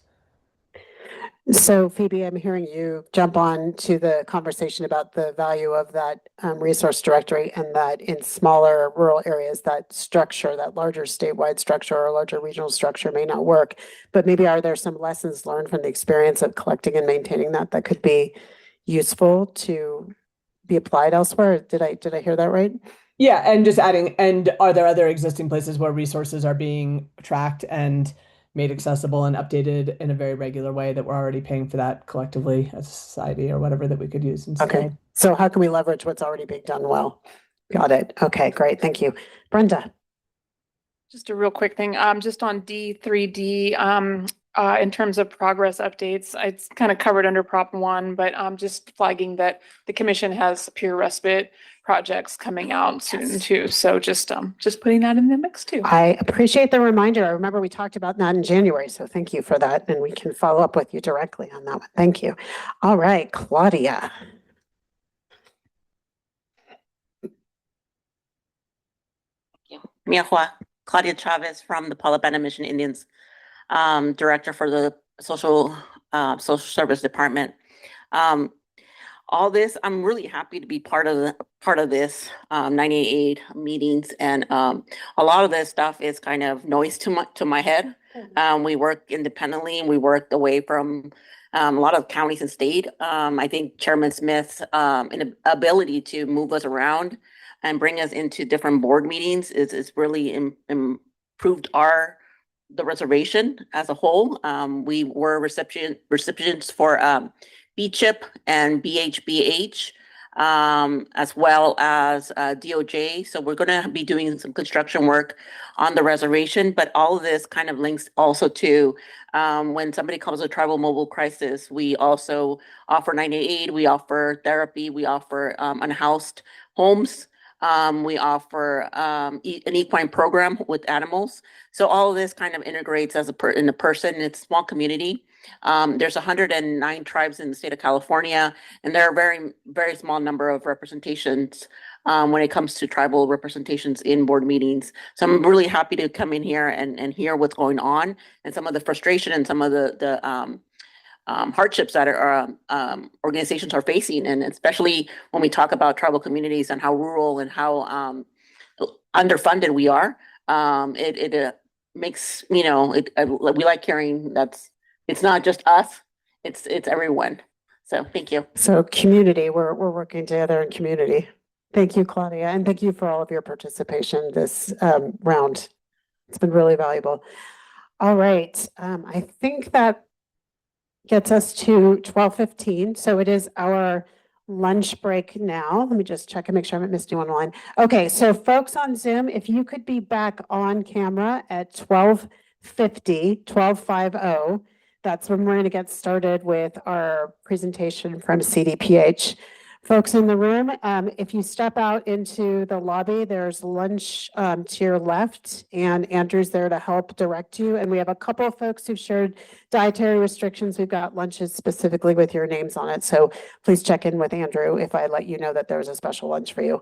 So Phoebe, I'm hearing you jump on to the conversation about the value of that resource directory, and that in smaller rural areas, that structure, that larger statewide structure or larger regional structure may not work. But maybe are there some lessons learned from the experience of collecting and maintaining that could be useful to be applied elsewhere? Did I hear that right? Yeah, and just adding, and are there other existing places where resources are being tracked and made accessible and updated in a very regular way that we're already paying for that collectively as a society or whatever that we could use instead? Okay, so how can we leverage what's already being done well? Got it. Okay, great. Thank you. Brenda. Just a real quick thing, just on D3D, in terms of progress updates, it's kind of covered under Prop 1, but just flagging that the commission has peer respite projects coming out soon too. So just putting that in the mix too. I appreciate the reminder. I remember we talked about that in January, so thank you for that. And we can follow up with you directly on that one. Thank you. All right, Claudia. Miahua, Claudia Chavez from the Paula Banda Mission Indians, Director for the Social Service Department. All this, I'm really happy to be part of this 98 meetings, and a lot of this stuff is kind of noise to my head. We work independently and we work away from a lot of counties and state. I think Chairman Smith's ability to move us around and bring us into different board meetings is really improved the reservation as a whole. We were recipients for BCHIP and BHBH, as well as DOJ. So we're going to be doing some construction work on the reservation, but all of this kind of links also to when somebody comes with tribal mobile crisis, we also offer 988, we offer therapy, we offer unhoused homes. We offer an equine program with animals. So all of this kind of integrates as in a person. It's a small community. There's 109 tribes in the state of California, and there are very, very small number of representations when it comes to tribal representations in board meetings. So I'm really happy to come in here and hear what's going on and some of the frustration and some of the hardships that organizations are facing, and especially when we talk about tribal communities and how rural and how underfunded we are. It makes, we like hearing it's not just us, it's everyone. So thank you. So community, we're working together in community. Thank you, Claudia, and thank you for all of your participation this round. It's been really valuable. All right, I think that gets us to 12:15. So it is our lunch break now. Let me just check and make sure I haven't missed anyone online. Okay, so folks on Zoom, if you could be back on camera at 12:50, that's when we're going to get started with our presentation from CDPH. Folks in the room, if you step out into the lobby, there's lunch to your left, and Andrew's there to help direct you. And we have a couple of folks who've shared dietary restrictions. We've got lunches specifically with your names on it. So please check in with Andrew if I let you know that there's a special lunch for you.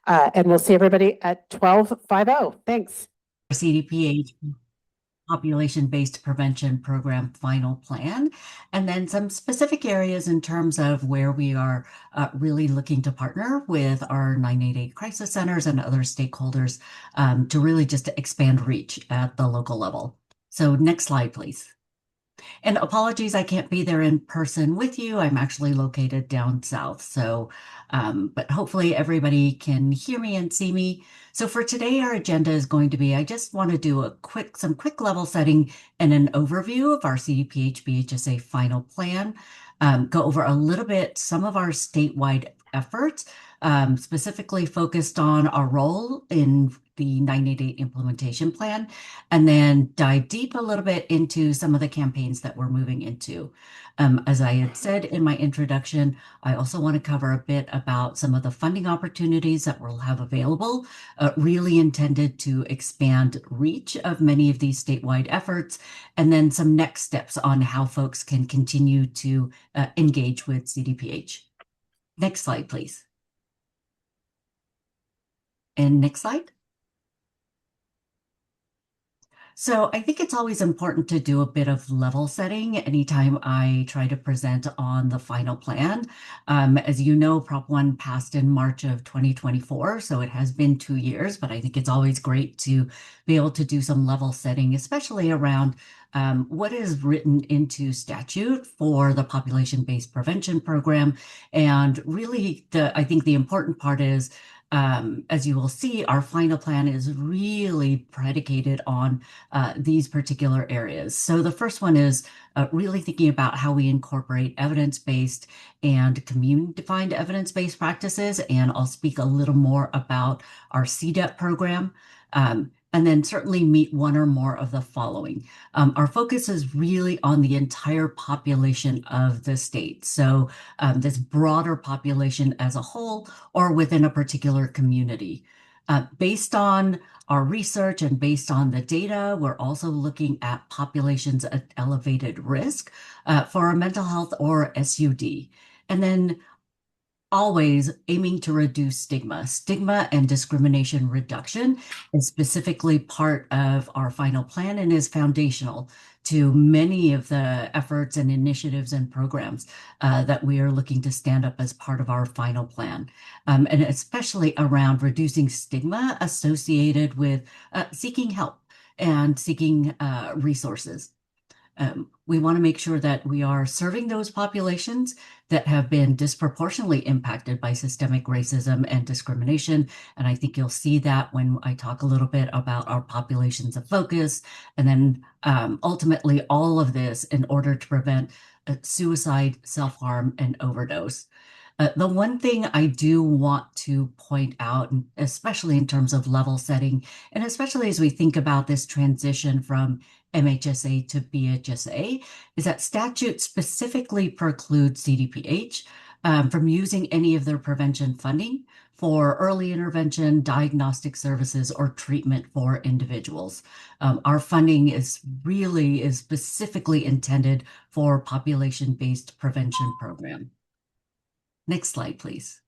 And we'll see everybody at 12:50. Thanks. CDPH population-based prevention program final plan, and then some specific areas in terms of where we are really looking to partner with our 988 crisis centers and other stakeholders to really just expand reach at the local level. So next slide, please. And apologies, I can't be there in person with you. I'm actually located down south. So, but hopefully everybody can hear me and see me. So for today, our agenda is going to be, I just want to do some quick level setting and an overview of our CDPH BHSA final plan, go over a little bit some of our statewide efforts, specifically focused on our role in the 988 implementation plan, and then dive deep a little bit into some of the campaigns that we're moving into. As I had said in my introduction, I also want to cover a bit about some of the funding opportunities that we'll have available, really intended to expand reach of many of these statewide efforts, and then some next steps on how folks can continue to engage with CDPH. Next slide, please. And next slide. So I think it's always important to do a bit of level setting anytime I try to present on the final plan. As you know, Prop 1 passed in March of 2024, so it has been 2 years, but I think it's always great to be able to do some level setting, especially around what is written into statute for the population-based prevention program. And really, I think the important part is, as you will see, our final plan is really predicated on these particular areas. So the first one is really thinking about how we incorporate evidence-based and community-defined evidence-based practices. And I'll speak a little more about our CDEP program. And then certainly meet one or more of the following. Our focus is really on the entire population of the state. So this broader population as a whole or within a particular community. Based on our research and based on the data, we're also looking at populations at elevated risk for a mental health or SUD. And then always aiming to reduce stigma. Stigma and discrimination reduction is specifically part of our final plan and is foundational to many of the efforts and initiatives and programs that we are looking to stand up as part of our final plan. And especially around reducing stigma associated with seeking help and seeking resources. We want to make sure that we are serving those populations that have been disproportionately impacted by systemic racism and discrimination. And I think you'll see that when I talk a little bit about our populations of focus, and then ultimately all of this in order to prevent suicide, self-harm, and overdose. The one thing I do want to point out, and especially in terms of level setting, and especially as we think about this transition from MHSA to BHSA, is that statute specifically precludes CDPH from using any of their prevention funding for early intervention, diagnostic services, or treatment for individuals. Our funding is specifically intended for population-based prevention program. Next slide, please.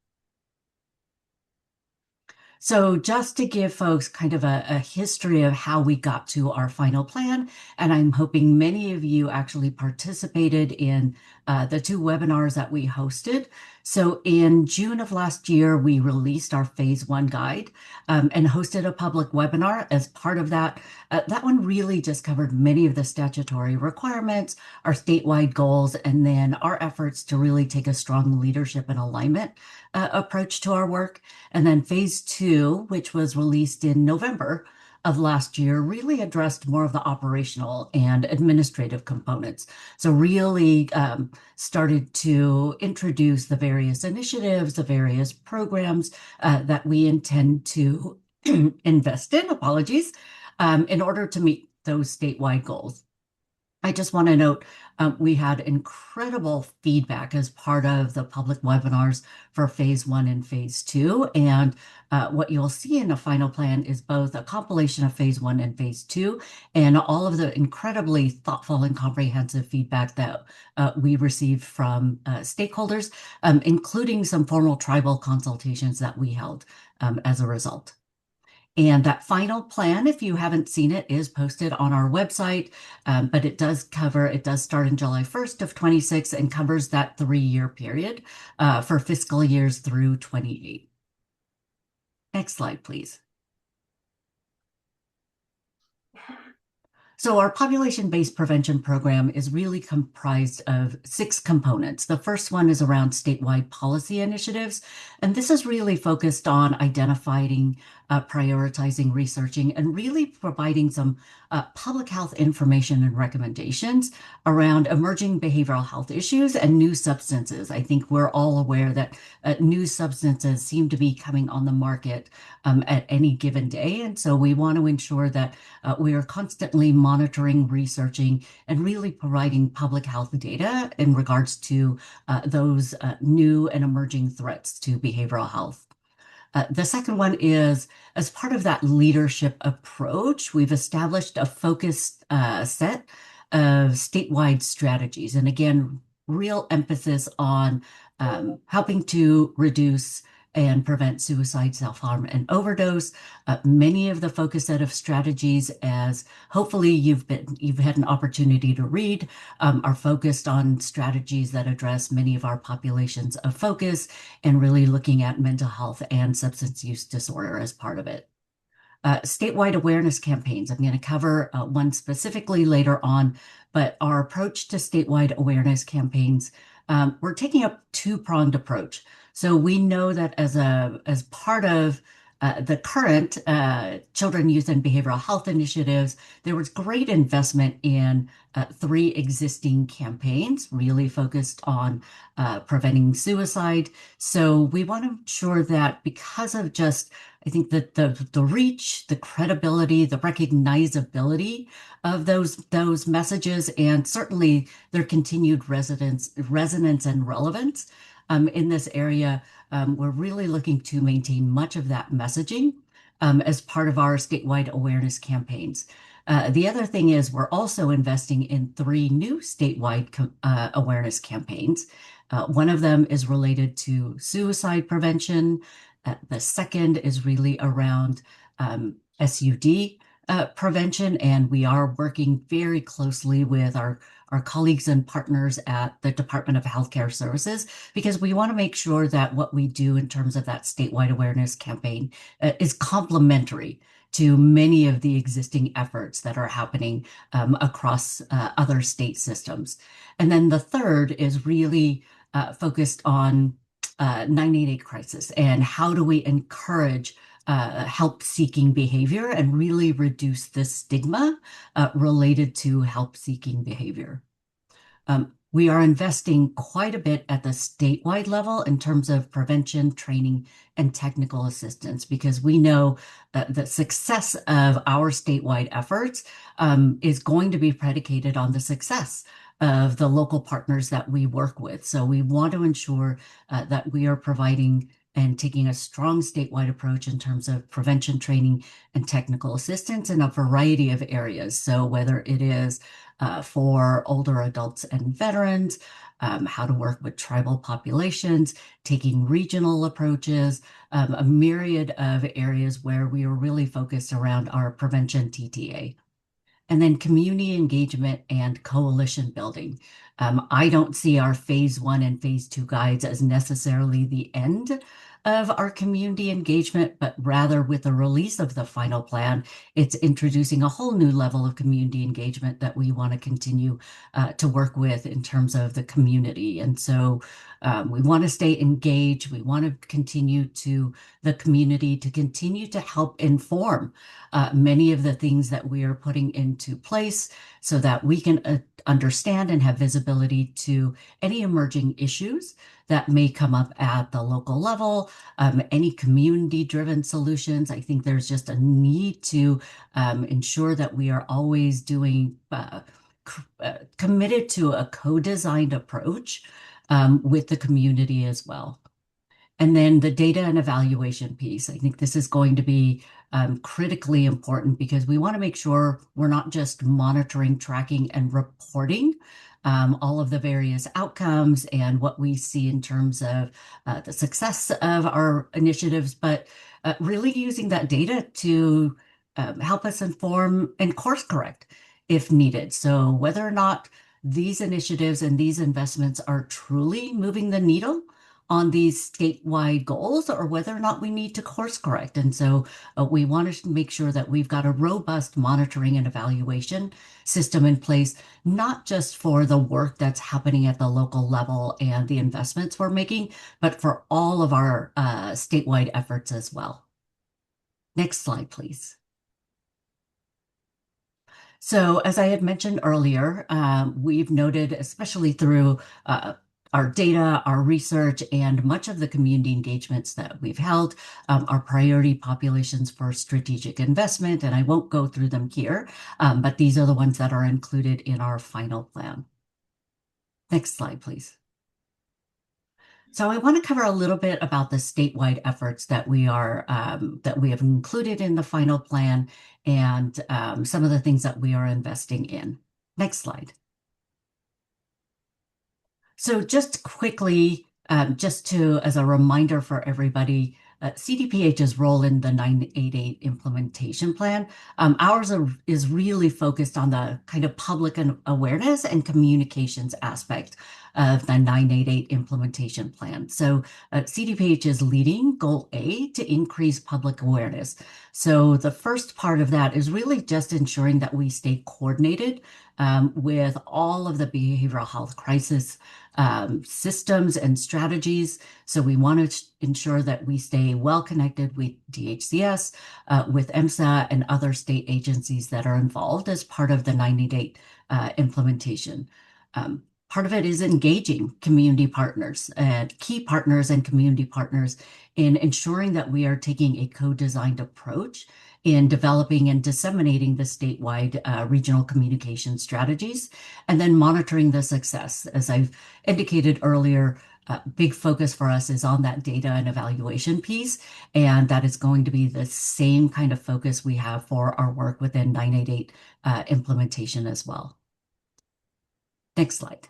So just to give folks kind of a history of how we got to our final plan, and I'm hoping many of you actually participated in the 2 webinars that we hosted. So in June of last year, we released our phase 1 guide and hosted a public webinar as part of that. That one really just covered many of the statutory requirements, our statewide goals, and then our efforts to really take a strong leadership and alignment approach to our work. And then phase 2, which was released in November of last year, really addressed more of the operational and administrative components. So really started to introduce the various initiatives, the various programs that we intend to invest in, in order to meet those statewide goals. I just want to note, we had incredible feedback as part of the public webinars for phase 1 and phase 2. And what you'll see in the final plan is both a compilation of phase 1 and phase 2, and all of the incredibly thoughtful and comprehensive feedback that we received from stakeholders, including some formal tribal consultations that we held as a result. And that final plan, if you haven't seen it, is posted on our website, but it does start in July 1st of 26 and covers that 3-year period for fiscal years through 28. Next slide, please. So our population-based prevention program is really comprised of 6 components. The first one is around statewide policy initiatives, and this is really focused on identifying, prioritizing, researching, and really providing some public health information and recommendations around emerging behavioral health issues and new substances. I think we're all aware that new substances seem to be coming on the market at any given day, and so we want to ensure that we are constantly monitoring, researching, and really providing public health data in regards to those new and emerging threats to behavioral health. The second one is, as part of that leadership approach, we've established a focused set of statewide strategies. And again, real emphasis on helping to reduce and prevent suicide, self-harm, and overdose. Many of the focus set of strategies, as hopefully you've had an opportunity to read, are focused on strategies that address many of our populations of focus and really looking at mental health and substance use disorder as part of it. Statewide awareness campaigns. I'm going to cover one specifically later on, but our approach to statewide awareness campaigns, we're taking a 2-pronged approach. So we know that as part of the current children, youth, and behavioral health initiatives, there was great investment in 3 existing campaigns, really focused on preventing suicide. So we want to ensure that because of just, I think that the reach, the credibility, the recognizability of those messages, and certainly their continued resonance and relevance in this area, we're really looking to maintain much of that messaging as part of our statewide awareness campaigns. The other thing is we're also investing in 3 new statewide awareness campaigns. One of them is related to suicide prevention. The second is really around SUD prevention, and we are working very closely with our colleagues and partners at the Department of Healthcare Services, because we want to make sure that what we do in terms of that statewide awareness campaign is complementary to many of the existing efforts that are happening across other state systems. And then the third is really focused on 988 crisis and how do we encourage help-seeking behavior and really reduce the stigma related to help-seeking behavior. We are investing quite a bit at the statewide level in terms of prevention, training, and technical assistance, because we know that the success of our statewide efforts is going to be predicated on the success of the local partners that we work with. So we want to ensure that we are providing and taking a strong statewide approach in terms of prevention, training, and technical assistance in a variety of areas. So whether it is for older adults and veterans, how to work with tribal populations, taking regional approaches, a myriad of areas where we are really focused around our prevention TTA. And then community engagement and coalition building. I don't see our phase 1 and phase 2 guides as necessarily the end of our community engagement, but rather with the release of the final plan, it's introducing a whole new level of community engagement that we want to continue to work with in terms of the community. And so we want to stay engaged. We want to continue to the community to continue to help inform many of the things that we are putting into place so that we can understand and have visibility to any emerging issues that may come up at the local level, any community-driven solutions. I think there's just a need to ensure that we are always doing committed to a co-designed approach with the community as well. And then the data and evaluation piece. I think this is going to be critically important because we want to make sure we're not just monitoring, tracking, and reporting all of the various outcomes and what we see in terms of the success of our initiatives, but really using that data to help us inform and course correct if needed. So whether or not these initiatives and these investments are truly moving the needle on these statewide goals or whether or not we need to course correct. And so we want to make sure that we've got a robust monitoring and evaluation system in place, not just for the work that's happening at the local level and the investments we're making, but for all of our statewide efforts as well. Next slide, please. So as I had mentioned earlier, we've noted, especially through our data, our research, and much of the community engagements that we've held, our priority populations for strategic investment, and I won't go through them here, but these are the ones that are included in our final plan. Next slide, please. So I want to cover a little bit about the statewide efforts that we have included in the final plan and some of the things that we are investing in. Next slide. So just quickly, as a reminder for everybody, CDPH's role in the 988 implementation plan, ours is really focused on the kind of public awareness and communications aspect of the 988 implementation plan. So CDPH is leading Goal A to increase public awareness. So the first part of that is really just ensuring that we stay coordinated with all of the behavioral health crisis systems and strategies. So we want to ensure that we stay well connected with DHCS, with EMSA and other state agencies that are involved as part of the 988 implementation. Part of it is engaging community partners and key partners and community partners in ensuring that we are taking a co-designed approach in developing and disseminating the statewide regional communication strategies, and then monitoring the success. As I've indicated earlier, big focus for us is on that data and evaluation piece, and that is going to be the same kind of focus we have for our work within 988 implementation as well. Next slide.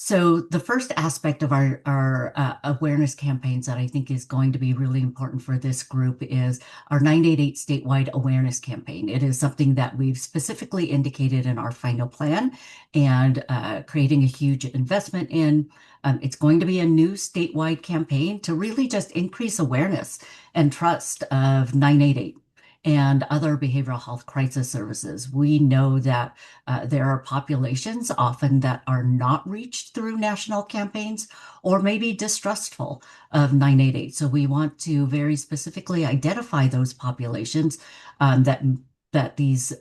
So the first aspect of our awareness campaigns that I think is going to be really important for this group is our 988 statewide awareness campaign. It is something that we've specifically indicated in our final plan and creating a huge investment in. It's going to be a new statewide campaign to really just increase awareness and trust of 988. And other behavioral health crisis services. We know that there are populations often that are not reached through national campaigns or maybe distrustful of 988. So we want to very specifically identify those populations that these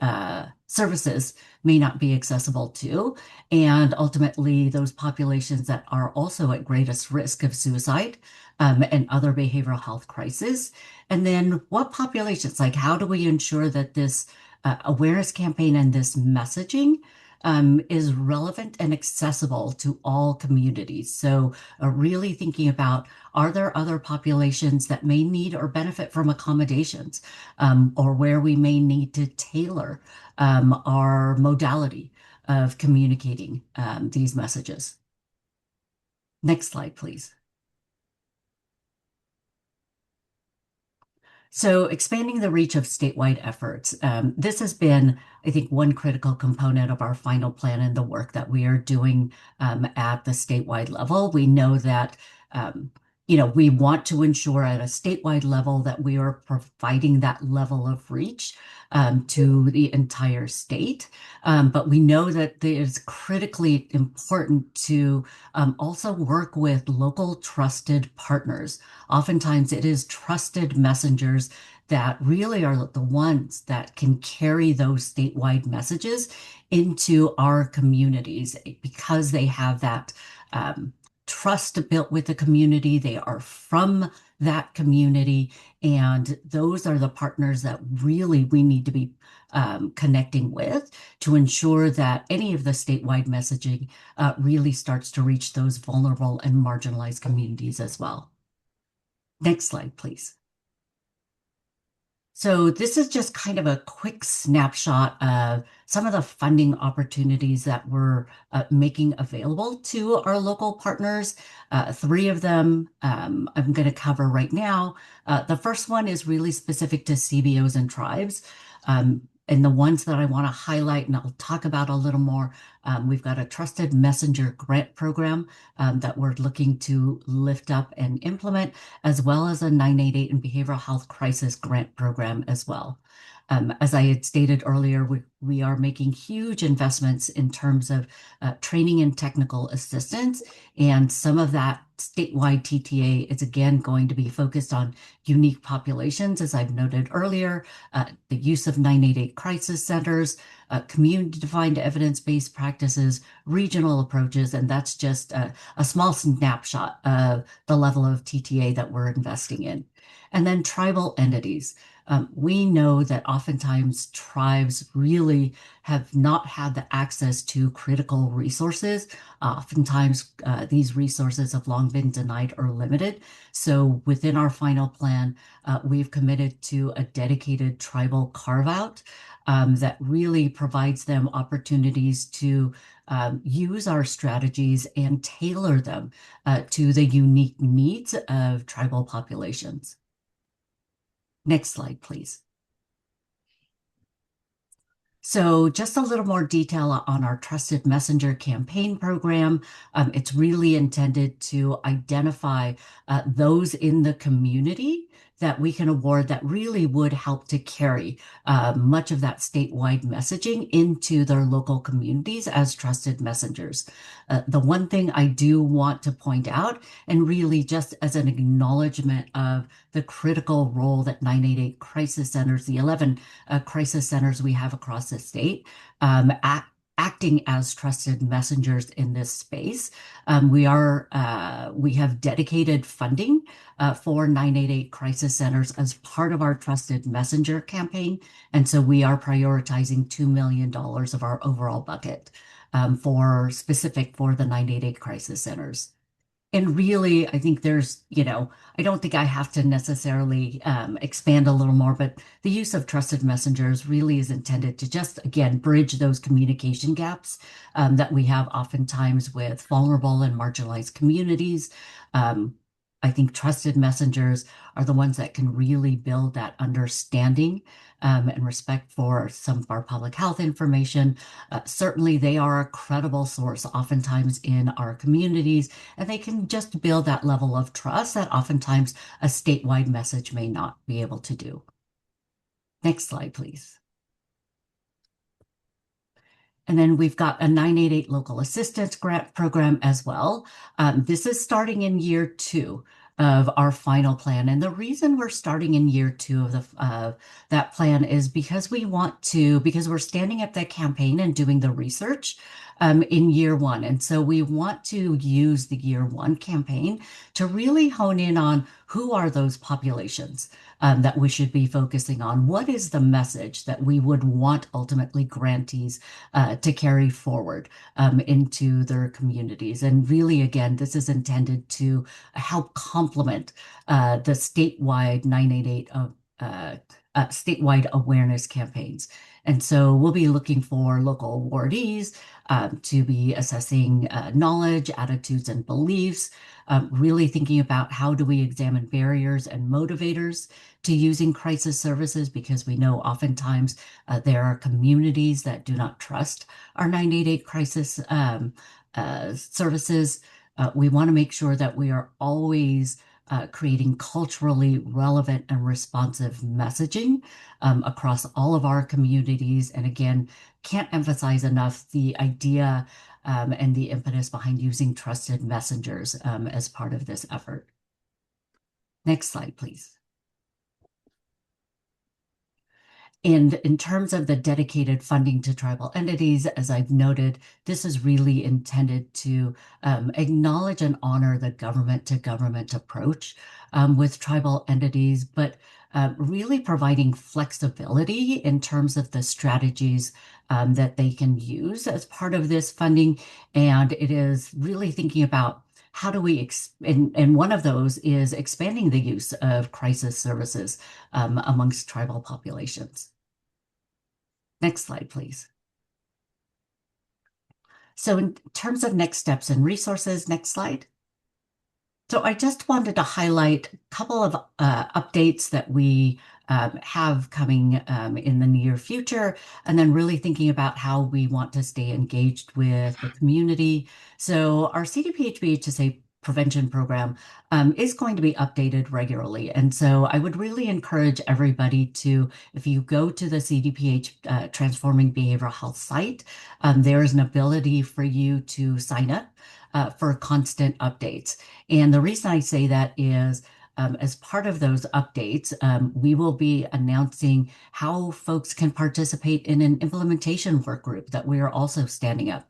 services may not be accessible to, and ultimately those populations that are also at greatest risk of suicide and other behavioral health crises. And then what populations, like how do we ensure that this awareness campaign and this messaging is relevant and accessible to all communities? So really thinking about, are there other populations that may need or benefit from accommodations, or where we may need to tailor our modality of communicating these messages? Next slide, please. So expanding the reach of statewide efforts. This has been, I think, one critical component of our final plan and the work that we are doing at the statewide level. We know that, we want to ensure at a statewide level that we are providing that level of reach to the entire state. But we know that it is critically important to also work with local trusted partners. Oftentimes it is trusted messengers that really are the ones that can carry those statewide messages into our communities because they have that trust built with the community. They are from that community, and those are the partners that really we need to be connecting with to ensure that any of the statewide messaging really starts to reach those vulnerable and marginalized communities as well. Next slide, please. So this is just kind of a quick snapshot of some of the funding opportunities that we're making available to our local partners. 3 of them I'm going to cover right now. The first one is really specific to CBOs and tribes. And the ones that I want to highlight and I'll talk about a little more, we've got a Trusted Messenger grant program that we're looking to lift up and implement, as well as a 988 and behavioral health crisis grant program as well. As I had stated earlier, we are making huge investments in terms of training and technical assistance, and some of that statewide TTA is again going to be focused on unique populations, as I've noted earlier, the use of 988 crisis centers, community-defined evidence-based practices, regional approaches, and that's just a small snapshot of the level of TTA that we're investing in. And then tribal entities. We know that oftentimes tribes really have not had the access to critical resources. Oftentimes, these resources have long been denied or limited. So within our final plan, we've committed to a dedicated tribal carve-out that really provides them opportunities to use our strategies and tailor them to the unique needs of tribal populations. Next slide, please. So just a little more detail on our Trusted Messenger campaign program. It's really intended to identify those in the community that we can award that really would help to carry much of that statewide messaging into their local communities as trusted messengers. The one thing I do want to point out, and really just as an acknowledgement of the critical role that 988 crisis centers, the 11 crisis centers we have across the state, acting as trusted messengers in this space. We have dedicated funding for 988 crisis centers as part of our Trusted Messenger campaign. And so we are prioritizing $2 million of our overall bucket for the 988 crisis centers. And really, I think there's, I don't think I have to necessarily expand a little more, but the use of trusted messengers really is intended to just, again, bridge those communication gaps that we have oftentimes with vulnerable and marginalized communities. I think trusted messengers are the ones that can really build that understanding and respect for some of our public health information. Certainly, they are a credible source oftentimes in our communities, and they can just build that level of trust that oftentimes a statewide message may not be able to do. Next slide, please. And then we've got a 988 local assistance grant program as well. This is starting in year 2 of our final plan. And the reason we're starting in year 2 of that plan is because we're standing up that campaign and doing the research in year 1. And so we want to use the year 1 campaign to really hone in on who are those populations that we should be focusing on. What is the message that we would want ultimately grantees to carry forward into their communities? And really, again, this is intended to help complement the statewide 988 statewide awareness campaigns. And so we'll be looking for local awardees to be assessing knowledge, attitudes, and beliefs, really thinking about how do we examine barriers and motivators to using crisis services, because we know oftentimes there are communities that do not trust our 988 crisis services. We want to make sure that we are always creating culturally relevant and responsive messaging across all of our communities. And again, can't emphasize enough the idea and the impetus behind using trusted messengers as part of this effort. Next slide, please. And in terms of the dedicated funding to tribal entities, as I've noted, this is really intended to acknowledge and honor the government-to-government approach with tribal entities, but really providing flexibility in terms of the strategies that they can use as part of this funding. And it is really thinking about how do we, and one of those is expanding the use of crisis services amongst tribal populations. Next slide, please. So in terms of next steps and resources, next slide. So I just wanted to highlight a couple of updates that we have coming in the near future, and then really thinking about how we want to stay engaged with the community. So our CDPH BHSA prevention program is going to be updated regularly. And so I would really encourage everybody to, if you go to the CDPH Transforming Behavioral Health site, there is an ability for you to sign up for constant updates. And the reason I say that is as part of those updates, we will be announcing how folks can participate in an implementation work group that we are also standing up.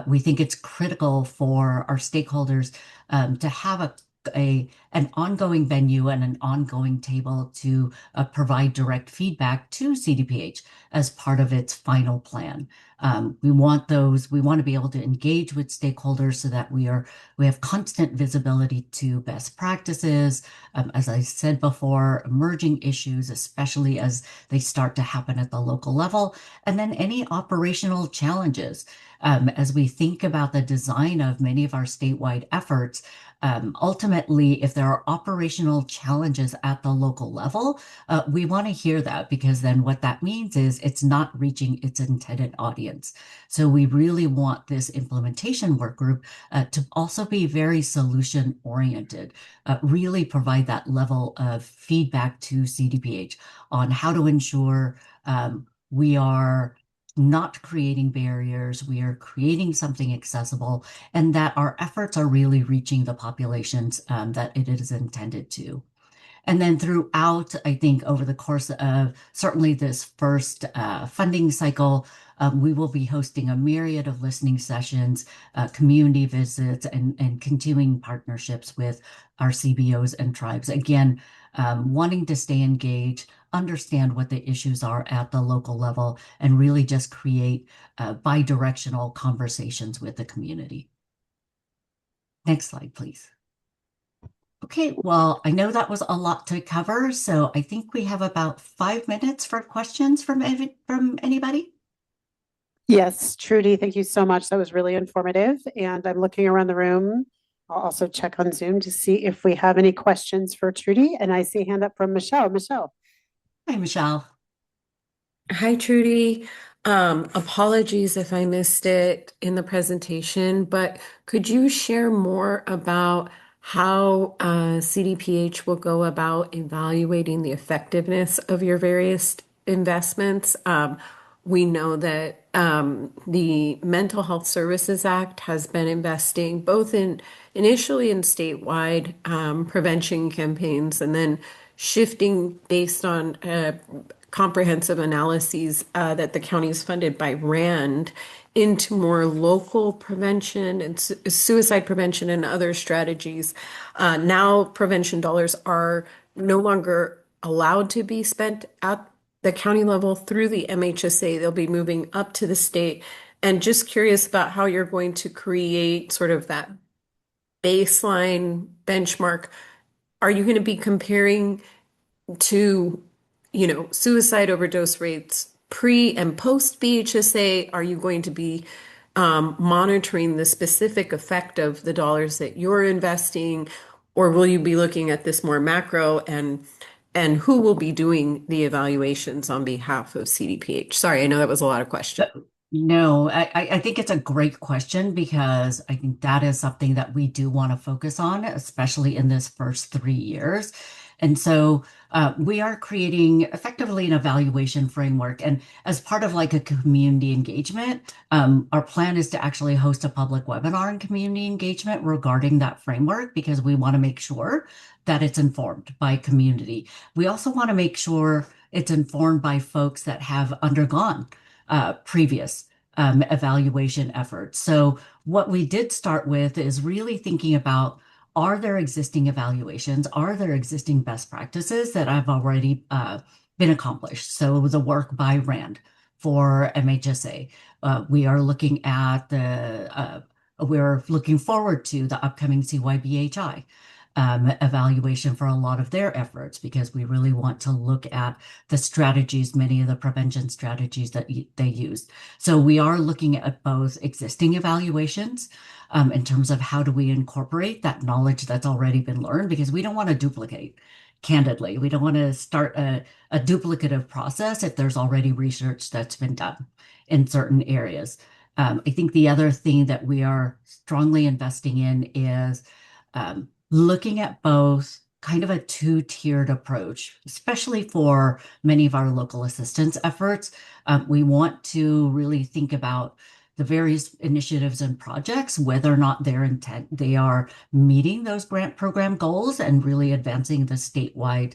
We think it's critical for our stakeholders to have an ongoing venue and an ongoing table to provide direct feedback to CDPH as part of its final plan. We want to be able to engage with stakeholders so that we have constant visibility to best practices, as I said before, emerging issues, especially as they start to happen at the local level, and then any operational challenges. As we think about the design of many of our statewide efforts, ultimately, if there are operational challenges at the local level, we want to hear that, because then what that means is it's not reaching its intended audience. So we really want this implementation work group to also be very solution oriented, really provide that level of feedback to CDPH on how to ensure we are not creating barriers, we are creating something accessible, and that our efforts are really reaching the populations that it is intended to. And then throughout, I think over the course of certainly this first funding cycle, we will be hosting a myriad of listening sessions, community visits, and continuing partnerships with our CBOs and tribes. Again, wanting to stay engaged, understand what the issues are at the local level, and really just create bi-directional conversations with the community. Next slide, please. Okay, well, I know that was a lot to cover, so I think we have about 5 minutes for questions from anybody. Yes, Trudy, thank you so much. That was really informative. And I'm looking around the room. I'll also check on Zoom to see if we have any questions for Trudy. And I see a hand up from Michelle. Michelle. Hi, Michelle. Hi, Trudy. Apologies if I missed it in the presentation, but could you share more about how CDPH will go about evaluating the effectiveness of your various investments? We know that the Mental Health Services Act has been investing both initially in statewide prevention campaigns, and then shifting based on comprehensive analyses that the county is funded by RAND into more local prevention and suicide prevention and other strategies. Now prevention dollars are no longer allowed to be spent at the county level through the MHSA. They'll be moving up to the state. And just curious about how you're going to create sort of that baseline benchmark. Are you going to be comparing to, suicide overdose rates pre and post BHSA? Are you going to be monitoring the specific effect of the dollars that you're investing, or will you be looking at this more macro, and who will be doing the evaluations on behalf of CDPH? Sorry, I know that was a lot of questions. No, I think it's a great question, because I think that is something that we do want to focus on, especially in this first 3 years. And so we are creating effectively an evaluation framework. And as part of like a community engagement, our plan is to actually host a public webinar and community engagement regarding that framework, because we want to make sure that it's informed by community. We also want to make sure it's informed by folks that have undergone previous evaluation efforts. So what we did start with is really thinking about are there existing evaluations? Are there existing best practices that have already been accomplished? So the work by RAND for MHSA. We are looking at we're looking forward to the upcoming CYBHI evaluation for a lot of their efforts, because we really want to look at the strategies, many of the prevention strategies that they use. So we are looking at both existing evaluations in terms of how do we incorporate that knowledge that's already been learned, because we don't want to duplicate. Candidly, we don't want to start a duplicative process if there's already research that's been done in certain areas. I think the other thing that we are strongly investing in is looking at both kind of a two-tiered approach, especially for many of our local assistance efforts. We want to really think about the various initiatives and projects, whether or not they are meeting those grant program goals and really advancing the statewide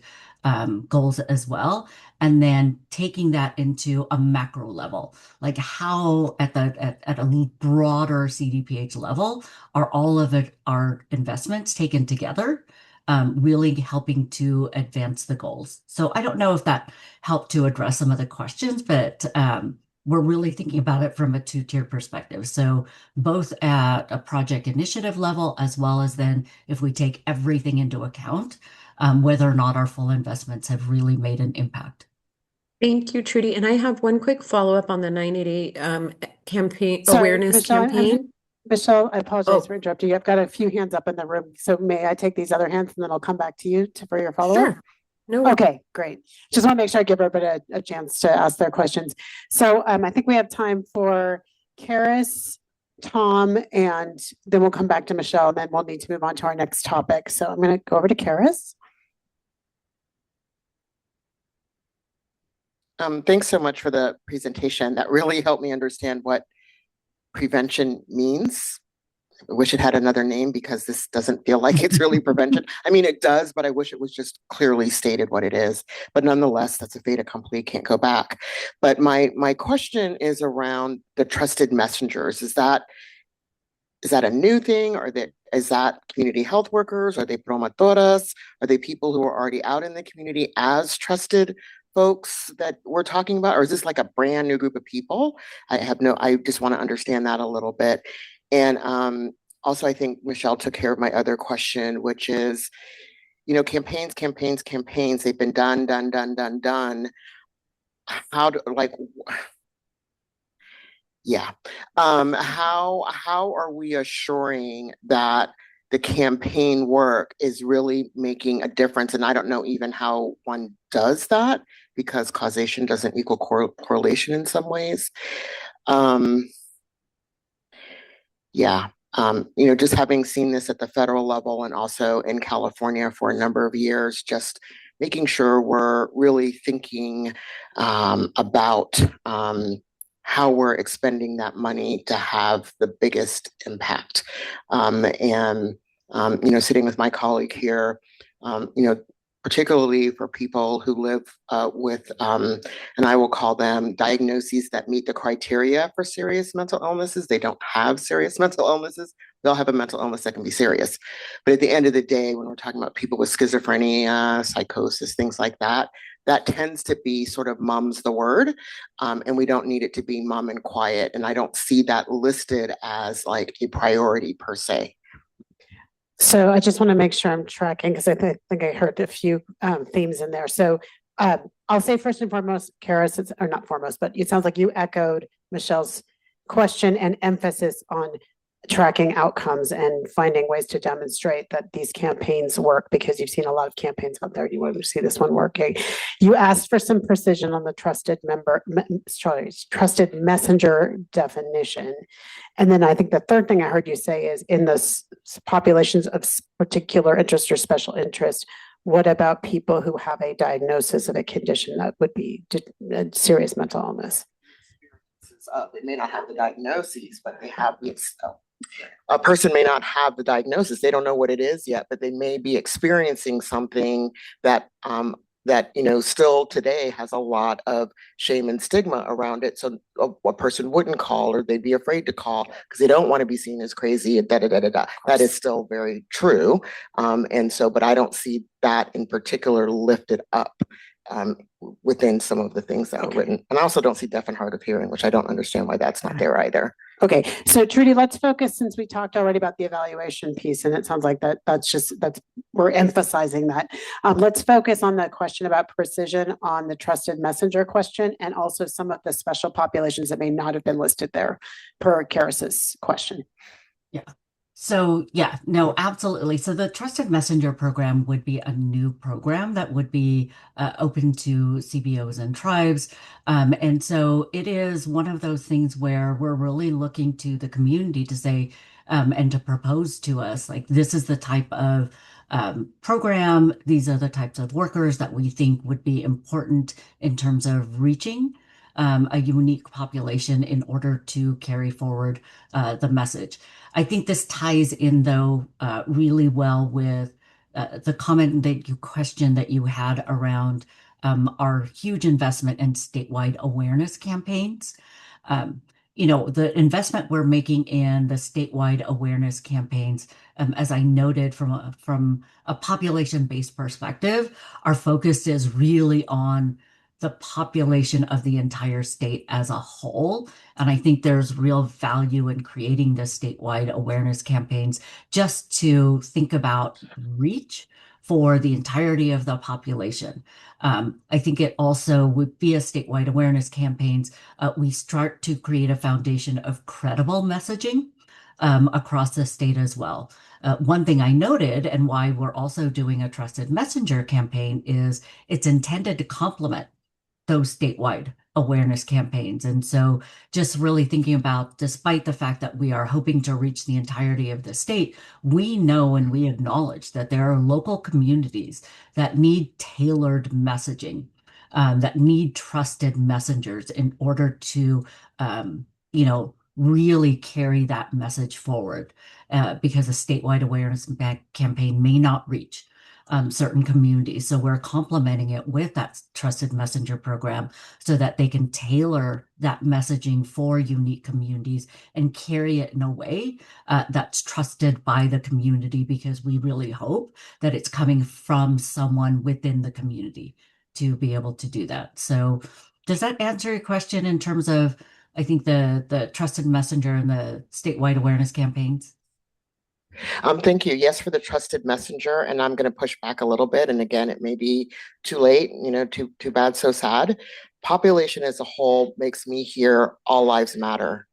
goals as well. And then taking that into a macro level, like how at a broader CDPH level are all of our investments taken together, really helping to advance the goals. So I don't know if that helped to address some of the questions, but we're really thinking about it from a two-tier perspective. So both at a project initiative level, as well as then if we take everything into account, whether or not our full investments have really made an impact. Thank you, Trudy. And I have one quick follow-up on the 988 campaign Sorry, awareness Michelle, campaign. Michelle, I apologize Oh. for interrupting you. I've got a few hands up in the room. So may I take these other hands and then I'll come back to you for your follow-up? Sure. No. Okay, great. Just want to make sure I give everybody a chance to ask their questions. So I think we have time for Karis, Tom, and then we'll come back to Michelle, and then we'll need to move on to our next topic. So I'm going to go over to Karis. Thanks so much for the presentation. That really helped me understand what prevention means. I wish it had another name, because this doesn't feel like it's really prevention. I mean, it does, but I wish it was just clearly stated what it is. But nonetheless, that's a fait accompli, can't go back. But my question is around the trusted messengers. Is that a new thing, or is that community health workers? Are they promotoras? Are they people who are already out in the community as trusted folks that we're talking about? Or is this like a brand new group of people? I just want to understand that a little bit. And also, I think Michelle took care of my other question, which is, campaigns, they've been done. How are we assuring that the campaign work is really making a difference? And I don't know even how one does that, because causation doesn't equal correlation in some ways. Just having seen this at the federal level and also in California for a number of years, just making sure we're really thinking about how we're expending that money to have the biggest impact. Sitting with my colleague here, particularly for people who live with, and I will call them diagnoses that meet the criteria for serious mental illnesses. They don't have serious mental illnesses. They'll have a mental illness that can be serious. But at the end of the day, when we're talking about people with schizophrenia, psychosis, things like that, that tends to be sort of mum's the word. And we don't need it to be mum and quiet. And I don't see that listed as like a priority per se. So I just want to make sure I'm tracking, because I think I heard a few themes in there. So I'll say first and foremost, Karis, or not foremost, but it sounds like you echoed Michelle's question and emphasis on tracking outcomes and finding ways to demonstrate that these campaigns work, because you've seen a lot of campaigns out there. You want to see this one working. You asked for some precision on the trusted messenger definition. And then I think the third thing I heard you say is, in the populations of particular interest or special interest, what about people who have a diagnosis of a condition that would be a serious mental illness? They may not have the diagnoses, but they have a person may not have the diagnosis. They don't know what it is yet, but they may be experiencing something that that, you know, still today has a lot of shame and stigma around it. So a person wouldn't call, or they'd be afraid to call because they don't want to be seen as crazy. Da, da, da, da, da. That is still very true. And so, but I don't see that in particular lifted up within some of the things that are written. And I also don't see deaf and hard of hearing, which I don't understand why that's not there either. Okay, so Trudy, let's focus, since we talked already about the evaluation piece, and it sounds like we're emphasizing that. Let's focus on the question about precision on the trusted messenger question, and also some of the special populations that may not have been listed there per Karis's question. Yeah. So yeah, no, absolutely. So the Trusted Messenger program would be a new program that would be open to CBOs and tribes. And so it is one of those things where we're really looking to the community to say, and to propose to us, like, this is the type of program, these are the types of workers that we think would be important in terms of reaching a unique population in order to carry forward the message. I think this ties in, though, really well with the comment that you had around our huge investment in statewide awareness campaigns. You know, the investment we're making in the statewide awareness campaigns, as I noted, from a population-based perspective, our focus is really on the population of the entire state as a whole. And I think there's real value in creating the statewide awareness campaigns just to think about reach for the entirety of the population. I think it also would be a statewide awareness campaigns. We start to create a foundation of credible messaging across the state as well. One thing I noted, and why we're also doing a Trusted Messenger campaign, is it's intended to complement those statewide awareness campaigns. And so just really thinking about, despite the fact that we are hoping to reach the entirety of the state, we know and we acknowledge that there are local communities that need tailored messaging, that need trusted messengers in order to, you know, really carry that message forward, because a statewide awareness campaign may not reach certain communities. So we're complementing it with that Trusted Messenger program so that they can tailor that messaging for unique communities and carry it in a way that's trusted by the community, because we really hope that it's coming from someone within the community to be able to do that. So does that answer your question in terms of, I think, the Trusted Messenger and the statewide awareness campaigns? Thank you. Yes, for the Trusted Messenger, and I'm going to push back a little bit. And again, it may be too late, you know, too bad, so sad. Population as a whole makes me hear all lives matter.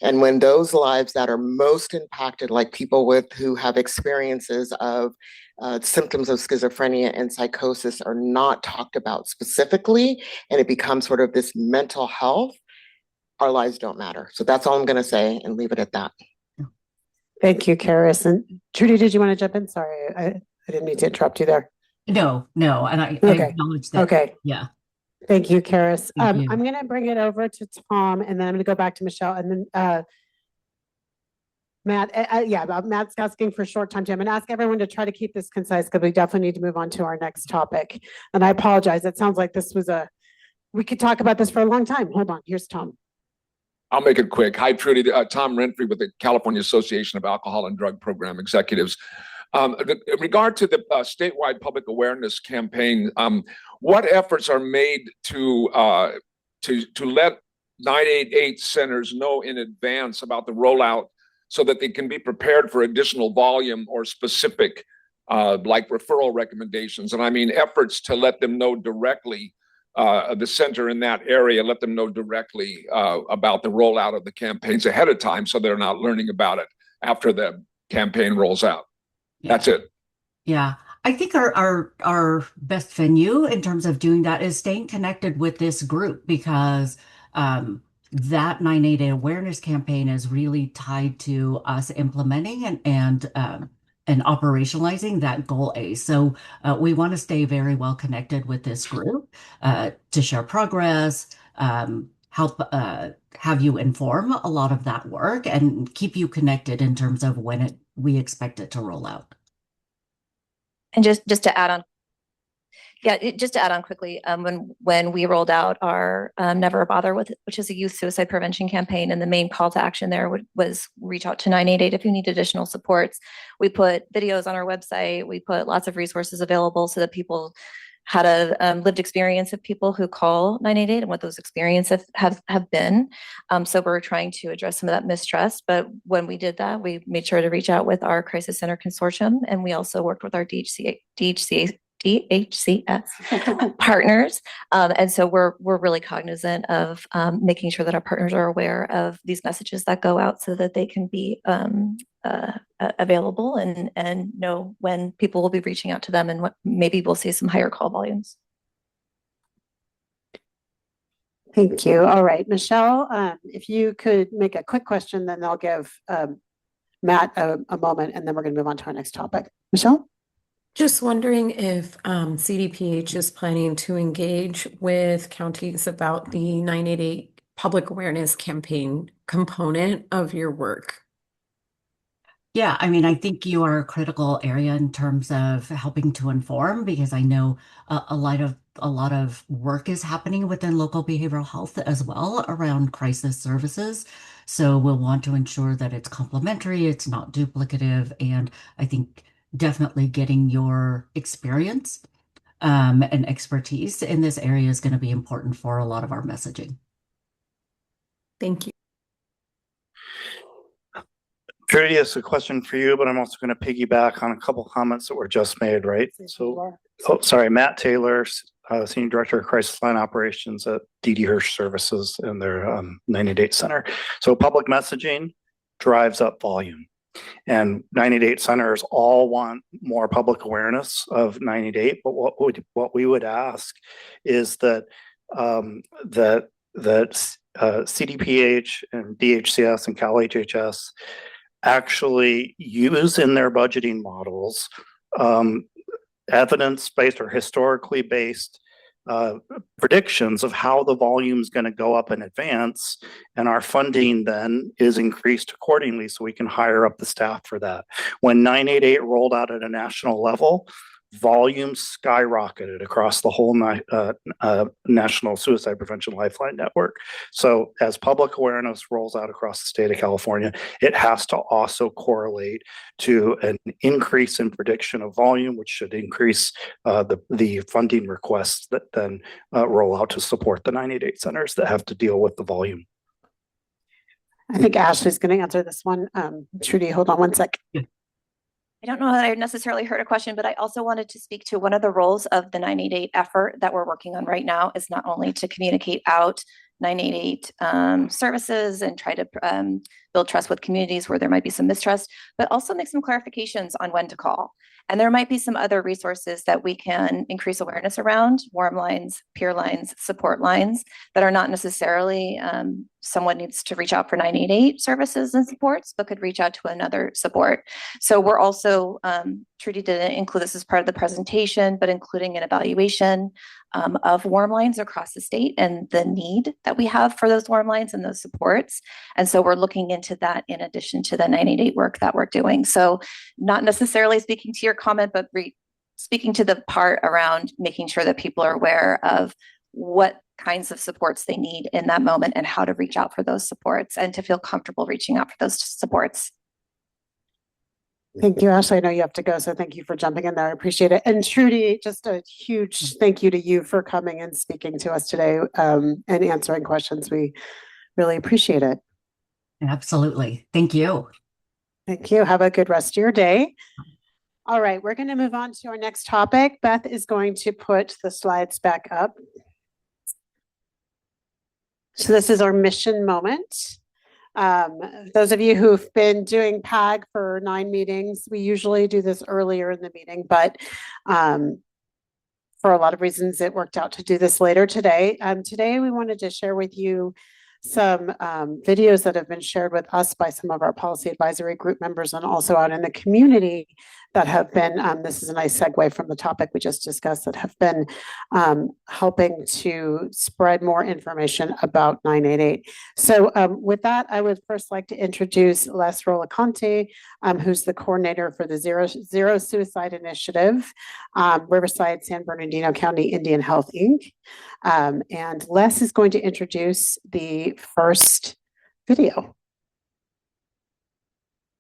And when those lives that are most impacted, like people who have experiences of symptoms of schizophrenia and psychosis, are not talked about specifically, and it becomes sort of this mental health, our lives don't matter. So that's all I'm going to say, and leave it at that. Thank you, Karis. And Trudy, did you want to jump in? Sorry, I didn't mean to interrupt you there. No, and I acknowledge that. Okay. Yeah. Thank you, Karis. Thank you. I'm going to bring it over to Tom, and then I'm going to go back to Michelle, and then Matt. Matt's asking for short time too. I'm going to ask everyone to try to keep this concise, because we definitely need to move on to our next topic. And I apologize. It sounds like this was we could talk about this for a long time. Hold on. Here's Tom. I'll make it quick. Hi, Trudy. Tom Renfrey with the California Association of Alcohol and Drug Program Executives. In regard to the statewide public awareness campaign, what efforts are made to let 988 centers know in advance about the rollout so that they can be prepared for additional volume or specific like referral recommendations? And I mean efforts to let them know directly, the center in that area, let them know directly about the rollout of the campaigns ahead of time, so they're not learning about it after the campaign rolls out. Yeah. That's it. Yeah. I think our best venue in terms of doing that is staying connected with this group, because that 988 awareness campaign is really tied to us implementing and operationalizing that goal A. So we want to stay very well connected with this group to share progress, help have you inform a lot of that work, and keep you connected in terms of when we expect it to roll out. And just to add on, Yeah, just to add on quickly, when we rolled out our Never Bother with, which is a youth suicide prevention campaign, and the main call to action there was reach out to 988 if you need additional supports. We put videos on our website. We put lots of resources available so that people had a lived experience of people who call 988 and what those experiences have been. So we're trying to address some of that mistrust. But when we did that, we made sure to reach out with our Crisis Center Consortium, and we also worked with our DHCS partners. And so we're really cognizant of making sure that our partners are aware of these messages that go out so that they can be available and know when people will be reaching out to them, and what maybe we'll see some higher call volumes. Thank you. All right, Michelle, if you could make a quick question, then I'll give Matt a moment, and then we're going to move on to our next topic. Michelle? Just wondering if CDPH is planning to engage with counties about the 988 public awareness campaign component of your work. Yeah, I mean, I think you are a critical area in terms of helping to inform, because I know a lot of work is happening within local behavioral health as well around crisis services. So we'll want to ensure that it's complementary, it's not duplicative, and I think definitely getting your experience and expertise in this area is going to be important for a lot of our messaging. Thank you. Trudy, it's a question for you, but I'm also going to piggyback on a couple comments that were just made, right? So, Matt Taylor, Senior Director of Crisis Line Operations at D.D. Hirsch Services in their 988 Center. So public messaging drives up volume. And 988 centers all want more public awareness of 988, but what we would ask is that CDPH and DHCS and Cal HHS actually use in their budgeting models evidence-based or historically based predictions of how the volume is going to go up in advance, and our funding then is increased accordingly so we can hire up the staff for that. When 988 rolled out at a national level, volume skyrocketed across the whole National Suicide Prevention Lifeline Network. So as public awareness rolls out across the state of California, it has to also correlate to an increase in prediction of volume, which should increase the funding requests that then roll out to support the 988 centers that have to deal with the volume. I think Ashley's going to answer this one. Trudy, hold on one sec. I don't know that I necessarily heard a question, but I also wanted to speak to one of the roles of the 988 effort that we're working on right now is not only to communicate out 988 services and try to build trust with communities where there might be some mistrust, but also make some clarifications on when to call. And there might be some other resources that we can increase awareness around, warm lines, peer lines, support lines that are not necessarily someone needs to reach out for 988 services and supports, but could reach out to another support. So we're also, Trudy didn't include this as part of the presentation, but including an evaluation of warm lines across the state and the need that we have for those warm lines and those supports. And so we're looking into that in addition to the 988 work that we're doing. So not necessarily speaking to your comment, but speaking to the part around making sure that people are aware of what kinds of supports they need in that moment and how to reach out for those supports and to feel comfortable reaching out for those supports. Thank you, Ashley. I know you have to go, so thank you for jumping in there. I appreciate it. And Trudy, just a huge thank you to you for coming and speaking to us today and answering questions. We really appreciate it. Absolutely. Thank you. Thank you. Have a good rest of your day. All right, we're going to move on to our next topic. Beth is going to put the slides back up. So this is our mission moment. Those of you who've been doing PAG for 9 meetings, we usually do this earlier in the meeting, but for a lot of reasons, it worked out to do this later today. Today, we wanted to share with you some videos that have been shared with us by some of our policy advisory group members and also out in the community that have been, this is a nice segue from the topic we just discussed, that have been helping to spread more information about 988. So with that, I would first like to introduce Les Rollicante, who's the coordinator for the Zero Suicide Initiative, Riverside, San Bernardino County Indian Health, Inc. And Les is going to introduce the first video.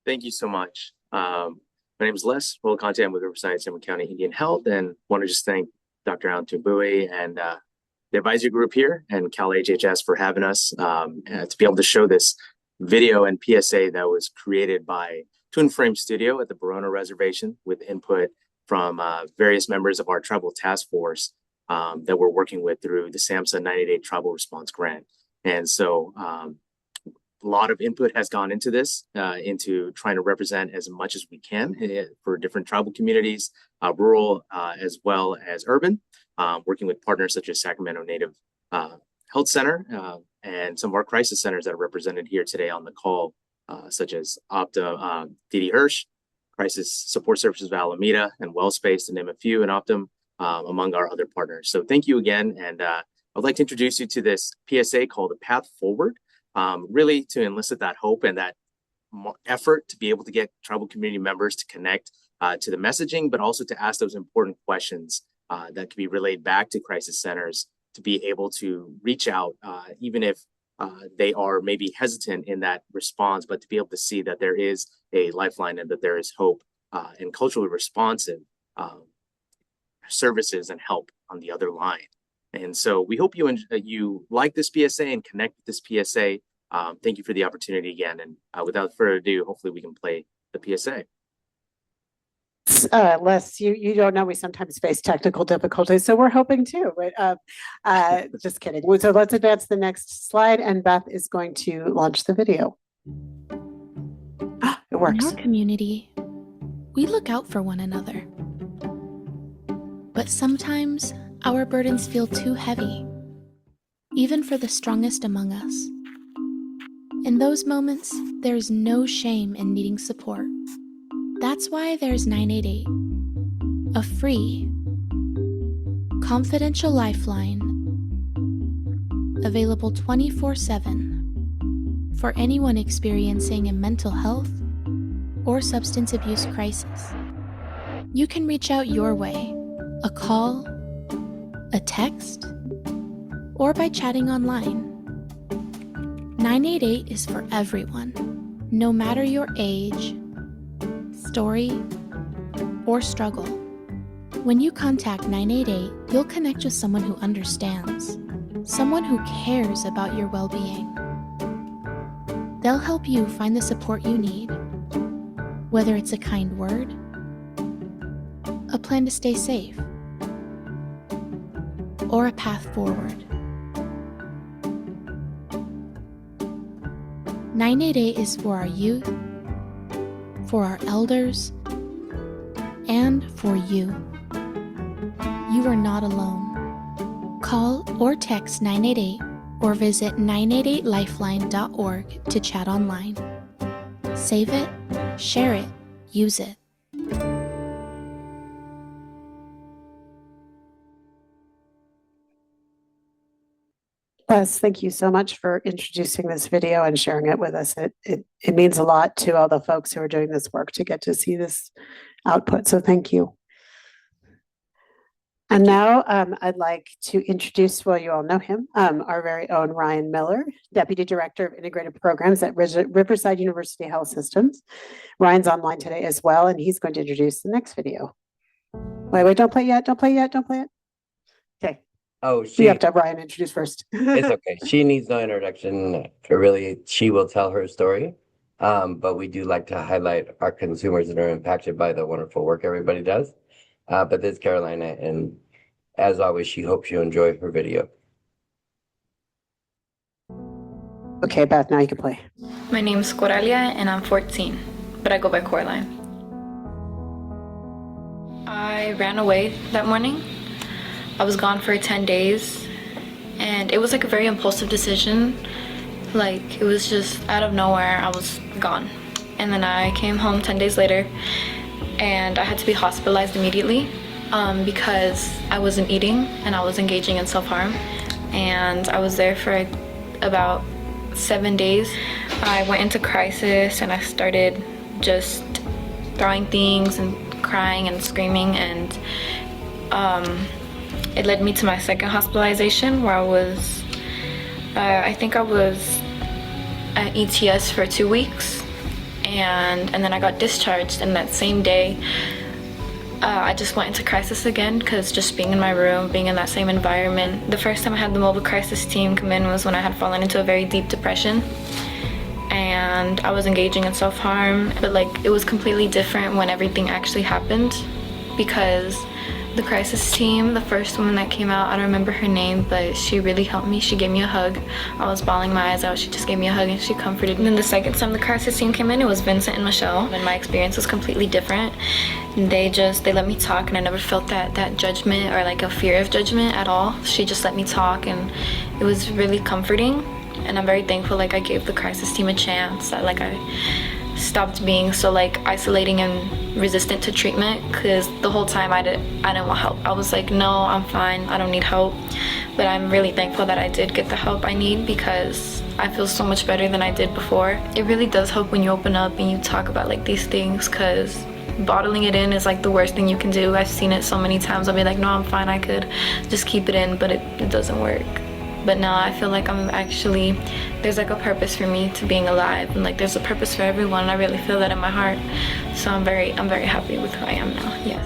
Thank you so much. My name is Les Rollicante. I'm with Riverside, San Bernardino County Indian Health, and want to just thank Dr. Alan Tumbui and the advisory group here and Cal HHS for having us to be able to show this video and PSA that was created by Twin Frame Studio at the Barona Reservation with input from various members of our tribal task force that we're working with through the SAMHSA 988 Tribal Response Grant. And so a lot of input has gone into this, into trying to represent as much as we can for different tribal communities, rural as well as urban, working with partners such as Sacramento Native Health Center and some of our crisis centers that are represented here today on the call, such as Optum, D.D. Hirsch, Crisis Support Services of Alameda, and WellSpace, to name a few, and Optum, among our other partners. So thank you again. And I'd like to introduce you to this PSA called The Path Forward. Really to elicit that hope and that effort to be able to get tribal community members to connect to the messaging, but also to ask those important questions that can be relayed back to crisis centers to be able to reach out, even if they are maybe hesitant in that response, but to be able to see that there is a lifeline and that there is hope and culturally responsive services and help on the other line. And so we hope you like this PSA and connect with this PSA. Thank you for the opportunity again. And without further ado, hopefully we can play the PSA. Les, you don't know, we sometimes face technical difficulties, so we're hoping too. But just kidding. So let's advance the next slide, and Beth is going to launch the video. It works. In our community, we look out for one another. But sometimes our burdens feel too heavy, even for the strongest among us. In those moments, there is no shame in needing support. That's why there's 988, a free, confidential lifeline available 24/7 for anyone experiencing a mental health or substance abuse crisis. You can reach out your way, a call, a text, or by chatting online. 988 is for everyone, no matter your age, story, or struggle. When you contact 988, you'll connect with someone who understands, someone who cares about your well-being. They'll help you find the support you need, whether it's a kind word, a plan to stay safe, or a path forward. 988 is for our youth, for our elders, and for you. You are not alone. Call or text 988 or visit 988lifeline.org to chat online. Save it, share it, use it. Les, thank you so much for introducing this video and sharing it with us. It means a lot to all the folks who are doing this work to get to see this output, so thank you. And now I'd like to introduce, well, you all know him, our very own Ryan Miller, Deputy Director of Integrated Programs at Riverside University Health Systems. Ryan's online today as well, and he's going to introduce the next video. Wait, don't play it yet, don't play it yet, don't play it. Okay. Oh, You have to have Ryan introduce first. it's okay. She needs no introduction. Really, she will tell her story. But we do like to highlight our consumers that are impacted by the wonderful work everybody does. But this is Carolina, and as always, she hopes you enjoy her video. Okay, Beth, now you can play. My name is Coralia and I'm 14, but I go by Coraline. I ran away that morning. I was gone for 10 days and it was like a very impulsive decision. Like it was just out of nowhere, I was gone. And then I came home 10 days later and I had to be hospitalized immediately because I wasn't eating and I was engaging in self-harm. And I was there for about 7 days. I went into crisis and I started just throwing things and crying and screaming, and it led me to my second hospitalization where I was, I think I was at ETS for 2 weeks, and then I got discharged, and that same day I just went into crisis again because just being in my room, being in that same environment. The first time I had the mobile crisis team come in was when I had fallen into a very deep depression and I was engaging in self-harm, but like it was completely different when everything actually happened, because the crisis team, the first woman that came out, I don't remember her name, but she really helped me. She gave me a hug. I was bawling my eyes out. She just gave me a hug and she comforted me. And then the second time the crisis team came in, it was Vincent and Michelle, and my experience was completely different. And they let me talk, and I never felt that judgment or like a fear of judgment at all. She just let me talk, and it was really comforting. And I'm very thankful like I gave the crisis team a chance, that like I stopped being so like isolating and resistant to treatment, because the whole time I didn't want help. I was like, no, I'm fine, I don't need help. But I'm really thankful that I did get the help I need, because I feel so much better than I did before. It really does help when you open up and you talk about like these things, because bottling it in is like the worst thing you can do. I've seen it so many times. I'll be like, no, I'm fine, I could just keep it in, but it doesn't work. But now I feel like there's like a purpose for me to being alive, and like there's a purpose for everyone, and I really feel that in my heart. So I'm very happy with who I am now. Yes.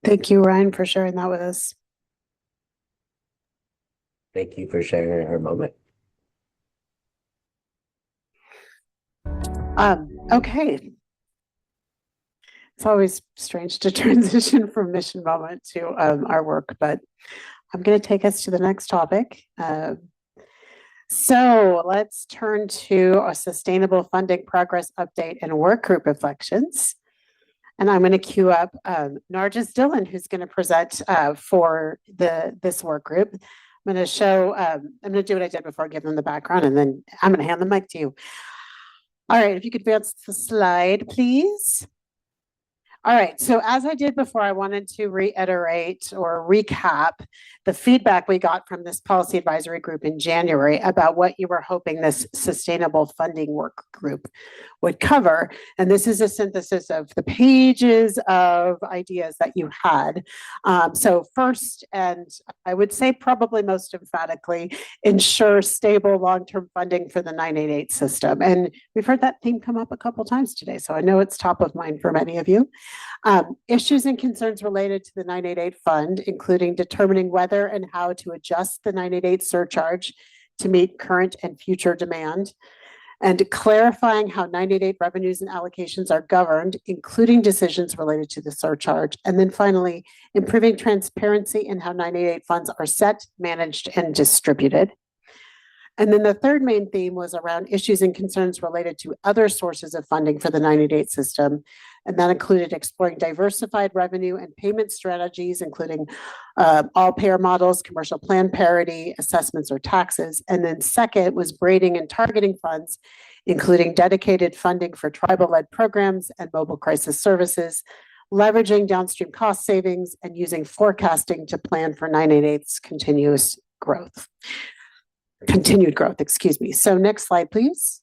Thank you, Ryan, for sharing that with us. Thank you for sharing her moment. Okay. It's always strange to transition from mission moment to our work, but I'm going to take us to the next topic. So let's turn to a sustainable funding progress update and work group reflections. And I'm going to queue up Nargis Dillon, who's going to present for this work group. I'm going to do what I did before, give them the background, and then I'm going to hand the mic to you. All right, if you could advance the slide, please. All right, so as I did before, I wanted to reiterate or recap the feedback we got from this policy advisory group in January about what you were hoping this sustainable funding work group would cover. And this is a synthesis of the pages of ideas that you had. So first, and I would say probably most emphatically, ensure stable long-term funding for the 988 system. And we've heard that theme come up a couple times today, so I know it's top of mind for many of you. Issues and concerns related to the 988 fund, including determining whether and how to adjust the 988 surcharge to meet current and future demand, and clarifying how 988 revenues and allocations are governed, including decisions related to the surcharge. And then finally, improving transparency in how 988 funds are set, managed, and distributed. And then the third main theme was around issues and concerns related to other sources of funding for the 988 system. And that included exploring diversified revenue and payment strategies, including all payer models, commercial plan parity, assessments or taxes. And then second was braiding and targeting funds, including dedicated funding for tribal-led programs and mobile crisis services, leveraging downstream cost savings, and using forecasting to plan for 988's continued growth, excuse me. So next slide, please.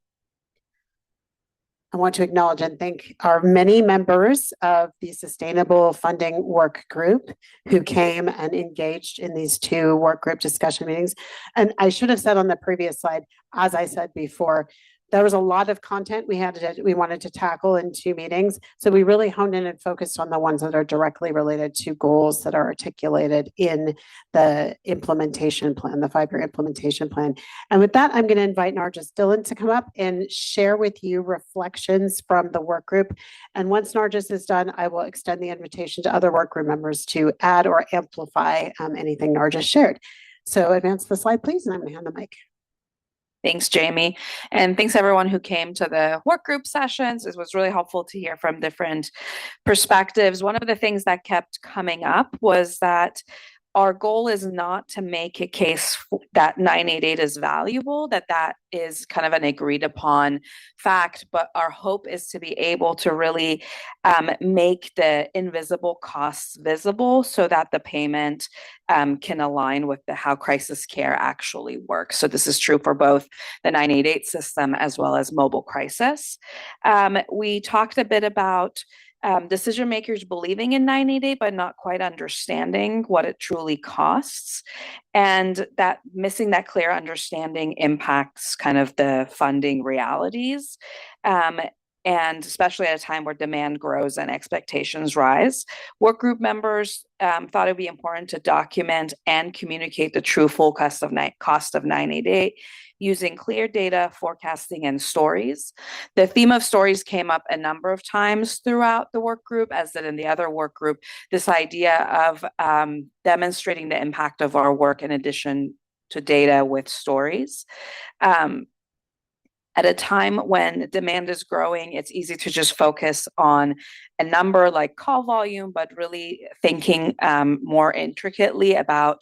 I want to acknowledge and thank our many members of the Sustainable Funding Work Group who came and engaged in these two work group discussion meetings. And I should have said on the previous slide, as I said before, there was a lot of content we wanted to tackle in two meetings. So we really honed in and focused on the ones that are directly related to goals that are articulated in the implementation plan, the 5-year implementation plan. And with that, I'm going to invite Nargis Dillon to come up and share with you reflections from the work group. And once Nargis is done, I will extend the invitation to other work group members to add or amplify anything Nargis shared. So advance the slide, please, and I'm going to hand the mic. Thanks, Jamie. And thanks everyone who came to the work group sessions. It was really helpful to hear from different perspectives. One of the things that kept coming up was that our goal is not to make a case that 988 is valuable, that is kind of an agreed upon fact, but our hope is to be able to really make the invisible costs visible so that the payment can align with how crisis care actually works. So this is true for both the 988 system as well as mobile crisis. We talked a bit about decision makers believing in 988 but not quite understanding what it truly costs, and that missing that clear understanding impacts kind of the funding realities, and especially at a time where demand grows and expectations rise. Work group members thought it'd be important to document and communicate the true full cost of 988 using clear data, forecasting, and stories. The theme of stories came up a number of times throughout the work group, as did in the other work group, this idea of demonstrating the impact of our work in addition to data with stories. At a time when demand is growing, it's easy to just focus on a number like call volume, but really thinking more intricately about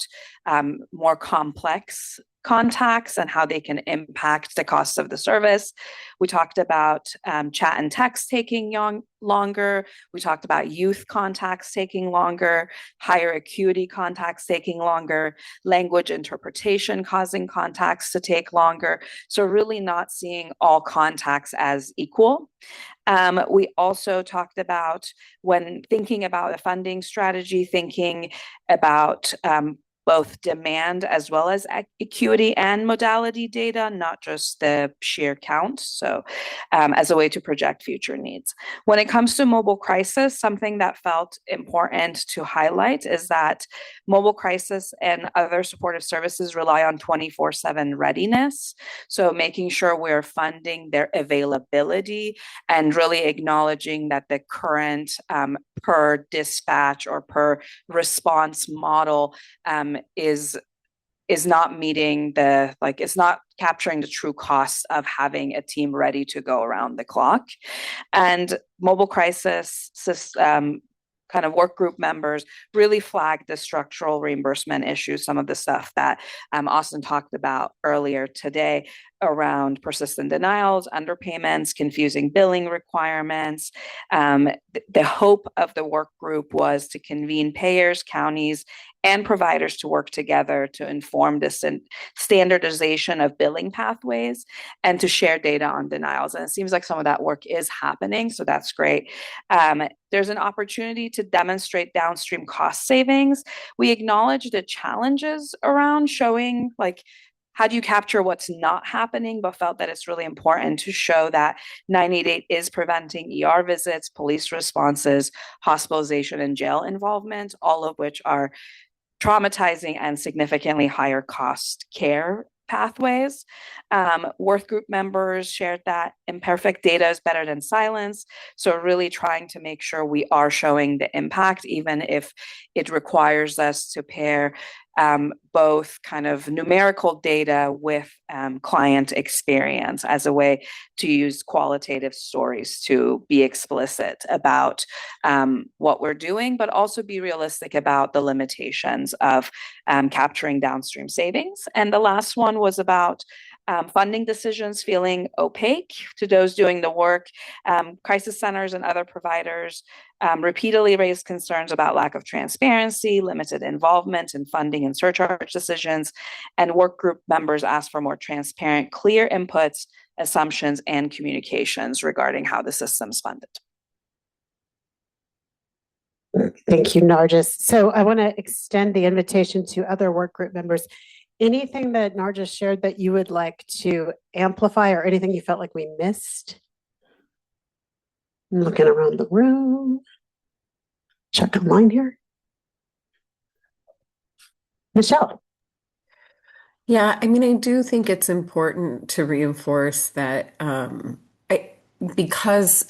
more complex contacts and how they can impact the cost of the service. We talked about chat and text taking longer. We talked about youth contacts taking longer, higher acuity contacts taking longer, language interpretation causing contacts to take longer. So really not seeing all contacts as equal. We also talked about, when thinking about a funding strategy, thinking about both demand as well as acuity and modality data, not just the sheer count. So as a way to project future needs. When it comes to mobile crisis, something that felt important to highlight is that mobile crisis and other supportive services rely on 24/7 readiness. So making sure we're funding their availability and really acknowledging that the current per dispatch or per response model is not meeting it's not capturing the true costs of having a team ready to go around the clock. And mobile crisis kind of work group members really flagged the structural reimbursement issues, some of the stuff that Austin talked about earlier today around persistent denials, underpayments, confusing billing requirements. The hope of the work group was to convene payers, counties, and providers to work together to inform this standardization of billing pathways and to share data on denials. And it seems like some of that work is happening, so that's great. There's an opportunity to demonstrate downstream cost savings. We acknowledge the challenges around showing, like, how do you capture what's not happening, but felt that it's really important to show that 988 is preventing ER visits, police responses, hospitalization, and jail involvement, all of which are traumatizing and significantly higher cost care pathways. Work group members shared that imperfect data is better than silence. So really trying to make sure we are showing the impact, even if it requires us to pair both kind of numerical data with client experience as a way to use qualitative stories to be explicit about what we're doing, but also be realistic about the limitations of capturing downstream savings. And the last one was about funding decisions feeling opaque to those doing the work. Crisis centers and other providers repeatedly raised concerns about lack of transparency, limited involvement in funding and surcharge decisions, and work group members asked for more transparent, clear inputs, assumptions, and communications regarding how the system's funded. Thank you, Nargis. So I want to extend the invitation to other work group members. Anything that Nargis shared that you would like to amplify, or anything you felt like we missed? I'm looking around the room. Check online here. Michelle. Yeah, I mean, I do think it's important to reinforce that because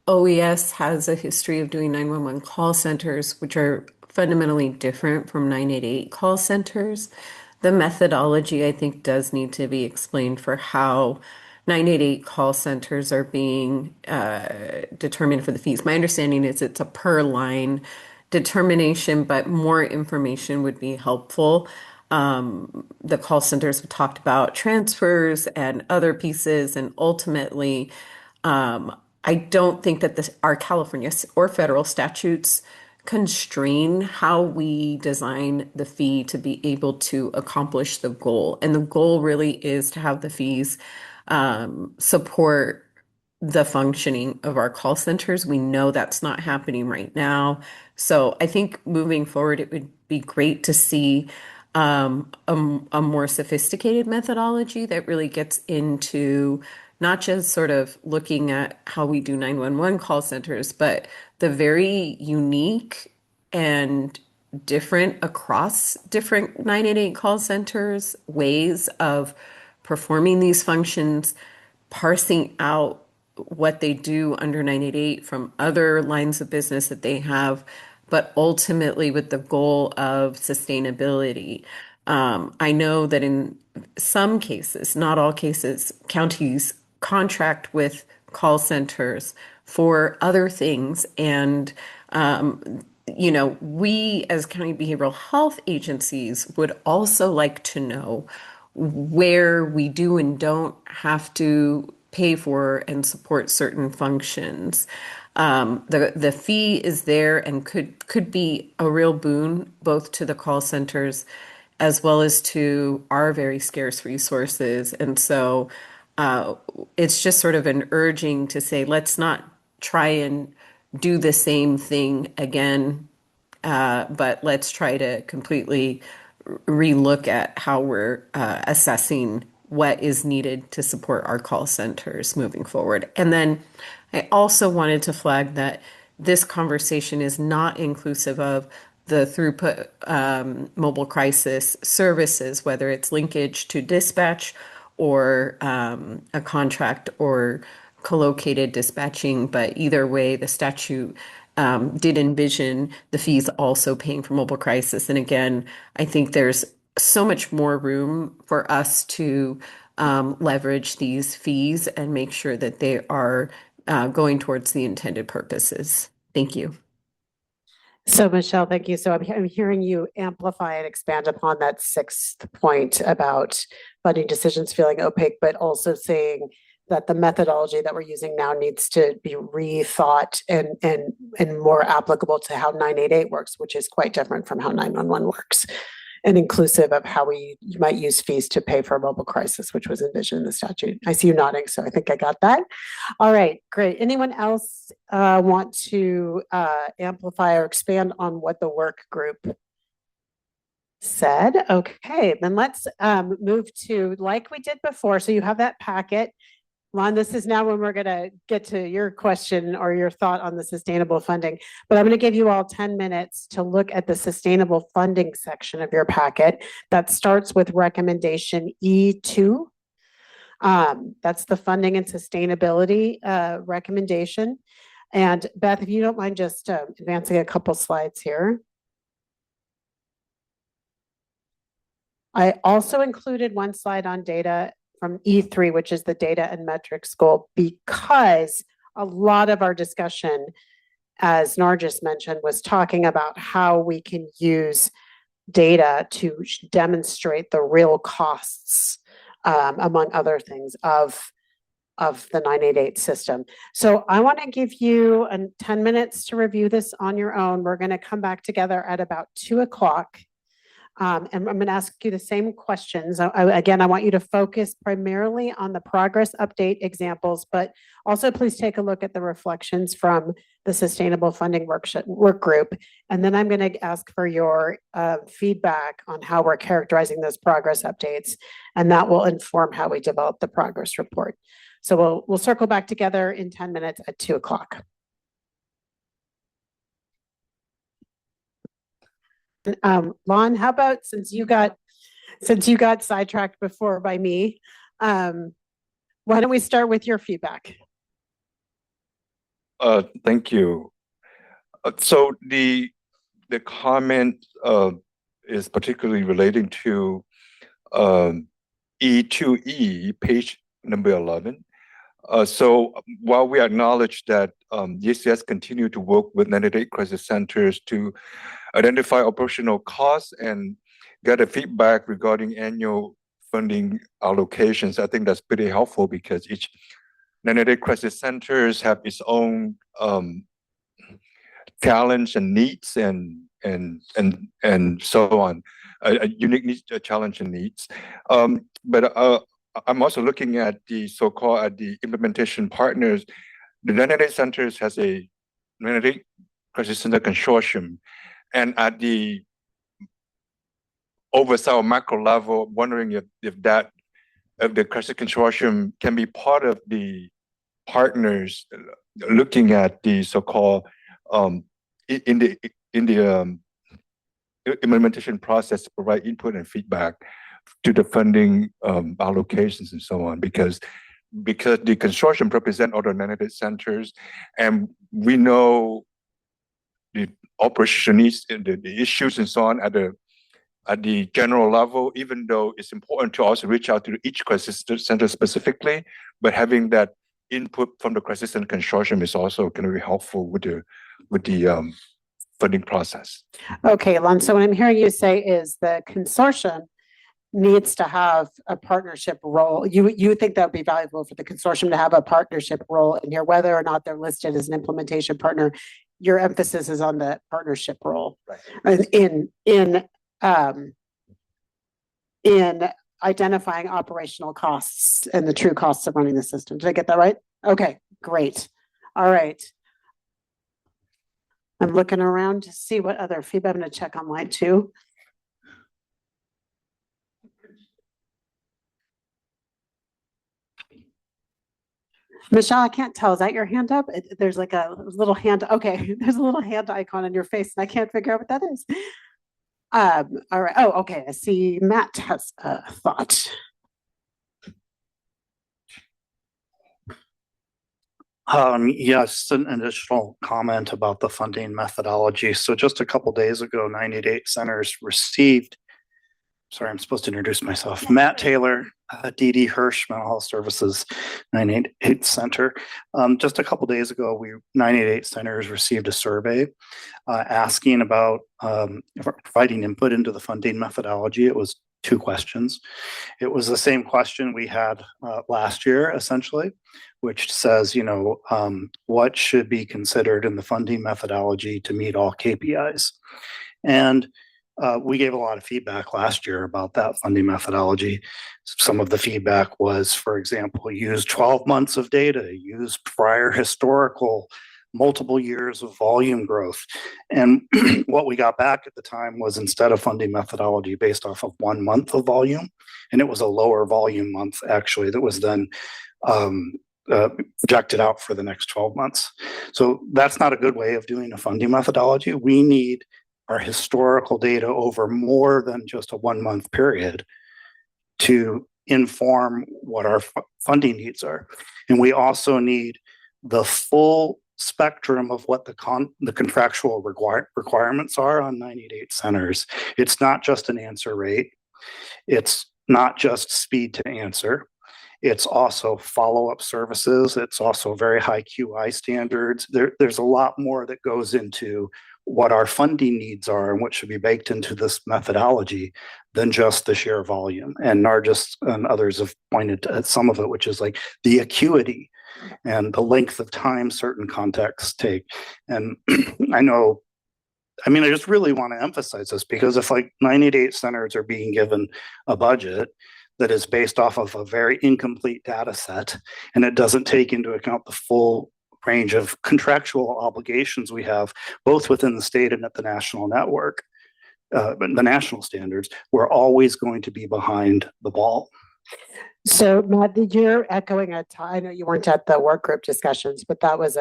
OES has a history of doing 911 call centers, which are fundamentally different from 988 call centers, the methodology, I think, does need to be explained for how 988 call centers are being determined for the fees. My understanding is it's a per line determination, but more information would be helpful. The call centers have talked about transfers and other pieces, and ultimately, I don't think that our California or federal statutes constrain how we design the fee to be able to accomplish the goal. And the goal really is to have the fees support the functioning of our call centers. We know that's not happening right now. So I think moving forward, it would be great to see a more sophisticated methodology that really gets into not just sort of looking at how we do 911 call centers, but the very unique and different across different 988 call centers, ways of performing these functions, parsing out what they do under 988 from other lines of business that they have, but ultimately with the goal of sustainability. I know that in some cases, not all cases, counties contract with call centers for other things. And, we as county behavioral health agencies would also like to know where we do and don't have to pay for and support certain functions. The fee is there and could be a real boon both to the call centers as well as to our very scarce resources. And so it's just sort of an urging to say, let's not try and do the same thing again, but let's try to completely relook at how we're assessing what is needed to support our call centers moving forward. And then I also wanted to flag that this conversation is not inclusive of the throughput mobile crisis services, whether it's linkage to dispatch or a contract or co-located dispatching. But either way, the statute did envision the fees also paying for mobile crisis. And again, I think there's so much more room for us to leverage these fees and make sure that they are going towards the intended purposes. Thank you. So Michelle, thank you. So I'm hearing you amplify and expand upon that sixth point about funding decisions feeling opaque, but also saying that the methodology that we're using now needs to be rethought and more applicable to how 988 works, which is quite different from how 911 works, and inclusive of how you might use fees to pay for a mobile crisis, which was envisioned in the statute. I see you nodding, so I think I got that. All right, great. Anyone else want to amplify or expand on what the work group said? Okay, then let's move to, like we did before, so you have that packet. Lon, this is now when we're going to get to your question or your thought on the sustainable funding, but I'm going to give you all 10 minutes to look at the sustainable funding section of your packet. That starts with recommendation E2. That's the funding and sustainability recommendation. And Beth, if you don't mind just advancing a couple slides here. I also included one slide on data from E3, which is the data and metrics goal, because a lot of our discussion, as Nargis mentioned, was talking about how we can use data to demonstrate the real costs, among other things, of the 988 system. So I want to give you 10 minutes to review this on your own. We're going to come back together at about 2 o'clock. And I'm going to ask you the same questions. Again, I want you to focus primarily on the progress update examples, but also please take a look at the reflections from the Sustainable Funding Work Group. And then I'm going to ask for your feedback on how we're characterizing those progress updates, and that will inform how we develop the progress report. So we'll circle back together in 10 minutes at 2 o'clock. Lon, how about since you got sidetracked before by me, why don't we start with your feedback? Thank you. So the comment is particularly relating to E2E, page number 11. So while we acknowledge that DCS continue to work with 98 crisis centers to identify operational costs and get a feedback regarding annual funding allocations, I think that's pretty helpful because each 98 crisis centers have its own challenge and needs and so on, a unique needs, challenge and needs. But I'm also looking at the so-called the implementation partners. The 98 centers has a 98 crisis center consortium, and at the oversight or macro level, wondering if the crisis consortium can be part of the partners looking at the so-called in the implementation process to provide input and feedback to the funding allocations and so on, because the consortium represent other 98 centers, and we know the operation needs and the issues and so on at the general level, even though it's important to also reach out to each crisis center specifically, but having that input from the crisis center consortium is also going to be helpful with the funding process. Okay, Lon, so what I'm hearing you say is the consortium needs to have a partnership role. You think that would be valuable for the consortium to have a partnership role in here, whether or not they're listed as an implementation partner. Your emphasis is on the partnership role, right? In identifying operational costs and the true costs of running the system. Did I get that right? Okay, great. All right. I'm looking around to see what other feedback. I'm going to check online too. Michelle, I can't tell. Is that your hand up? There's like a little hand. Okay, there's a little hand icon on your face, and I can't figure out what that is. All right. Oh, okay. I see Matt has a thought. Yes, an additional comment about the funding methodology. So just a couple days ago, 98 centers received, sorry, I'm supposed to introduce myself, Matt Taylor, D.D. Hirsch Mental Health Services, 98 Center. Just a couple days ago, 98 centers received a survey asking about providing input into the funding methodology. It was 2 questions. It was the same question we had last year, essentially, which says, what should be considered in the funding methodology to meet all KPIs? And we gave a lot of feedback last year about that funding methodology. Some of the feedback was, for example, use 12 months of data, use prior historical multiple years of volume growth. And what we got back at the time was, instead of funding methodology based off of 1 month of volume, and it was a lower volume month actually that was then projected out for the next 12 months. So that's not a good way of doing a funding methodology. We need our historical data over more than just a 1 month period to inform what our funding needs are. And we also need the full spectrum of what the contractual requirements are on 98 centers. It's not just an answer rate. It's not just speed to answer. It's also follow-up services. It's also very high QI standards. There's a lot more that goes into what our funding needs are and what should be baked into this methodology than just the sheer volume. And Nargis and others have pointed at some of it, which is like the acuity and the length of time certain contexts take. And I just really want to emphasize this, because if like 98 centers are being given a budget that is based off of a very incomplete data set, and it doesn't take into account the full range of contractual obligations we have, both within the state and at the national network, the national standards, we're always going to be behind the ball. So Matt, you're echoing I know you weren't at the work group discussions, but that was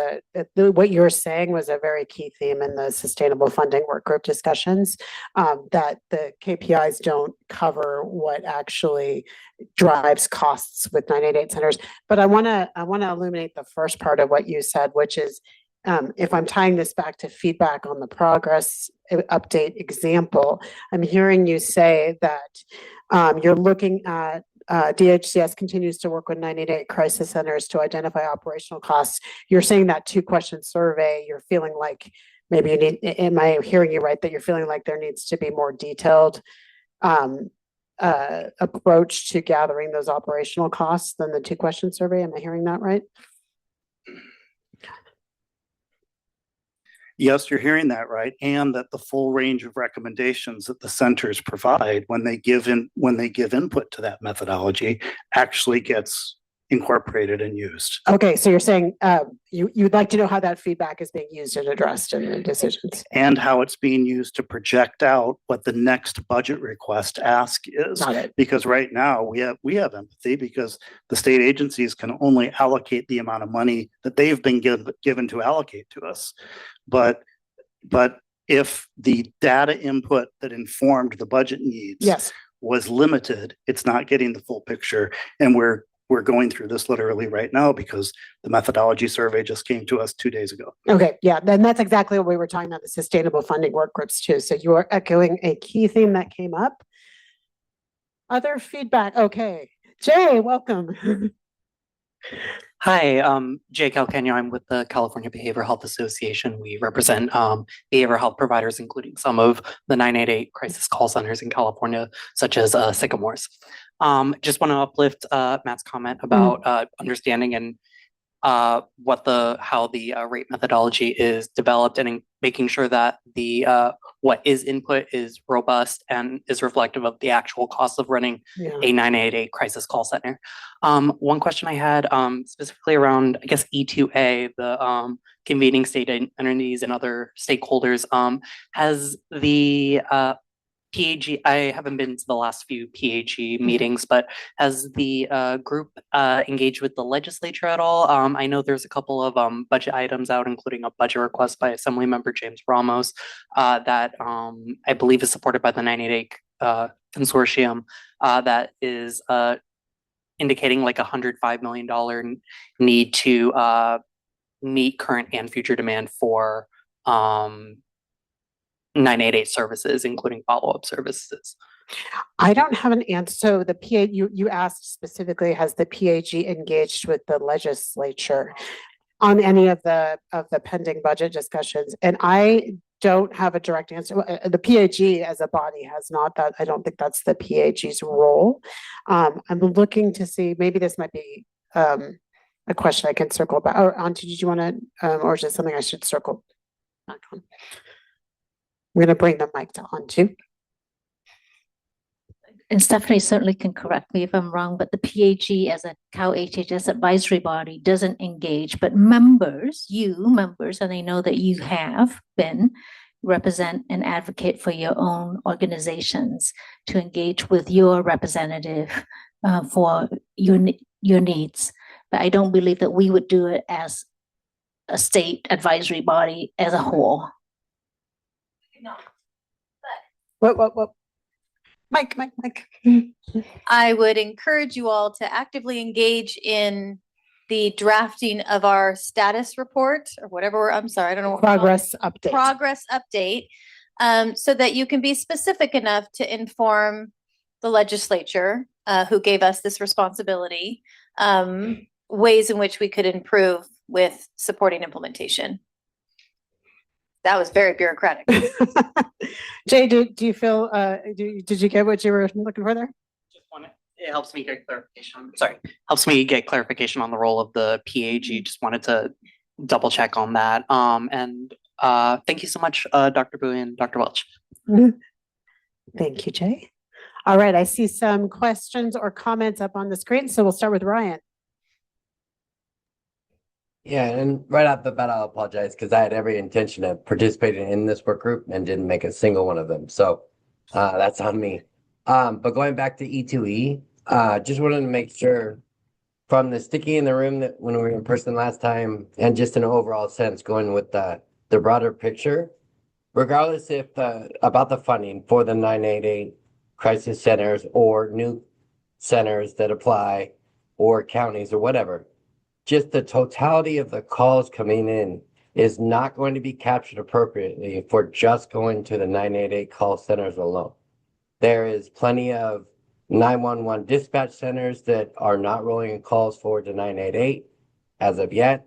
what you were saying was a very key theme in the sustainable funding work group discussions, that the KPIs don't cover what actually drives costs with 988 centers. But I want to illuminate the first part of what you said, which is, if I'm tying this back to feedback on the progress update example, I'm hearing you say that you're looking at DHCS continues to work with 988 crisis centers to identify operational costs. You're saying that 2-question survey, you're feeling like maybe you need, am I hearing you right, that you're feeling like there needs to be more detailed approach to gathering those operational costs than the 2-question survey? Am I hearing that right? Yes, you're hearing that right, and that the full range of recommendations that the centers provide when they give input to that methodology actually gets incorporated and used. Okay, so you're saying you'd like to know how that feedback is being used and addressed in the decisions. And how it's being used to project out what the next budget request ask is. Got it. Because right now we have empathy because the state agencies can only allocate the amount of money that they've been given to allocate to us. But if the data input that informed the budget needs was limited, it's not getting the full picture. And we're going through this literally right now because the methodology survey just came to us 2 days ago. Okay, yeah, then that's exactly what we were talking about, the sustainable funding work groups too. So you are echoing a key theme that came up. Other feedback, okay. Jay, welcome. Hi, Jay Calcaño. I'm with the California Behavioral Health Association. We represent behavioral health providers, including some of the 988 crisis call centers in California, such as Sycamores. Just want to uplift Matt's comment about understanding and how the rate methodology is developed and making sure that the what is input is robust and is reflective of the actual cost of running a 988 crisis call center. One question I had specifically around, I guess, E2A, the convening state entities and other stakeholders, has the PAG, I haven't been to the last few PAG meetings, but has the group engaged with the legislature at all? I know there's a couple of budget items out, including a budget request by Assemblymember James Ramos that I believe is supported by the 988 consortium that is indicating like $105 million need to meet current and future demand for 988 services, including follow-up services. I don't have an answer. So the PA, you asked specifically, has the PAG engaged with the legislature on any of the pending budget discussions? And I don't have a direct answer. The PAG as a body has not. That I don't think that's the PAG's role. I'm looking to see, maybe this might be a question I can circle back. Or Auntie, did you want to, or is it something I should circle back on? I'm going to bring the mic to Auntie. And Stephanie certainly can correct me if I'm wrong, but the PAG as a Cal HHS advisory body doesn't engage, but members, and I know that you have been, represent and advocate for your own organizations to engage with your representative for your needs. But I don't believe that we would do it as a state advisory body as a whole. No, what? Mike. I would encourage you all to actively engage in the drafting of our status report or whatever. I'm sorry, I don't know what progress update. Progress update, so that you can be specific enough to inform the legislature who gave us this responsibility, ways in which we could improve with supporting implementation. That was very bureaucratic. Jay, do you feel, did you get what you were looking for there? It helps me get clarification. Helps me get clarification on the role of the PAG. Just wanted to double check on that. And thank you so much, Dr. Bowie and Dr. Welch. Thank you, Jay. All right, I see some questions or comments up on the screen, so we'll start with Ryan. Yeah, and right off the bat, I'll apologize because I had every intention of participating in this work group and didn't make a single one of them. So that's on me. But going back to E2E, just wanted to make sure from the sticky in the room that when we were in person last time and just an overall sense going with the broader picture, regardless if about the funding for the 988 crisis centers or new centers that apply or counties or whatever, just the totality of the calls coming in is not going to be captured appropriately if we're just going to the 988 call centers alone. There is plenty of 911 dispatch centers that are not rolling calls forward to 988 as of yet.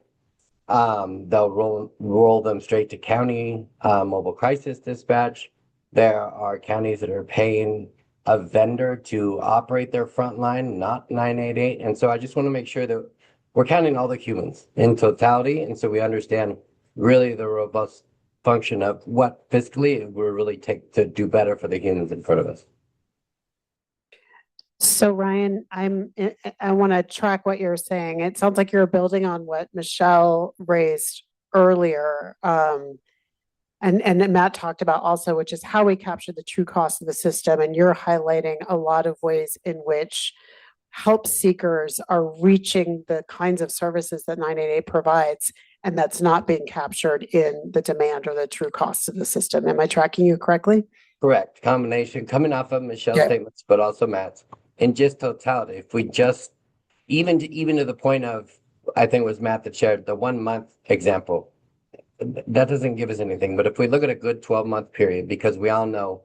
They'll roll them straight to county mobile crisis dispatch. There are counties that are paying a vendor to operate their front line, not 988. And so I just want to make sure that we're counting all the humans in totality. And so we understand really the robust function of what fiscally it will really take to do better for the humans in front of us. So Ryan, I want to track what you're saying. It sounds like you're building on what Michelle raised earlier. And Matt talked about also, which is how we capture the true cost of the system. And you're highlighting a lot of ways in which help seekers are reaching the kinds of services that 988 provides, and that's not being captured in the demand or the true cost of the system. Am I tracking you correctly? Correct. Combination coming off of Michelle's statements, but also Matt's. In just totality, if we just, even to the point of, I think it was Matt that shared the 1 month example, that doesn't give us anything. But if we look at a good 12-month period, because we all know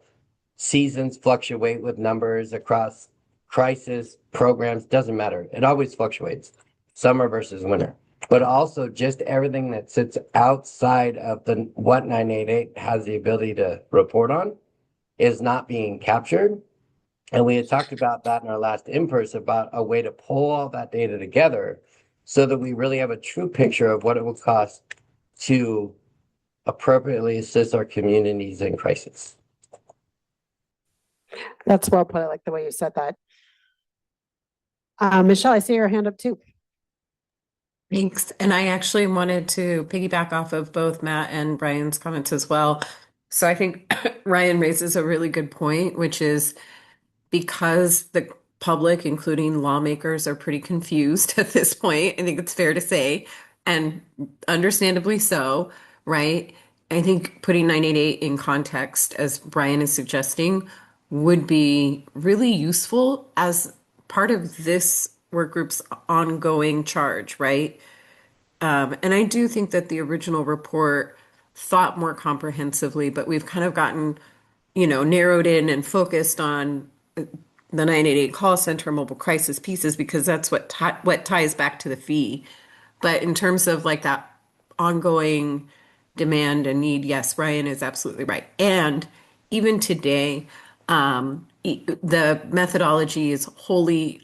seasons fluctuate with numbers across crisis programs, doesn't matter. It always fluctuates, summer versus winter. But also just everything that sits outside of the what 988 has the ability to report on is not being captured. And we had talked about that in our last in-person about a way to pull all that data together so that we really have a true picture of what it will cost to appropriately assist our communities in crisis. That's well put. I like the way you said that. Michelle, I see your hand up too. Thanks. And I actually wanted to piggyback off of both Matt and Ryan's comments as well. So I think Ryan raises a really good point, which is because the public, including lawmakers, are pretty confused at this point. I think it's fair to say, and understandably so, right? I think putting 988 in context, as Brian is suggesting, would be really useful as part of this work group's ongoing charge, right? And I do think that the original report thought more comprehensively, but we've kind of gotten, narrowed in and focused on the 988 call center mobile crisis pieces because that's what ties back to the fee. But in terms of like that ongoing demand and need, yes, Ryan is absolutely right. And even today, the methodology is wholly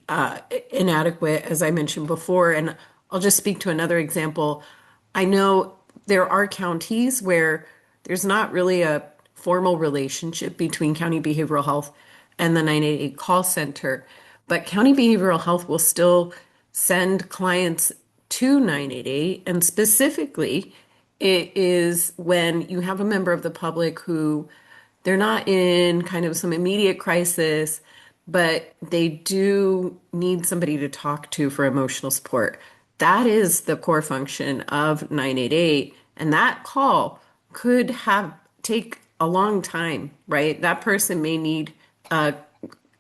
inadequate, as I mentioned before. And I'll just speak to another example. I know there are counties where there's not really a formal relationship between county behavioral health and the 988 call center, but county behavioral health will still send clients to 988. And specifically, it is when you have a member of the public who they're not in kind of some immediate crisis, but they do need somebody to talk to for emotional support. That is the core function of 988. And that call could take a long time, right? That person may need a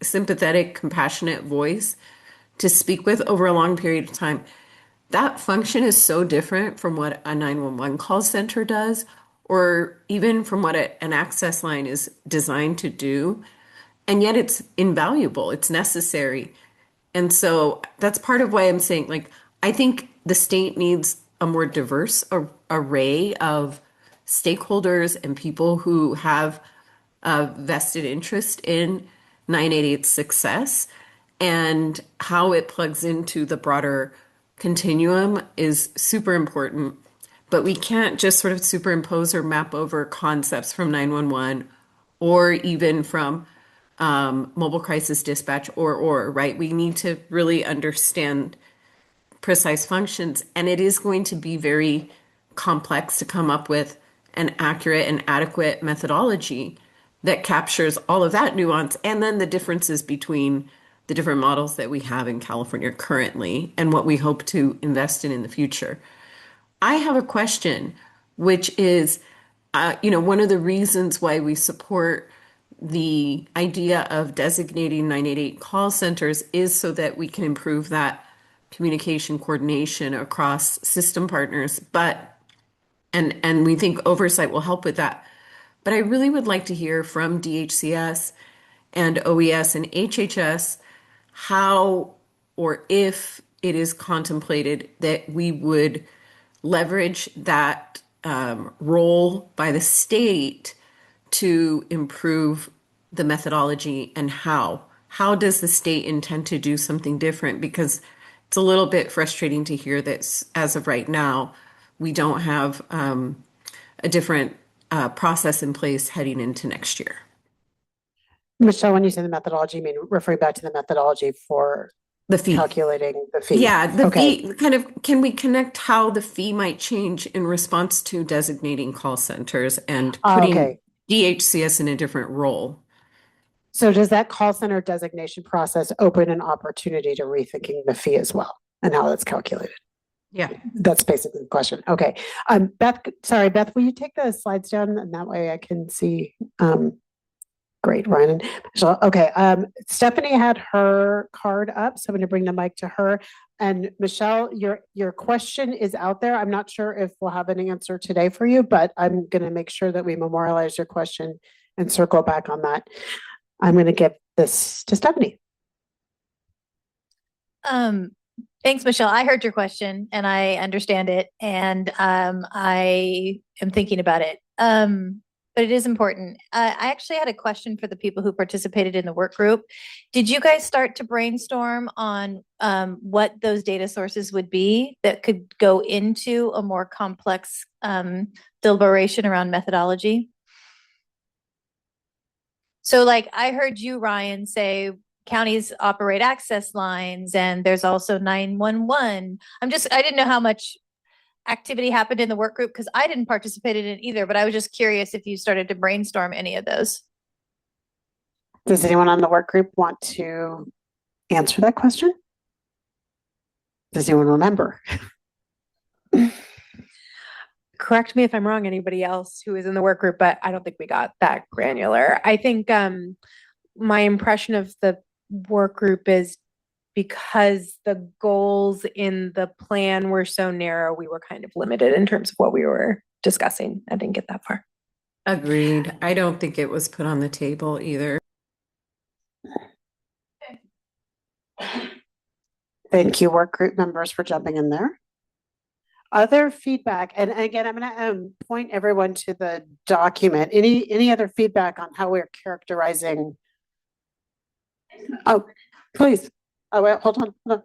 sympathetic, compassionate voice to speak with over a long period of time. That function is so different from what a 911 call center does, or even from what an access line is designed to do. And yet it's invaluable, it's necessary. And so that's part of why I'm saying, I think the state needs a more diverse array of stakeholders and people who have a vested interest in 988's success, and how it plugs into the broader continuum is super important. But we can't just sort of superimpose or map over concepts from 911 or even from mobile crisis dispatch or, right? We need to really understand precise functions, and it is going to be very complex to come up with an accurate and adequate methodology that captures all of that nuance and then the differences between the different models that we have in California currently and what we hope to invest in the future. I have a question, which is, one of the reasons why we support the idea of designating 988 call centers is so that we can improve that communication coordination across system partners, and we think oversight will help with that. But I really would like to hear from DHCS and OES and HHS, how or if it is contemplated that we would leverage that role by the state to improve the methodology, and how? How does the state intend to do something different? Because it's a little bit frustrating to hear that as of right now, we don't have a different process in place heading into next year. Michelle, when you say the methodology, you mean referring back to the methodology for the fee, calculating the fee? Yeah, the Okay. fee, kind of, can we connect how the fee might change in response to designating call centers and putting Okay. DHCS in a different role? So does that call center designation process open an opportunity to rethinking the fee as well and how that's calculated? Yeah. That's basically the question. Okay. Beth, will you take the slides down and that way I can see? Great, Ryan and Michelle. Okay. Stephanie had her card up, so I'm going to bring the mic to her. And Michelle, your question is out there. I'm not sure if we'll have an answer today for you, but I'm going to make sure that we memorialize your question and circle back on that. I'm going to give this to Stephanie. Thanks, Michelle. I heard your question and I understand it, and I am thinking about it. But it is important. I actually had a question for the people who participated in the work group. Did you guys start to brainstorm on what those data sources would be that could go into a more complex deliberation around methodology? So like I heard you, Ryan, say counties operate access lines and there's also 911. I didn't know how much activity happened in the work group because I didn't participate in it either, but I was just curious if you started to brainstorm any of those. Does anyone on the work group want to answer that question? Does anyone remember? Correct me if I'm wrong, anybody else who is in the work group, but I don't think we got that granular. I think my impression of the work group is because the goals in the plan were so narrow, we were kind of limited in terms of what we were discussing. I didn't get that far. Agreed. I don't think it was put on the table either. Thank you, work group members, for jumping in there. Other feedback, and again, I'm going to point everyone to the document. Any other feedback on how we're characterizing? Oh, please. Oh, wait, hold on.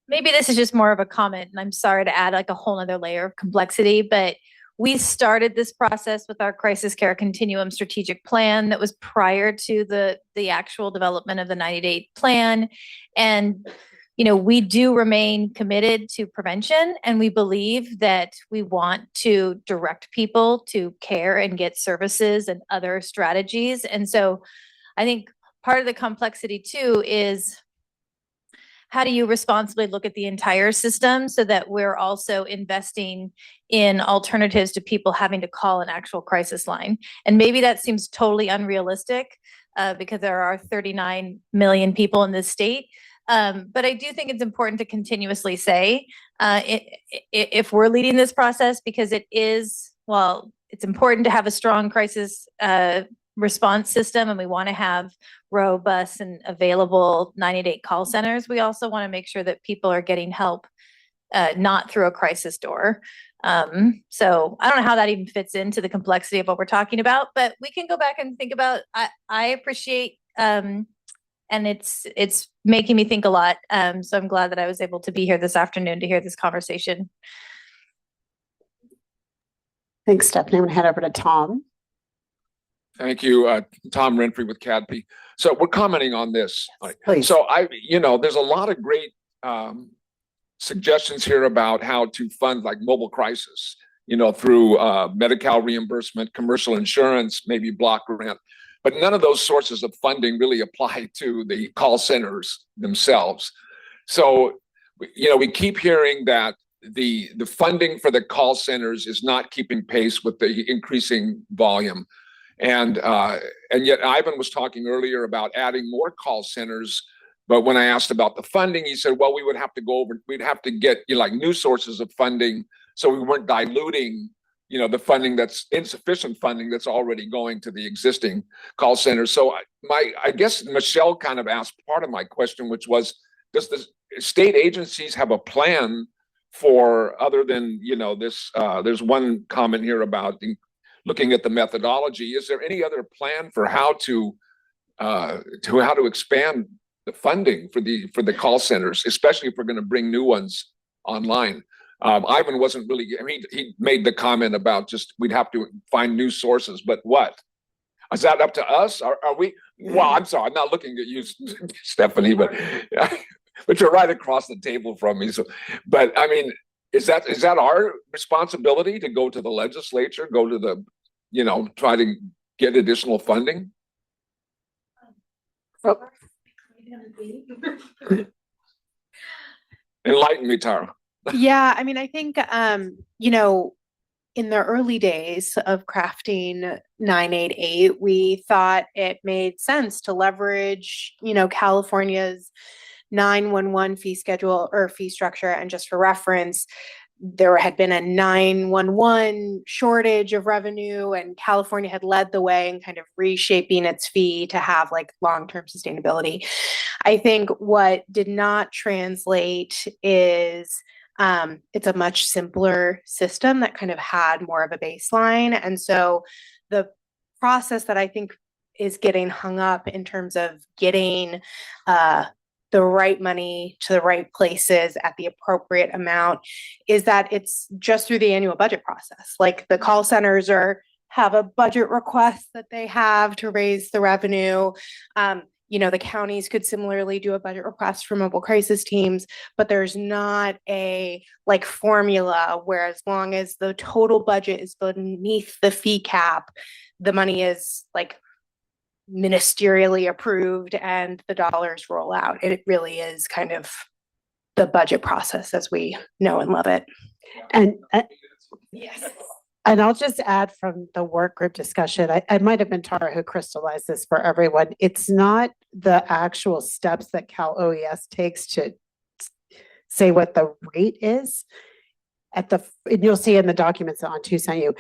Maybe this is just more of a comment, and I'm sorry to add like a whole other layer of complexity, but we started this process with our crisis care continuum strategic plan that was prior to the actual development of the 90-day plan. And, you know, we do remain committed to prevention, and we believe that we want to direct people to care and get services and other strategies. And so I think part of the complexity too is how do you responsibly look at the entire system so that we're also investing in alternatives to people having to call an actual crisis line? And maybe that seems totally unrealistic because there are 39 million people in this state. But I do think it's important to continuously say if we're leading this process, because it is, well, it's important to have a strong crisis response system, and we want to have robust and available 90-day call centers. We also want to make sure that people are getting help not through a crisis door. So I don't know how that even fits into the complexity of what we're talking about, but we can go back and think about. I appreciate and it's making me think a lot. So I'm glad that I was able to be here this afternoon to hear this conversation. Thanks, Stephanie. I'm going to head over to Tom. Thank you, Tom Renfrey with CADP. So we're commenting on this. Please. So there's a lot of great suggestions here about how to fund like mobile crisis, through Medi-Cal reimbursement, commercial insurance, maybe block grant. But none of those sources of funding really apply to the call centers themselves. So, we keep hearing that the funding for the call centers is not keeping pace with the increasing volume. And yet Ivan was talking earlier about adding more call centers. But when I asked about the funding, he said, well, we'd have to get like new sources of funding so we weren't diluting the funding that's insufficient funding that's already going to the existing call center. So I guess Michelle kind of asked part of my question, which was, does the state agencies have a plan for, other than, this, there's one comment here about looking at the methodology. Is there any other plan for how to expand the funding for the call centers, especially if we're going to bring new ones online? Ivan wasn't really, he made the comment about just, we'd have to find new sources, but what? Is that up to us? Are we, well, I'm sorry, I'm not looking at you, Stephanie, but you're right across the table from me. So, but I mean, is that our responsibility to go to the legislature, go to the, try to get additional funding? Enlighten me, Tara. Yeah, I mean, I think, in the early days of crafting 988, we thought it made sense to leverage, California's 911 fee schedule or fee structure. And just for reference, there had been a 911 shortage of revenue, and California had led the way in kind of reshaping its fee to have like long-term sustainability. I think what did not translate is it's a much simpler system that kind of had more of a baseline. And so the process that I think is getting hung up in terms of getting the right money to the right places at the appropriate amount is that it's just through the annual budget process. Like the call centers have a budget request that they have to raise the revenue. The counties could similarly do a budget request for mobile crisis teams, but there's not a formula where as long as the total budget is beneath the fee cap, the money is ministerially approved and the dollars roll out. It really is kind of the budget process as we know and love it. And yes. And I'll just add from the work group discussion, I might have been Tara who crystallized this for everyone. It's not the actual steps that Cal OES takes to say what the rate is. And you'll see in the documents that Antu sent you,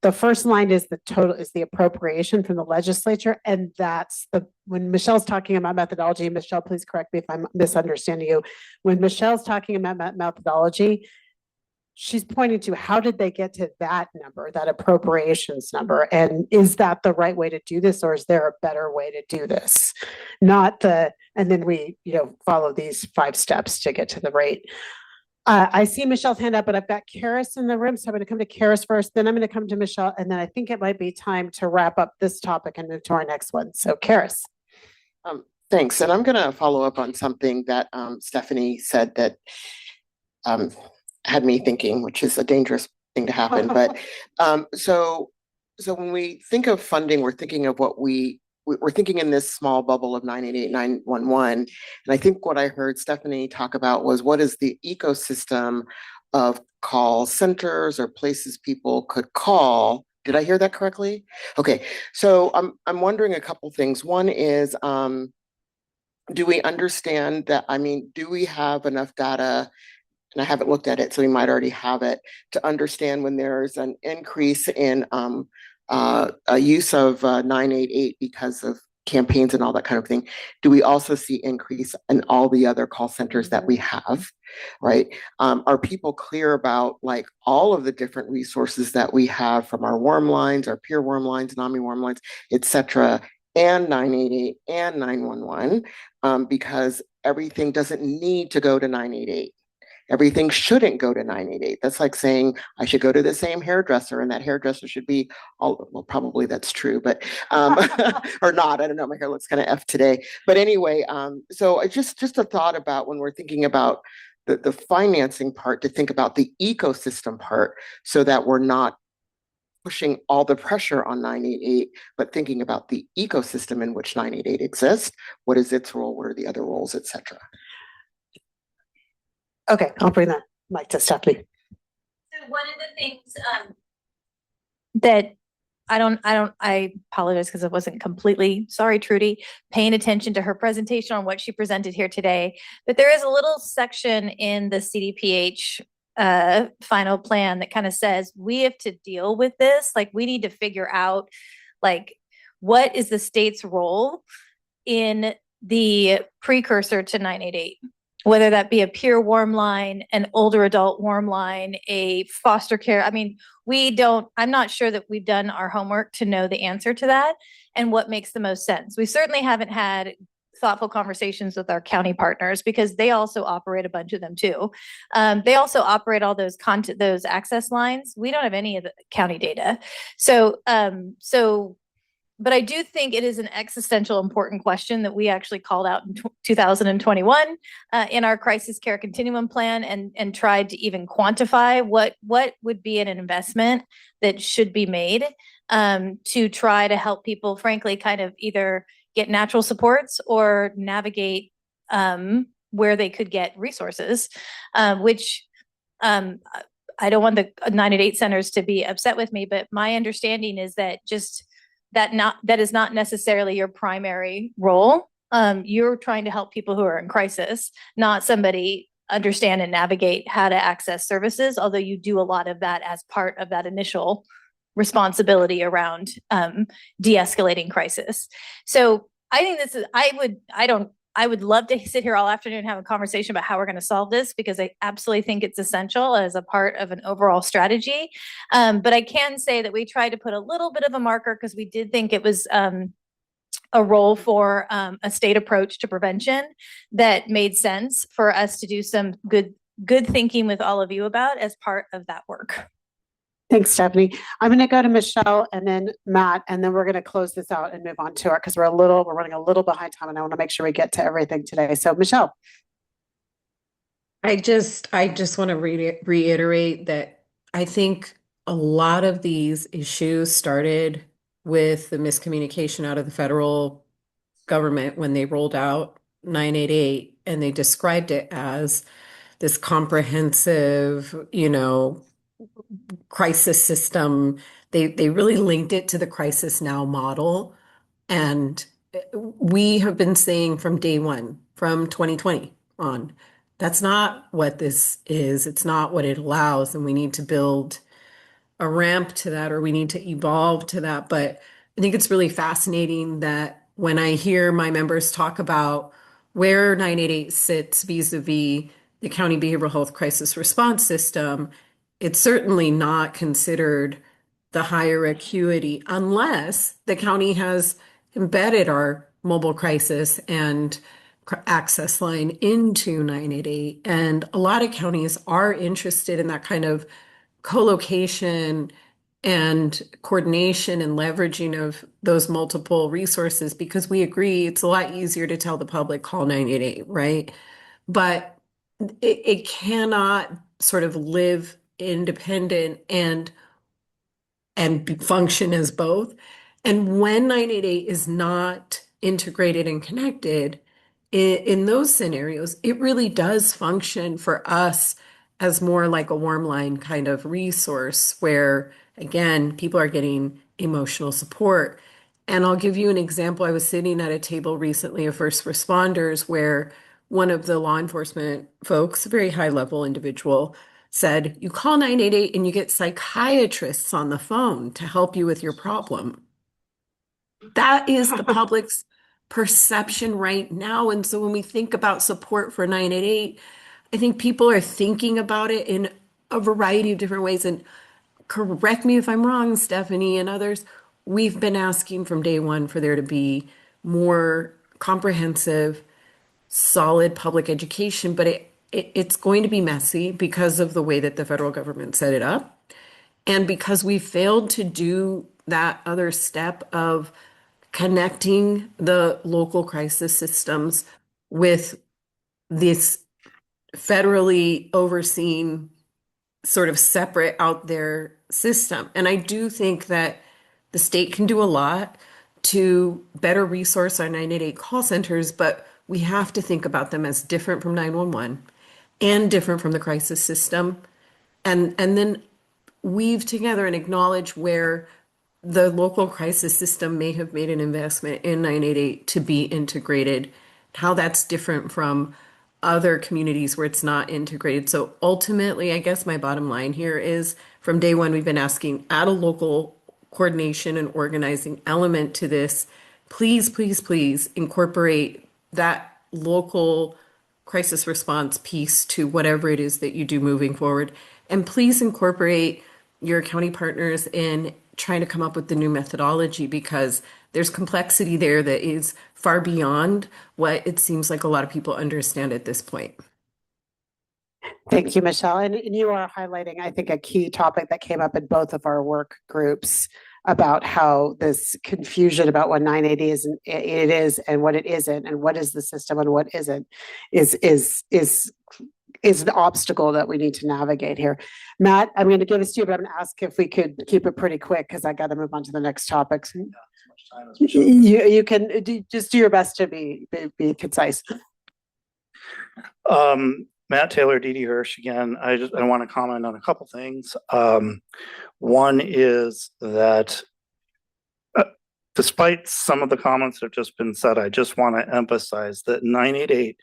the first line is the appropriation from the legislature. And that's when Michelle's talking about methodology, Michelle, please correct me if I'm misunderstanding you. When Michelle's talking about methodology, she's pointing to how did they get to that number, that appropriations number? And is that the right way to do this? Or is there a better way to do this? And then we, follow these 5 steps to get to the rate. I see Michelle's hand up, but I've got Karis in the room. So I'm going to come to Karis first, then I'm going to come to Michelle. And then I think it might be time to wrap up this topic and move to our next one. So Karis. Thanks. And I'm going to follow up on something that Stephanie said that had me thinking, which is a dangerous thing to happen. But so when we think of funding, we're thinking of we're thinking in this small bubble of 988, 911. And I think what I heard Stephanie talk about was what is the ecosystem of call centers or places people could call. Did I hear that correctly? Okay. So I'm wondering a couple things. One is, do we understand that, do we have enough data, and I haven't looked at it, so we might already have it, to understand when there's an increase in a use of 988 because of campaigns and all that kind of thing. Do we also see increase in all the other call centers that we have, right? Are people clear about all of the different resources that we have from our warm lines, our peer warm lines, NAMI warm lines, et cetera, and 988 and 911, because everything doesn't need to go to 988. Everything shouldn't go to 988. That's like saying I should go to the same hairdresser and that hairdresser should be well, probably that's true, but, or not, I don't know, my hair looks kind of F today. But anyway, so I just a thought about when we're thinking about the financing part, to think about the ecosystem part so that we're not pushing all the pressure on 988, but thinking about the ecosystem in which 988 exists. What is its role? What are the other roles, et cetera? Okay, I'll bring that mic to Stephanie. So one of the things that I apologize because I wasn't completely, sorry, Trudy, paying attention to her presentation on what she presented here today. But there is a little section in the CDPH final plan that kind of says we have to deal with this. Like, we need to figure out, like, what is the state's role in the precursor to 988? Whether that be a peer warm line, an older adult warm line, a foster care. I mean, I'm not sure that we've done our homework to know the answer to that and what makes the most sense. We certainly haven't had thoughtful conversations with our county partners, because they also operate, a bunch of them too. They also operate all those access lines. We don't have any of the county data. But I do think it is an existential important question that we actually called out in 2021 in our crisis care continuum plan, and tried to even quantify what would be an investment that should be made to try to help people, frankly, kind of either get natural supports or navigate where they could get resources, which I don't want the 988 centers to be upset with me, but my understanding is that that is not necessarily your primary role. You're trying to help people who are in crisis, not somebody understand and navigate how to access services, although you do a lot of that as part of that initial responsibility around de-escalating crisis. So I think I would love to sit here all afternoon and have a conversation about how we're going to solve this, because I absolutely think it's essential as a part of an overall strategy. But I can say that we tried to put a little bit of a marker, because we did think it was a role for a state approach to prevention that made sense for us to do some good thinking with all of you about as part of that work. Thanks, Stephanie. I'm going to go to Michelle and then Matt, and then we're going to close this out and move on to our, because we're running a little behind time, and I want to make sure we get to everything today. So Michelle. I just want to reiterate that I think a lot of these issues started with the miscommunication out of the federal government when they rolled out 988, and they described it as this comprehensive, crisis system. They really linked it to the Crisis Now model. And we have been saying from day one, from 2020 on, that's not what this is. It's not what it allows. And we need to build a ramp to that, or we need to evolve to that. But I think it's really fascinating that when I hear my members talk about where 988 sits vis-a-vis the county behavioral health crisis response system, it's certainly not considered the higher acuity unless the county has embedded our mobile crisis and access line into 988. And a lot of counties are interested in that kind of co-location and coordination and leveraging of those multiple resources, because we agree it's a lot easier to tell the public, call 988, right? But it cannot sort of live independent and function as both. And when 988 is not integrated and connected in those scenarios, it really does function for us as more like a warm line kind of resource where, again, people are getting emotional support. And I'll give you an example. I was sitting at a table recently of first responders where one of the law enforcement folks, a very high level individual, said, you call 988 and you get psychiatrists on the phone to help you with your problem. That is the public's perception right now. And so when we think about support for 988, I think people are thinking about it in a variety of different ways. And correct me if I'm wrong, Stephanie and others, we've been asking from day one for there to be more comprehensive, solid public education, but it's going to be messy because of the way that the federal government set it up. And because we failed to do that other step of connecting the local crisis systems with this federally overseen sort of separate out there system. And I do think that the state can do a lot to better resource our 988 call centers, but we have to think about them as different from 911 and different from the crisis system, and then weave together and acknowledge where the local crisis system may have made an investment in 988 to be integrated, how that's different from other communities where it's not integrated. So ultimately, I guess my bottom line here is from day one, we've been asking, add a local coordination and organizing element to this. Please, please, please incorporate that local crisis response piece to whatever it is that you do moving forward. And please incorporate your county partners in trying to come up with the new methodology, because there's complexity there that is far beyond what it seems like a lot of people understand at this point. Thank you, Michelle. And you are highlighting, I think, a key topic that came up in both of our work groups about how this confusion about what 980 is and it is and what it isn't, and what is the system and what isn't, is an obstacle that we need to navigate here. Matt, I'm going to give this to you, but I'm going to ask if we could keep it pretty quick because I got to move on to the next topics. You can just do your best to be concise. Matt Taylor, Dee Dee Hirsch again. I want to comment on a couple things. One is that despite some of the comments that have just been said, I just want to emphasize that 988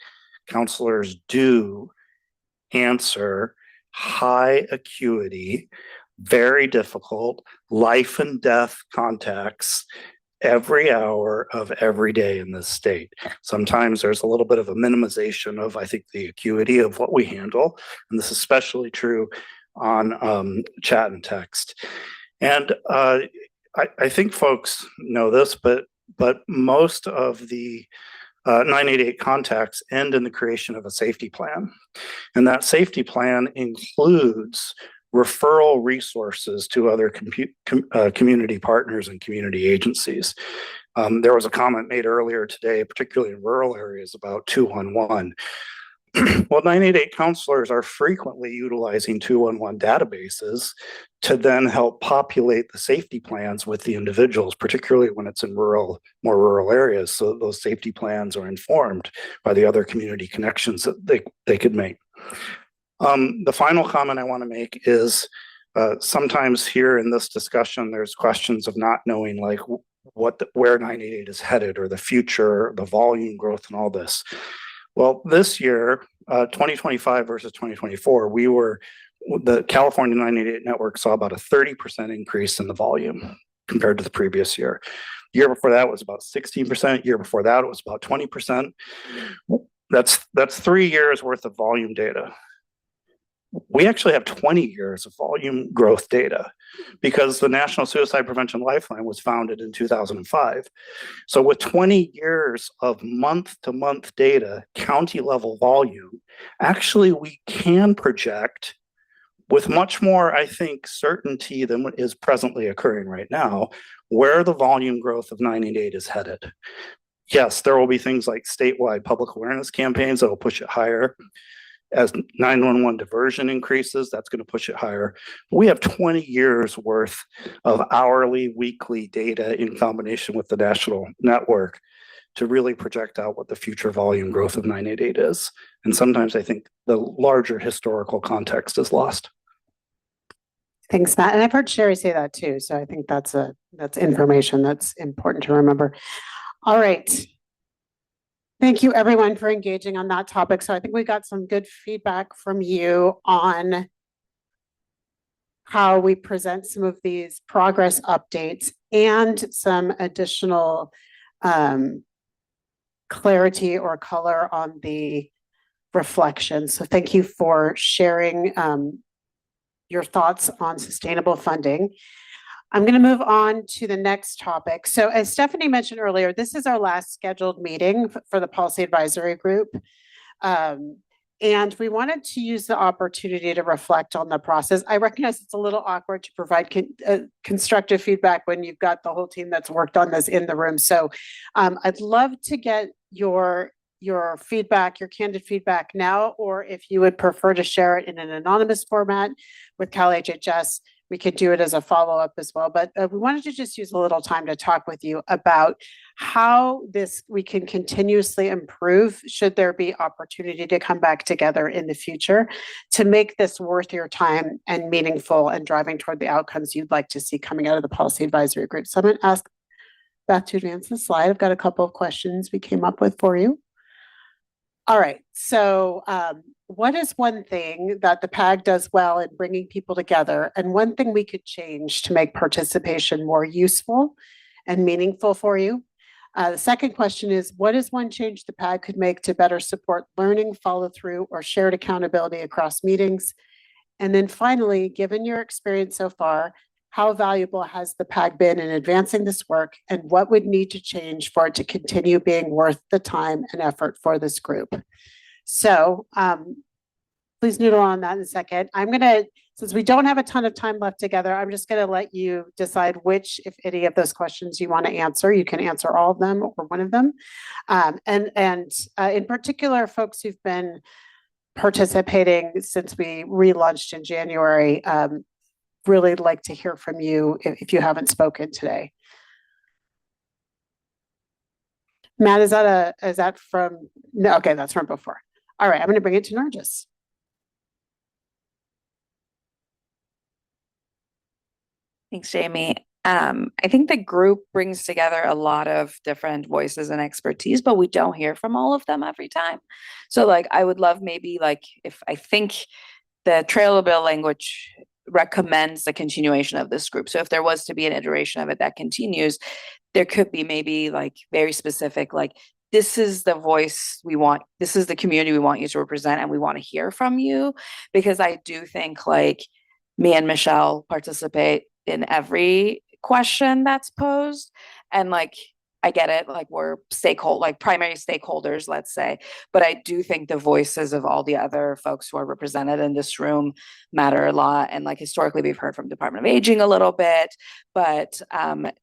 counselors do answer high acuity, very difficult life and death contacts every hour of every day in this state. Sometimes there's a little bit of a minimization of, I think, the acuity of what we handle. And this is especially true on chat and text. And I think folks know this, but most of the 988 contacts end in the creation of a safety plan. And that safety plan includes referral resources to other community partners and community agencies. There was a comment made earlier today, particularly in rural areas, about 211. Well, 988 counselors are frequently utilizing 211 databases to then help populate the safety plans with the individuals, particularly when it's in more rural areas. So those safety plans are informed by the other community connections that they could make. The final comment I want to make is sometimes here in this discussion, there's questions of not knowing like where 988 is headed, or the future, the volume growth and all this. Well, this year, 2025 versus 2024, the California 988 network saw about a 30% increase in the volume compared to the previous year. The year before that was about 16%. Year before that, it was about 20%. That's 3 years worth of volume data. We actually have 20 years of volume growth data because the National Suicide Prevention Lifeline was founded in 2005. So with 20 years of month-to-month data, county level volume, actually we can project with much more, I think, certainty than what is presently occurring right now, where the volume growth of 988 is headed. Yes, there will be things like statewide public awareness campaigns that will push it higher. As 911 diversion increases, that's going to push it higher. But we have 20 years worth of hourly, weekly data in combination with the national network to really project out what the future volume growth of 988 is. And sometimes I think the larger historical context is lost. Thanks, Matt. And I've heard Sherry say that too. So I think that's information that's important to remember. All right. Thank you everyone for engaging on that topic. So I think we got some good feedback from you on how we present some of these progress updates and some additional clarity or color on the reflection. So thank you for sharing your thoughts on sustainable funding. I'm going to move on to the next topic. So as Stephanie mentioned earlier, this is our last scheduled meeting for the Policy Advisory Group. And we wanted to use the opportunity to reflect on the process. I recognize it's a little awkward to provide constructive feedback when you've got the whole team that's worked on this in the room. So I'd love to get your feedback, your candid feedback now, or if you would prefer to share it in an anonymous format with Cal HHS, we could do it as a follow-up as well. But we wanted to just use a little time to talk with you about how we can continuously improve should there be opportunity to come back together in the future to make this worth your time and meaningful and driving toward the outcomes you'd like to see coming out of the Policy Advisory Group. So I'm going to ask Beth to advance the slide. I've got a couple of questions we came up with for you. All right, so what is one thing that the PAG does well in bringing people together, and one thing we could change to make participation more useful and meaningful for you? The second question is, what is one change the PAG could make to better support learning, follow through, or shared accountability across meetings? And then finally, given your experience so far, how valuable has the PAG been in advancing this work, and what would need to change for it to continue being worth the time and effort for this group? So please noodle on that in a second. I'm gonna, since we don't have a ton of time left together, I'm just gonna let you decide which, if any of those questions you want to answer. You can answer all of them or one of them. In particular, folks who've been participating since we relaunched in January, really like to hear from you if you haven't spoken today. Matt, is that from, no, okay, that's from before. All right, I'm going to bring it to Nargis. Thanks, Jamie. I think the group brings together a lot of different voices and expertise, but we don't hear from all of them every time. So like, I would love maybe like, if I think the Trail of Bill language recommends the continuation of this group. So if there was to be an iteration of it that continues, there could be maybe like very specific, like, this is the voice we want, this is the community we want you to represent, and we want to hear from you. Because I do think like me and Michelle participate in every question that's posed, and like I get it, like we're primary stakeholders, let's say, but I do think the voices of all the other folks who are represented in this room matter a lot. And like historically, we've heard from Department of Aging a little bit, but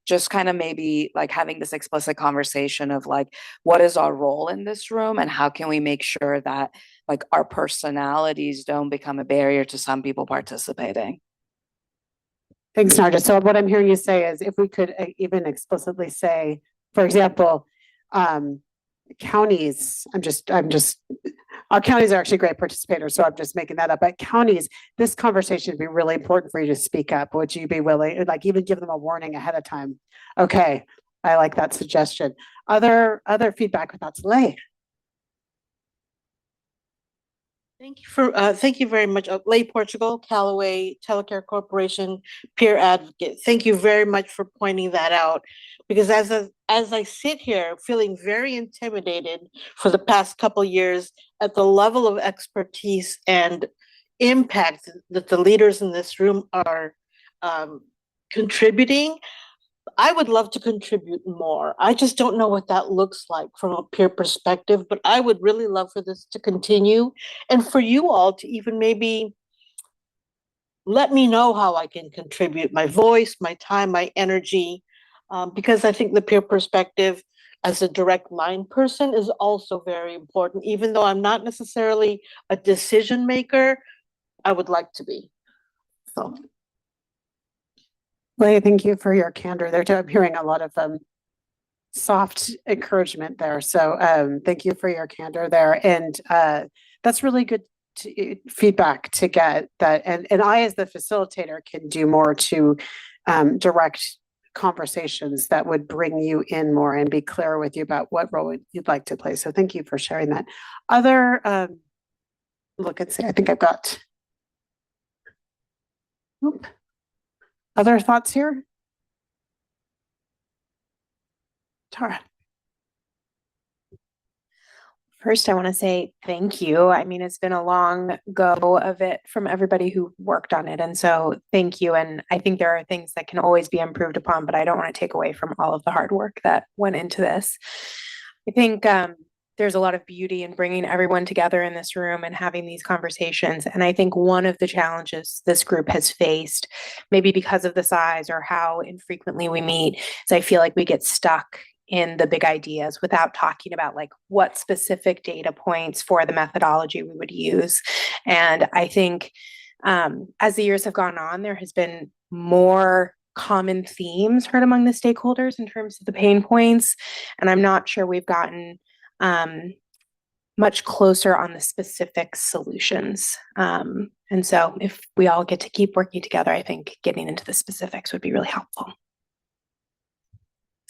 just kind of maybe like having this explicit conversation of like, what is our role in this room, and how can we make sure that like our personalities don't become a barrier to some people participating. Thanks, Nargis. So what I'm hearing you say is, if we could even explicitly say, for example, counties, our counties are actually great participators, so I'm just making that up. But counties, this conversation would be really important for you to speak up. Would you be willing, like even give them a warning ahead of time? Okay, I like that suggestion. Other feedback with that's Lay. Thank you very much. Lay Portugal, Callaway Telecare Corporation, peer advocate. Thank you very much for pointing that out, because as I sit here feeling very intimidated for the past couple years at the level of expertise and impact that the leaders in this room are contributing, I would love to contribute more. I just don't know what that looks like from a peer perspective, but I would really love for this to continue, and for you all to even maybe let me know how I can contribute my voice, my time, my energy, because I think the peer perspective as a direct line person is also very important. Even though I'm not necessarily a decision maker, I would like to be. So. Lay, thank you for your candor there too. I'm hearing a lot of soft encouragement there. So thank you for your candor there. And that's really good feedback to get that. And I, as the facilitator, can do more to direct conversations that would bring you in more and be clear with you about what role you'd like to play. So thank you for sharing that. Look and see, I think I've got. Oop. Other thoughts here? Tara. First, I want to say thank you. I mean, it's been a long go of it from everybody who worked on it. And so thank you. And I think there are things that can always be improved upon, but I don't want to take away from all of the hard work that went into this. I think there's a lot of beauty in bringing everyone together in this room and having these conversations. And I think one of the challenges this group has faced, maybe because of the size or how infrequently we meet, is I feel like we get stuck in the big ideas without talking about like what specific data points for the methodology we would use. And I think as the years have gone on, there has been more common themes heard among the stakeholders in terms of the pain points. And I'm not sure we've gotten much closer on the specific solutions. And so if we all get to keep working together, I think getting into the specifics would be really helpful.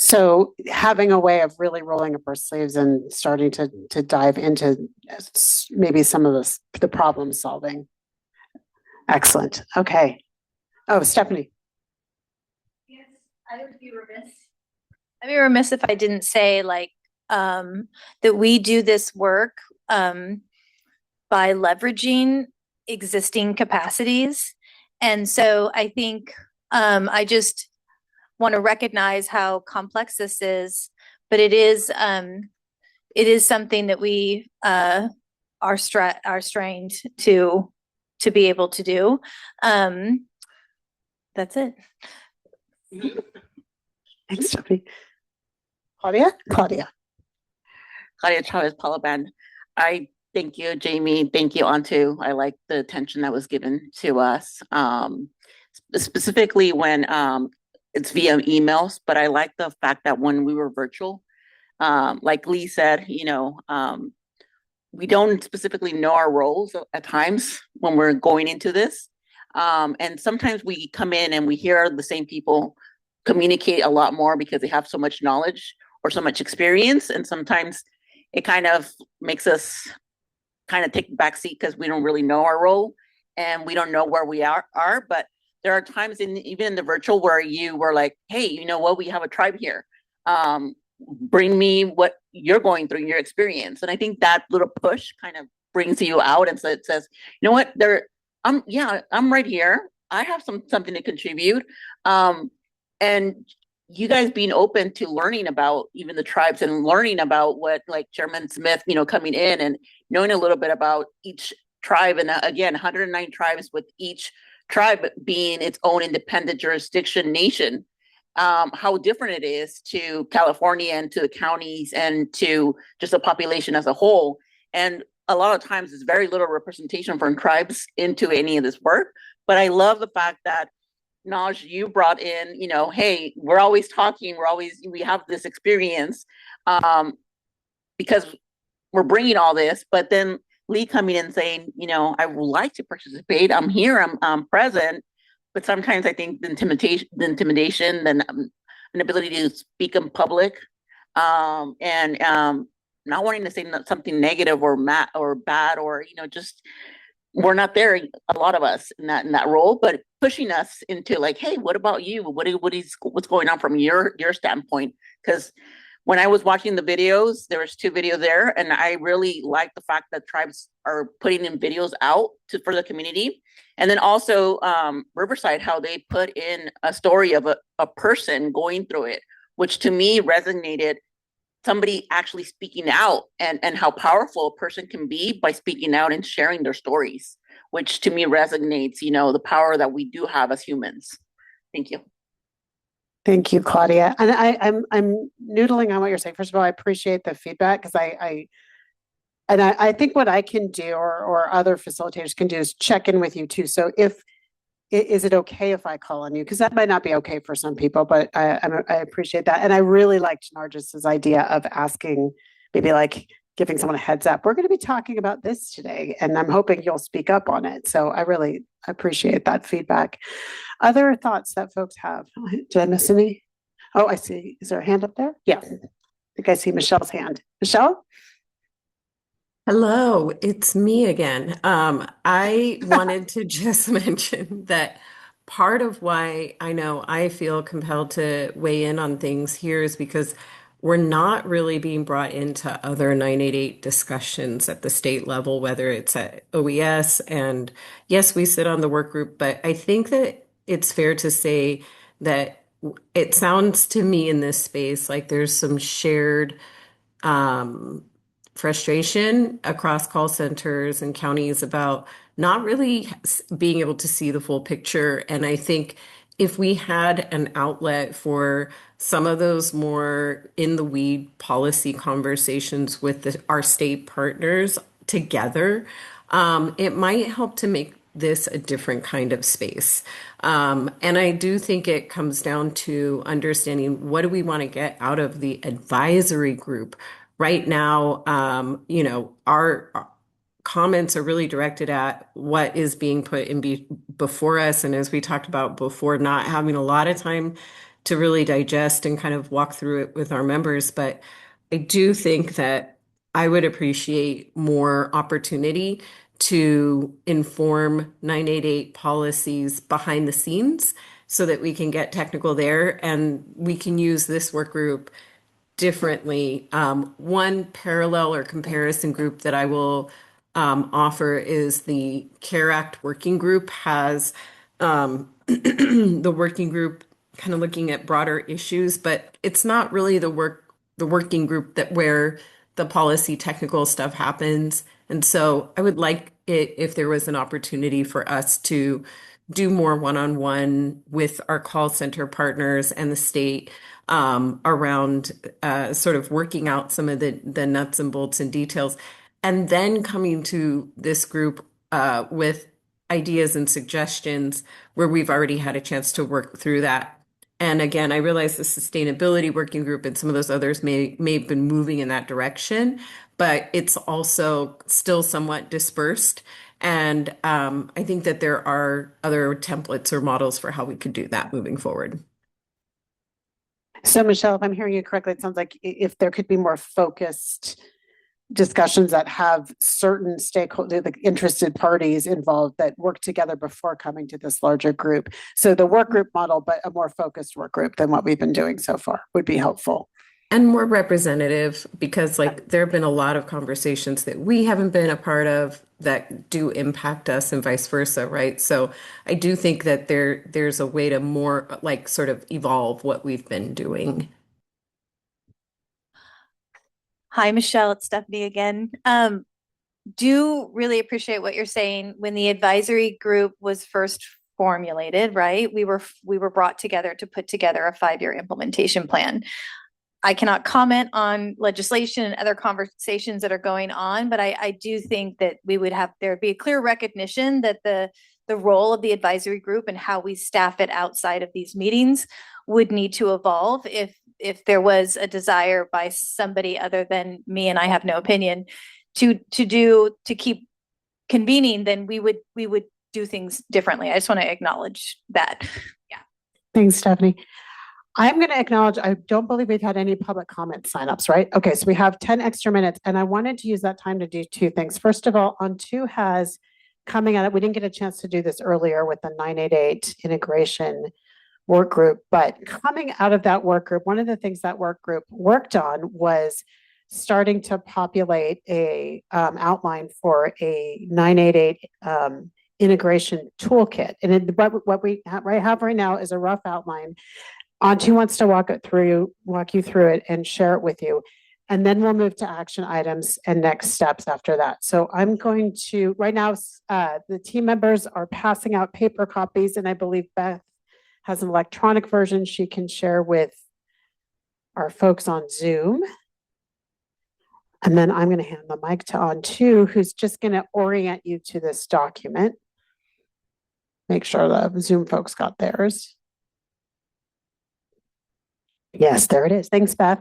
So having a way of really rolling up our sleeves and starting to dive into maybe some of the problem solving. Excellent. Okay. Oh, Stephanie. Yes, I would be remiss. I'd be remiss if I didn't say like that we do this work by leveraging existing capacities. And so I think I just want to recognize how complex this is, but it is something that we are strained to be able to do. That's it. Thanks, Stephanie. Claudia? Claudia Chavez Palaban. I thank you, Jamie. Thank you, Antu. I like the attention that was given to us, specifically when it's via emails, but I like the fact that when we were virtual, like Lee said, we don't specifically know our roles at times when we're going into this. And sometimes we come in and we hear the same people communicate a lot more because they have so much knowledge or so much experience. And sometimes it kind of makes us kind of take the back seat because we don't really know our role and we don't know where we are. But there are times even in the virtual where you were like, hey, you know what, we have a tribe here. Bring me what you're going through, your experience. And I think that little push kind of brings you out and so it says, you know what, I'm right here. I have something to contribute. And you guys being open to learning about even the tribes and learning about what like Chairman Smith, coming in and knowing a little bit about each tribe. And again, 109 tribes with each tribe being its own independent jurisdiction nation. How different it is to California and to the counties and to just the population as a whole. And a lot of times there's very little representation from tribes into any of this work. But I love the fact that Naj, you brought in, hey, we're always talking, we have this experience because we're bringing all this, but then Lee coming in saying, I would like to participate. I'm here, I'm present. But sometimes I think the intimidation, then an ability to speak in public, and not wanting to say something negative or bad, or just we're not there. A lot of us in that role, but pushing us into like, hey, what about you? What's going on from your standpoint? Because when I was watching the videos, there was 2 videos there, and I really like the fact that tribes are putting in videos out for the community. And then also Riverside, how they put in a story of a person going through it, which to me resonated, somebody actually speaking out and how powerful a person can be by speaking out and sharing their stories, which to me resonates, the power that we do have as humans. Thank you. Thank you, Claudia. And I'm noodling on what you're saying. First of all, I appreciate the feedback because I think what I can do or other facilitators can do is check in with you too. So is it okay if I call on you? Because that might not be okay for some people, but I appreciate that. And I really liked Narcis's idea of asking, maybe like giving someone a heads up. We're going to be talking about this today, and I'm hoping you'll speak up on it. So I really appreciate that feedback. Other thoughts that folks have? Did I miss any? Oh, I see. Is there a hand up there? Yeah. I think I see Michelle's hand. Michelle? Hello, it's me again. I wanted to just mention that part of why I know I feel compelled to weigh in on things here is because we're not really being brought into other 988 discussions at the state level, whether it's at OES. And yes, we sit on the work group, but I think that it's fair to say that it sounds to me in this space like there's some shared frustration across call centers and counties about not really being able to see the full picture. And I think if we had an outlet for some of those more in the weed policy conversations with our state partners together, it might help to make this a different kind of space. And I do think it comes down to understanding what do we want to get out of the advisory group. Right now, our comments are really directed at what is being put in before us. And as we talked about before, not having a lot of time to really digest and kind of walk through it with our members. But I do think that I would appreciate more opportunity to inform 988 policies behind the scenes so that we can get technical there and we can use this work group differently. One parallel or comparison group that I will offer is the CARE Act working group has the working group kind of looking at broader issues, but it's not really the working group that where the policy technical stuff happens. And so I would like it if there was an opportunity for us to do more one-on-one with our call center partners and the state around sort of working out some of the nuts and bolts and details, and then coming to this group with ideas and suggestions where we've already had a chance to work through that. And again, I realize the sustainability working group and some of those others may have been moving in that direction, but it's also still somewhat dispersed. And I think that there are other templates or models for how we could do that moving forward. So Michelle, if I'm hearing you correctly, it sounds like if there could be more focused discussions that have certain stakeholder, the interested parties involved that work together before coming to this larger group. So the work group model, but a more focused work group than what we've been doing so far would be helpful. And more representative, because like there have been a lot of conversations that we haven't been a part of that do impact us and vice versa, right? So I do think that there's a way to more like sort of evolve what we've been doing. Hi, Michelle, it's Stephanie again. Do really appreciate what you're saying. When the advisory group was first formulated, right, we were brought together to put together a 5-year implementation plan. I cannot comment on legislation and other conversations that are going on, but I do think that there'd be a clear recognition that the role of the advisory group and how we staff it outside of these meetings would need to evolve if there was a desire by somebody other than me, and I have no opinion, to keep convening, then we would do things differently. I just want to acknowledge that. Yeah. Thanks, Stephanie. I'm going to acknowledge, I don't believe we've had any public comment signups, right? Okay, so we have 10 extra minutes, and I wanted to use that time to do two things. First of all, On2 has coming out, we didn't get a chance to do this earlier with the 988 integration work group, but coming out of that work group, one of the things that work group worked on was starting to populate a outline for a 988 integration toolkit. And what we have right now is a rough outline. On2 wants to walk you through it and share it with you. And then we'll move to action items and next steps after that. So I'm going to, right now, the team members are passing out paper copies, and I believe Beth has an electronic version she can share with our folks on Zoom. And then I'm going to hand the mic to On2, who's just going to orient you to this document. Make sure the Zoom folks got theirs. Yes, there it is. Thanks, Beth.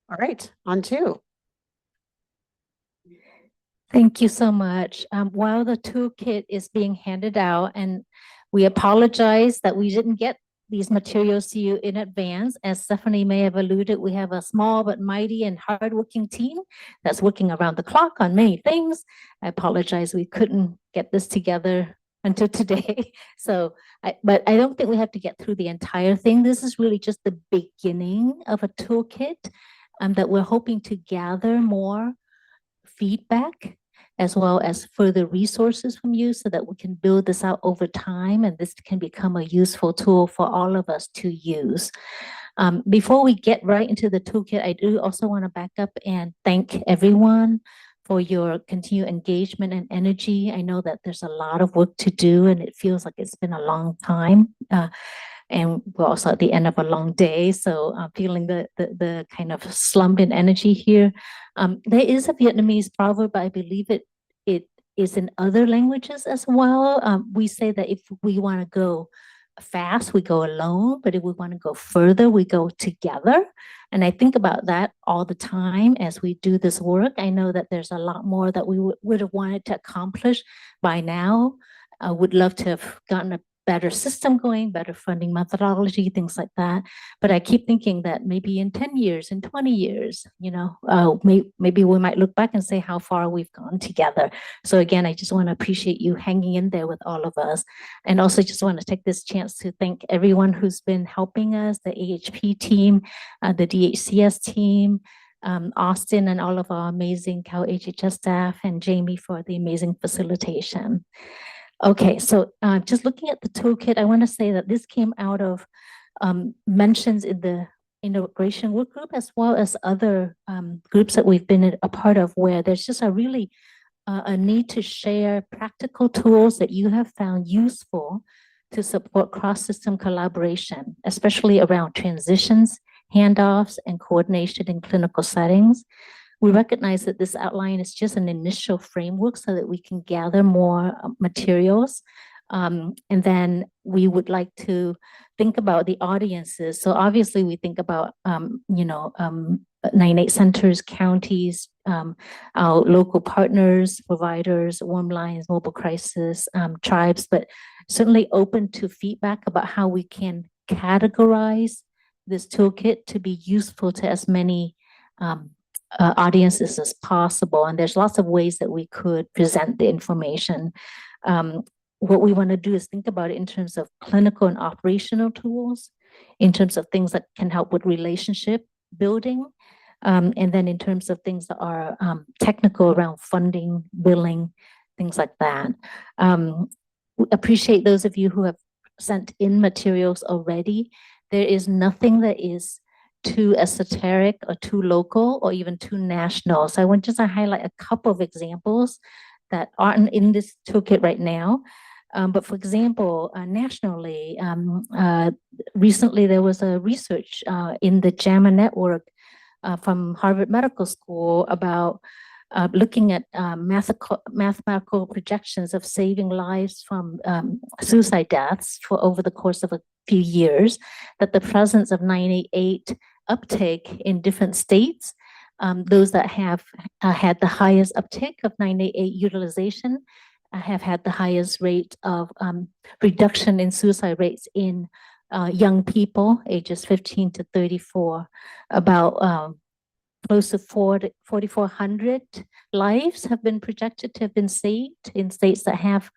All right, On2. Thank you so much. While the toolkit is being handed out, and we apologize that we didn't get these materials to you in advance. As Stephanie may have alluded, we have a small but mighty and hardworking team that's working around the clock on many things. I apologize we couldn't get this together until today. But I don't think we have to get through the entire thing. This is really just the beginning of a toolkit that we're hoping to gather more feedback as well as further resources from you so that we can build this out over time and this can become a useful tool for all of us to use. Before we get right into the toolkit, I do also want to back up and thank everyone for your continued engagement and energy. I know that there's a lot of work to do and it feels like it's been a long time. And we're also at the end of a long day. So I'm feeling the kind of slump in energy here. There is a Vietnamese proverb, but I believe it is in other languages as well. We say that if we want to go fast, we go alone, but if we want to go further, we go together. And I think about that all the time as we do this work. I know that there's a lot more that we would have wanted to accomplish by now. I would love to have gotten better system going, better funding methodology, things like that. But I keep thinking that maybe in 10 years, in 20 years, maybe we might look back and say how far we've gone together. So again, I just want to appreciate you hanging in there with all of us. And also just want to take this chance to thank everyone who's been helping us, the AHP team, the DHCS team, Austin and all of our amazing Cal HHS staff, and Jamie for the amazing facilitation. Okay, so just looking at the toolkit, I want to say that this came out of mentions in the integration work group, as well as other groups that we've been a part of, where there's just a really a need to share practical tools that you have found useful to support cross-system collaboration, especially around transitions, handoffs, and coordination in clinical settings. We recognize that this outline is just an initial framework so that we can gather more materials. And then we would like to think about the audiences. So obviously we think about, 9/8 centers, counties, our local partners, providers, Warm Lions, Mobile Crisis, tribes, but certainly open to feedback about how we can categorize this toolkit to be useful to as many audiences as possible. And there's lots of ways that we could present the information. What we want to do is think about it in terms of clinical and operational tools, in terms of things that can help with relationship building, and then in terms of things that are technical around funding, billing, things like that. We appreciate those of you who have sent in materials already. There is nothing that is too esoteric or too local or even too national. So I want just to highlight a couple of examples that aren't in this toolkit right now. But for example, nationally, recently there was a research in the JAMA network from Harvard Medical School about looking at mathematical projections of saving lives from suicide deaths for over the course of a few years, that the presence of 988 uptake in different states, those that have had the highest uptake of 988 utilization have had the highest rate of reduction in suicide rates in young people ages 15 to 34. About close to 4,400 lives have been projected to have been saved in states that have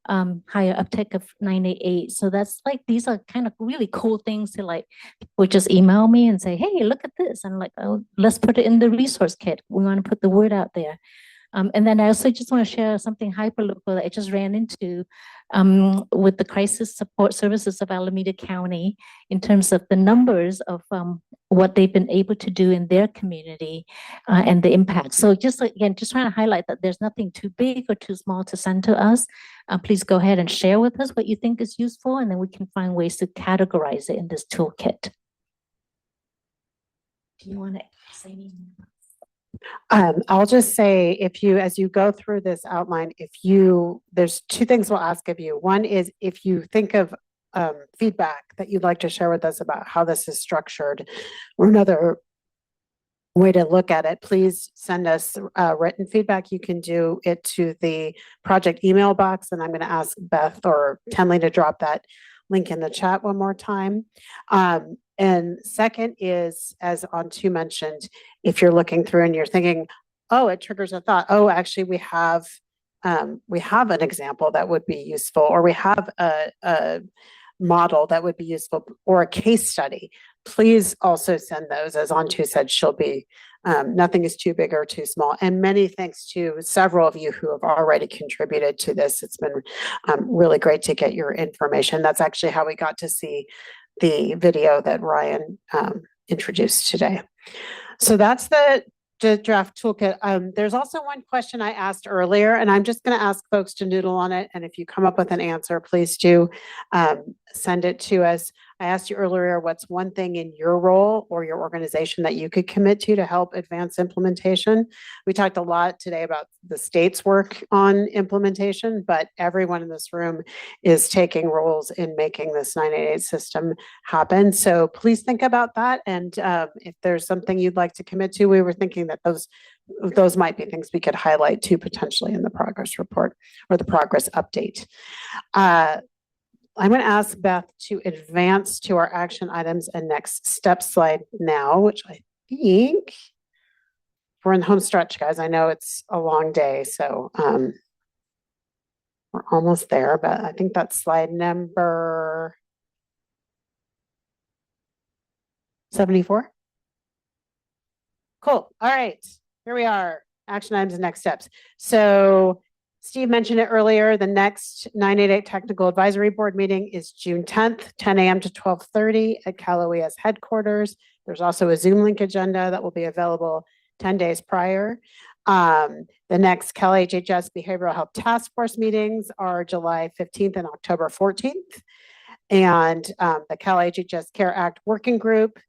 higher uptake of 988. So that's like, these are kind of really cool things to like, would just email me and say, hey, look at this. And I'm like, oh, let's put it in the resource kit. We want to put the word out there. And then I also just want to share something hyperlocal that I just ran into with the Crisis Support Services of Alameda County in terms of the numbers of what they've been able to do in their community and the impact. So just again, just trying to highlight that there's nothing too big or too small to send to us. Please go ahead and share with us what you think is useful, and then we can find ways to categorize it in this toolkit. Do you want to say anything? I'll just say, as you go through this outline, there's two things we'll ask of you. One is if you think of feedback that you'd like to share with us about how this is structured, or another way to look at it, please send us written feedback. You can do it to the project email box, and I'm going to ask Beth or Tenley to drop that link in the chat one more time. And second is, as Antu mentioned, if you're looking through and you're thinking, oh, it triggers a thought, oh, actually we have an example that would be useful, or we have a model that would be useful, or a case study, please also send those. As Antu said, she'll be, nothing is too big or too small. And many thanks to several of you who have already contributed to this. It's been really great to get your information. That's actually how we got to see the video that Ryan introduced today. So that's the draft toolkit. There's also one question I asked earlier, and I'm just going to ask folks to noodle on it. And if you come up with an answer, please do send it to us. I asked you earlier, what's one thing in your role or your organization that you could commit to help advance implementation? We talked a lot today about the state's work on implementation, but everyone in this room is taking roles in making this 988 system happen. So please think about that. And if there's something you'd like to commit to, we were thinking that those might be things we could highlight too, potentially in the progress report or the progress update. I'm going to ask Beth to advance to our action items and next step slide now, which I think we're in the home stretch, guys. I know it's a long day, so we're almost there, but I think that's slide number 74. Cool. All right, here we are. Action items and next steps. So Steve mentioned it earlier. The next 988 Technical Advisory Board meeting is June 10th, 10 a.m. to 12:30 at Cal OES headquarters. There's also a Zoom link agenda that will be available 10 days prior. The next Cal HHS Behavioral Health Task Force meetings are July 15th and October 14th. And the Cal HHS CARE Act Working Group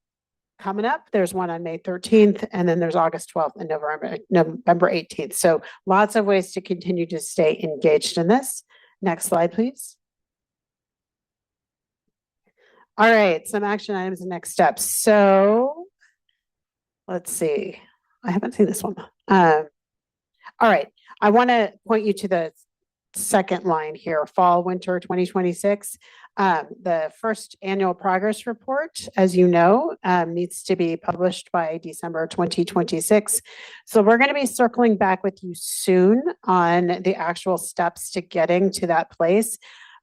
coming up. There's one on May 13th, and then there's August 12th and November 18th. So lots of ways to continue to stay engaged in this. Next slide, please. All right, some action items and next steps. So let's see. I haven't seen this one. All right, I want to point you to the second line here, fall, winter 2026. The first annual progress report, as you know, needs to be published by December 2026. So we're going to be circling back with you soon on the actual steps to getting to that place.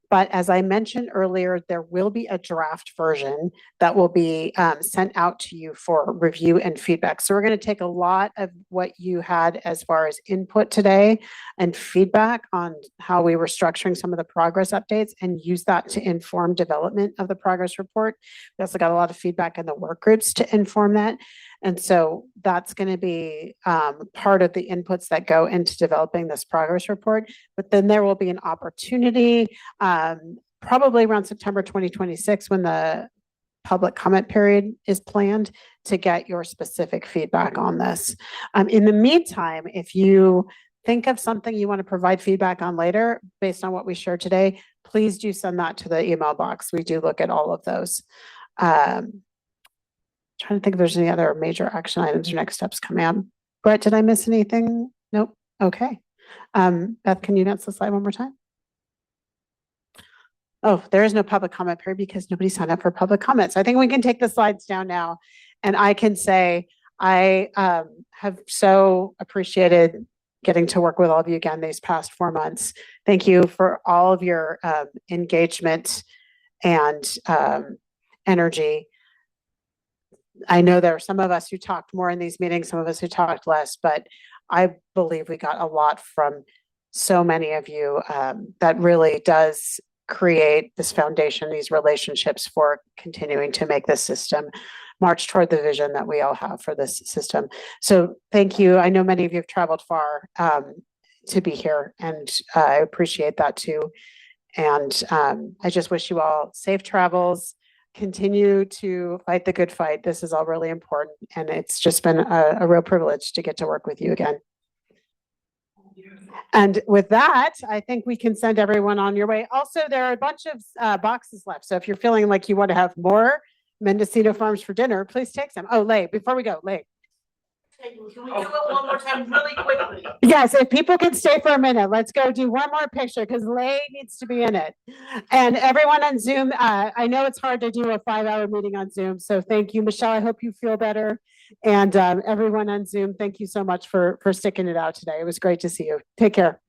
But as I mentioned earlier, there will be a draft version that will be sent out to you for review and feedback. So we're going to take a lot of what you had as far as input today and feedback on how we were structuring some of the progress updates and use that to inform development of the progress report. We also got a lot of feedback in the work groups to inform that. And so that's going to be part of the inputs that go into developing this progress report. But then there will be an opportunity probably around September 2026 when the public comment period is planned to get your specific feedback on this. In the meantime, if you think of something you want to provide feedback on later based on what we shared today, please do send that to the email box. We do look at all of those. Trying to think if there's any other major action items or next steps coming up. Brett, did I miss anything? Nope. Okay. Beth, can you advance the slide one more time? Oh, there is no public comment period because nobody signed up for public comments. I think we can take the slides down now. And I can say I have so appreciated getting to work with all of you again these past 4 months. Thank you for all of your engagement and energy. I know there are some of us who talked more in these meetings, some of us who talked less, but I believe we got a lot from so many of you that really does create this foundation, these relationships for continuing to make this system march toward the vision that we all have for this system. So thank you. I know many of you have traveled far to be here, and I appreciate that too. And I just wish you all safe travels. Continue to fight the good fight. This is all really important, and it's just been a real privilege to get to work with you again. And with that, I think we can send everyone on your way. Also, there are a bunch of boxes left. So if you're feeling like you want to have more Mendocino Farms for dinner, please take some. Oh, Lay, before we go, Lay. Can we do it one more time really quickly? Yes, if people can stay for a minute, let's go do one more picture because Lay needs to be in it. And everyone on Zoom, I know it's hard to do a 5-hour meeting on Zoom. So thank you, Michelle. I hope you feel better. And everyone on Zoom, thank you so much for sticking it out today. It was great to see you. Take care.